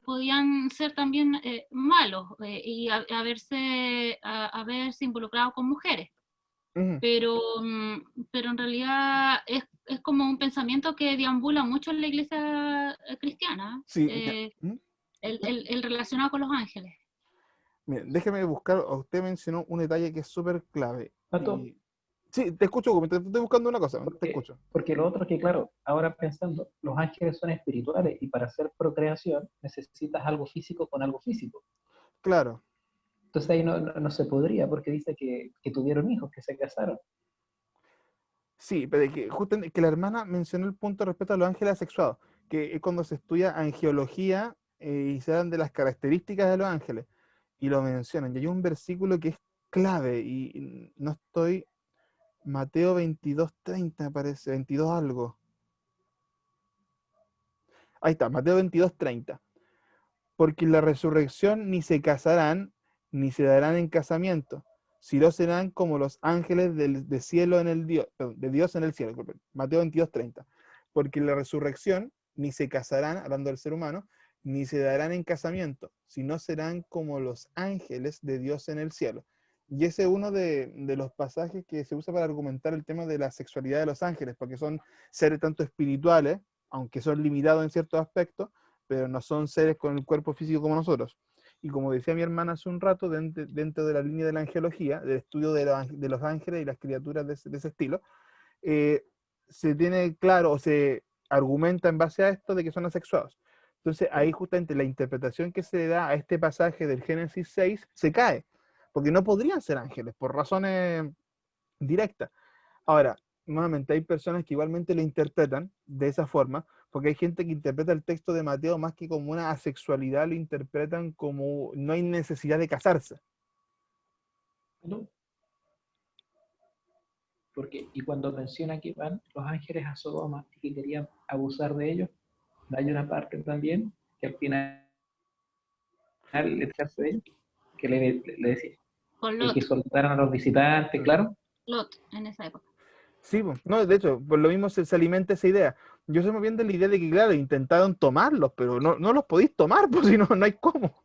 podían ser también malos y haberse involucrado con mujeres. Pero en realidad es como un pensamiento que deambula mucho en la iglesia cristiana, Sí. el relacionado con los ángeles. Miren, déjeme buscar, usted mencionó un detalle que es súper clave. ¿Pato? Sí, te escucho, te estoy buscando una cosa, te escucho. Porque lo otro es que, claro, ahora pensando, los ángeles son espirituales y para hacer procreación necesitas algo físico con algo físico. Claro. Entonces ahí no se podría, porque dice que tuvieron hijos, que se casaron. Sí, pero que justamente que la hermana mencionó el punto respecto a los ángeles asexuados, que es cuando se estudia angiología y se dan de las características de los ángeles, y lo mencionan. Y hay un versículo que es clave, y no estoy, Mateo 22:30 me parece, 22 algo. Ahí está, Mateo 22:30. Porque en la resurrección ni se casarán, ni se darán en casamiento, sino serán como los ángeles de cielo en el Dios, de Dios en el cielo. Disculpen. Mateo 22:30. Porque en la resurrección ni se casarán, hablando del ser humano, ni se darán en casamiento, sino serán como los ángeles de Dios en el cielo. Y ese es uno de los pasajes que se usa para argumentar el tema de la sexualidad de los ángeles, porque son seres tanto espirituales, aunque son limitados en ciertos aspectos, pero no son seres con el cuerpo físico como nosotros. Y como decía mi hermana hace un rato, dentro de la línea de la angelología, del estudio de los ángeles y las criaturas de ese estilo, se tiene claro o se argumenta en base a esto de que son asexuados. Entonces ahí justamente la interpretación que se da a este pasaje del Génesis 6 se cae, porque no podrían ser ángeles por razones directas. Ahora, nuevamente hay personas que igualmente lo interpretan de esa forma, porque hay gente que interpreta el texto de Mateo más que como una asexualidad, lo interpretan como no hay necesidad de casarse. ¿No? Porque, y cuando menciona que van los ángeles a Sodoma y que querían abusar de ellos, hay una parte también que al final le hace de ellos, que le decía Con Lot. que soltaran a los visitantes, claro. Lot, en esa época. Sí, no, de hecho, por lo mismo se alimenta esa idea. Yo soy más bien de la idea de que, claro, intentaron tomarlos, pero no los podéis tomar, pues si no hay cómo.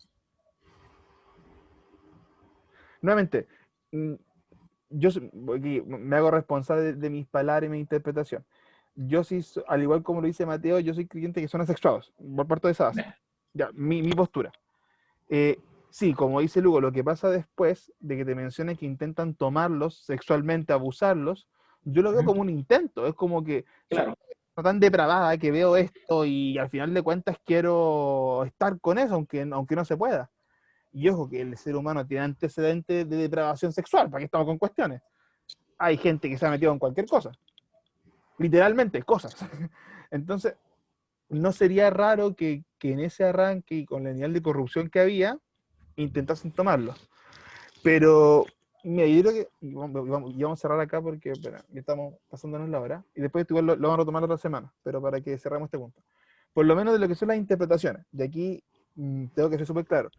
Nuevamente, yo aquí me hago responsable de mis palabras y mi interpretación. Yo sí, al igual como lo dice Mateo, yo soy creyente que son asexuados, por parte de esa base. Ya, mi postura. Sí, como dice Lugo, lo que pasa después de que te mencione que intentan tomarlos sexualmente, abusarlos, yo lo veo como un intento. Es como que claro, no tan depravada que veo esto y al final de cuentas quiero estar con eso, aunque no se pueda. Y ojo, que el ser humano tiene antecedentes de depravación sexual, ¿para qué estamos con cuestiones? Hay gente que se ha metido en cualquier cosa. Literalmente, cosas. Entonces, no sería raro que en ese arranque y con el nivel de corrupción que había, intentasen tomarlo. Pero, mira, yo creo que y vamos a cerrar acá porque espera, ya estamos pasándonos la hora. Y después igual lo vamos a retomar otra semana, pero para que cerremos este punto. Por lo menos de lo que son las interpretaciones. De aquí tengo que ser súper claro.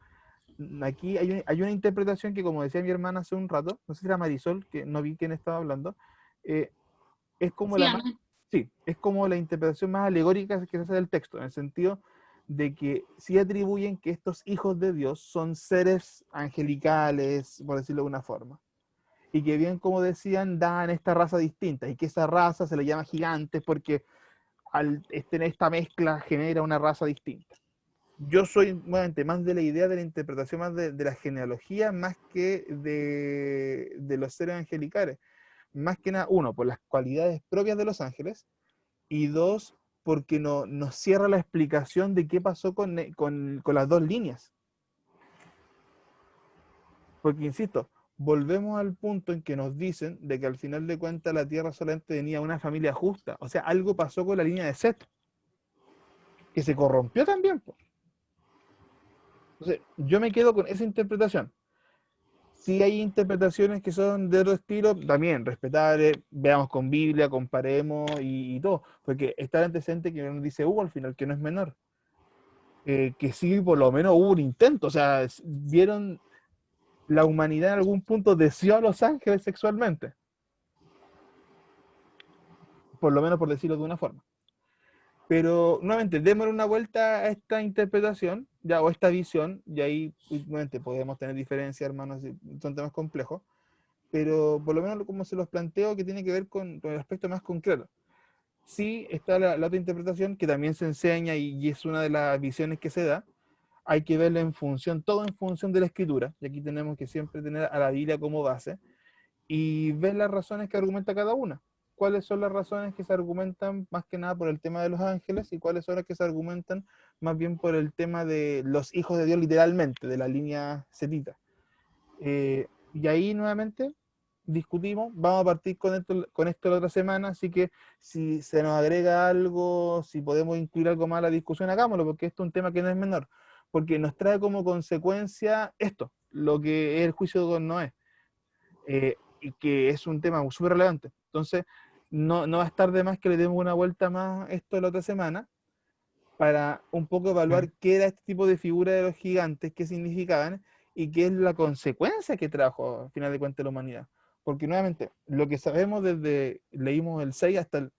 Aquí hay una interpretación que, como decía mi hermana hace un rato, no sé si era Marisol, que no vi quién estaba hablando, es como es como la interpretación más alegórica que se hace del texto, en el sentido de que sí atribuyen que estos hijos de Dios son seres angelicales, por decirlo de alguna forma, y que bien como decían, dan esta raza distinta, y que esa raza se le llama gigantes porque al tener esta mezcla genera una raza distinta. Yo soy nuevamente más de la idea de la interpretación, más de la genealogía, más que de los seres angelicales. Más que nada, uno, por las cualidades propias de los ángeles, y dos, porque nos cierra la explicación de qué pasó con las dos líneas. Porque, insisto, volvemos al punto en que nos dicen de que al final de cuentas la Tierra solamente tenía una familia justa. O sea, algo pasó con la línea de Set, que se corrompió también, pues. Entonces, yo me quedo con esa interpretación. Si hay interpretaciones que son de otro estilo, también respetables, veamos con Biblia, comparemos y todo. Porque está el antecedente que nos dice Hugo al final, que no es menor. Que sí, por lo menos hubo un intento. O sea, vieron la humanidad en algún punto deseó a los ángeles sexualmente. Por lo menos por decirlo de una forma. Pero, nuevamente, démosle una vuelta a esta interpretación, ya, o esta visión, y ahí, nuevamente, podemos tener diferencias, hermanos, son temas complejos, pero por lo menos como se los planteo, que tiene que ver con el aspecto más concreto. Sí, está la otra interpretación, que también se enseña, y es una de las visiones que se da, hay que verlo en función, todo en función de la escritura, y aquí tenemos que siempre tener a la Biblia como base, y ver las razones que argumenta cada una. ¿Cuáles son las razones que se argumentan más que nada por el tema de los ángeles y cuáles son las que se argumentan más bien por el tema de los hijos de Dios literalmente, de la línea setita? Y ahí nuevamente discutimos, vamos a partir con esto la otra semana, así que si se nos agrega algo, si podemos incluir algo más a la discusión, hagámoslo, porque esto es un tema que no es menor, porque nos trae como consecuencia esto, lo que es el juicio con Noé, y que es un tema súper relevante. Entonces, no va a estar de más que le demos una vuelta más esto la otra semana, para un poco evaluar qué era este tipo de figura de los gigantes, qué significaban, y qué es la consecuencia que trajo, al final de cuentas, la humanidad. Porque nuevamente, lo que sabemos desde, leímos el 6 hasta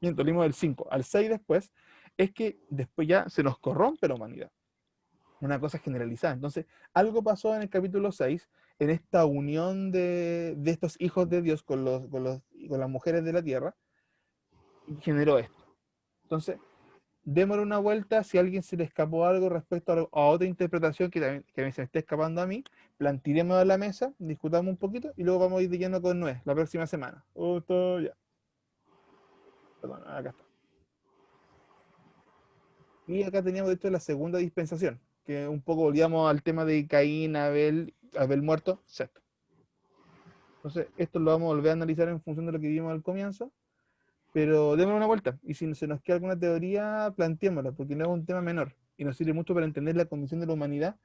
leímos el 5 al 6 después, es que después ya se nos corrompe la humanidad. Una cosa generalizada. Entonces, algo pasó en el capítulo 6, en esta unión de estos hijos de Dios con las mujeres de la tierra, y generó esto. Entonces, démosle una vuelta. Si a alguien se le escapó algo respecto a otra interpretación que se me esté escapando a mí, planteémoslo a la mesa, discutamos un poquito y luego vamos a ir de lleno con Noé la próxima semana. Todo ya. Perdón, acá está. Y acá teníamos de hecho la segunda dispensación, que un poco volvíamos al tema de Caín, Abel muerto, Set. Entonces, esto lo vamos a volver a analizar en función de lo que vimos al comienzo, pero démosle una vuelta. Y si se nos queda alguna teoría, planteémosla, porque no es un tema menor y nos sirve mucho para entender la condición de la humanidad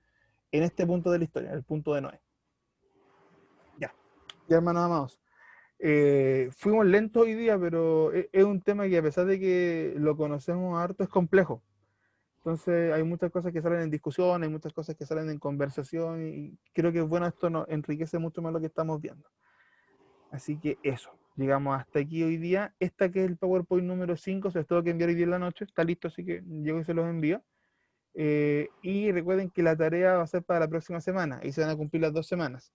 en este punto de la historia, el punto de Noé. Ya, hermanos amados. Fuimos lentos hoy día, pero es un tema que a pesar de que lo conocemos harto, es complejo. Entonces hay muchas cosas que salen en discusión, hay muchas cosas que salen en conversación, y creo que es bueno, esto nos enriquece mucho más lo que estamos viendo. Así que eso, llegamos hasta aquí hoy día. Esta que es el PowerPoint número 5, se los tengo que enviar hoy día en la noche, está listo, así que llego y se los envío. Y recuerden que la tarea va a ser para la próxima semana, y se van a cumplir las 2 semanas.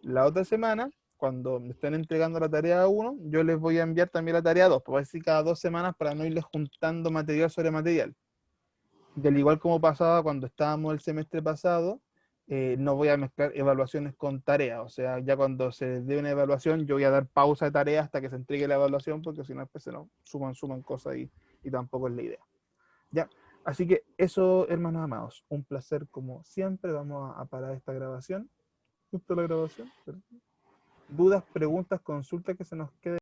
La otra semana, cuando me estén entregando la tarea 1, yo les voy a enviar también la tarea 2, pues así cada 2 semanas para no irles juntando material sobre material. Del igual como pasaba cuando estábamos el semestre pasado, no voy a mezclar evaluaciones con tareas, o sea, ya cuando se dé una evaluación, yo voy a dar pausa de tarea hasta que se entregue la evaluación, porque si no, después se nos suman cosas y tampoco es la idea. Ya, así que eso, hermanos amados, un placer como siempre. Vamos a parar esta grabación. ¿Justo la grabación? ¿Dudas, preguntas, consultas que se nos quede?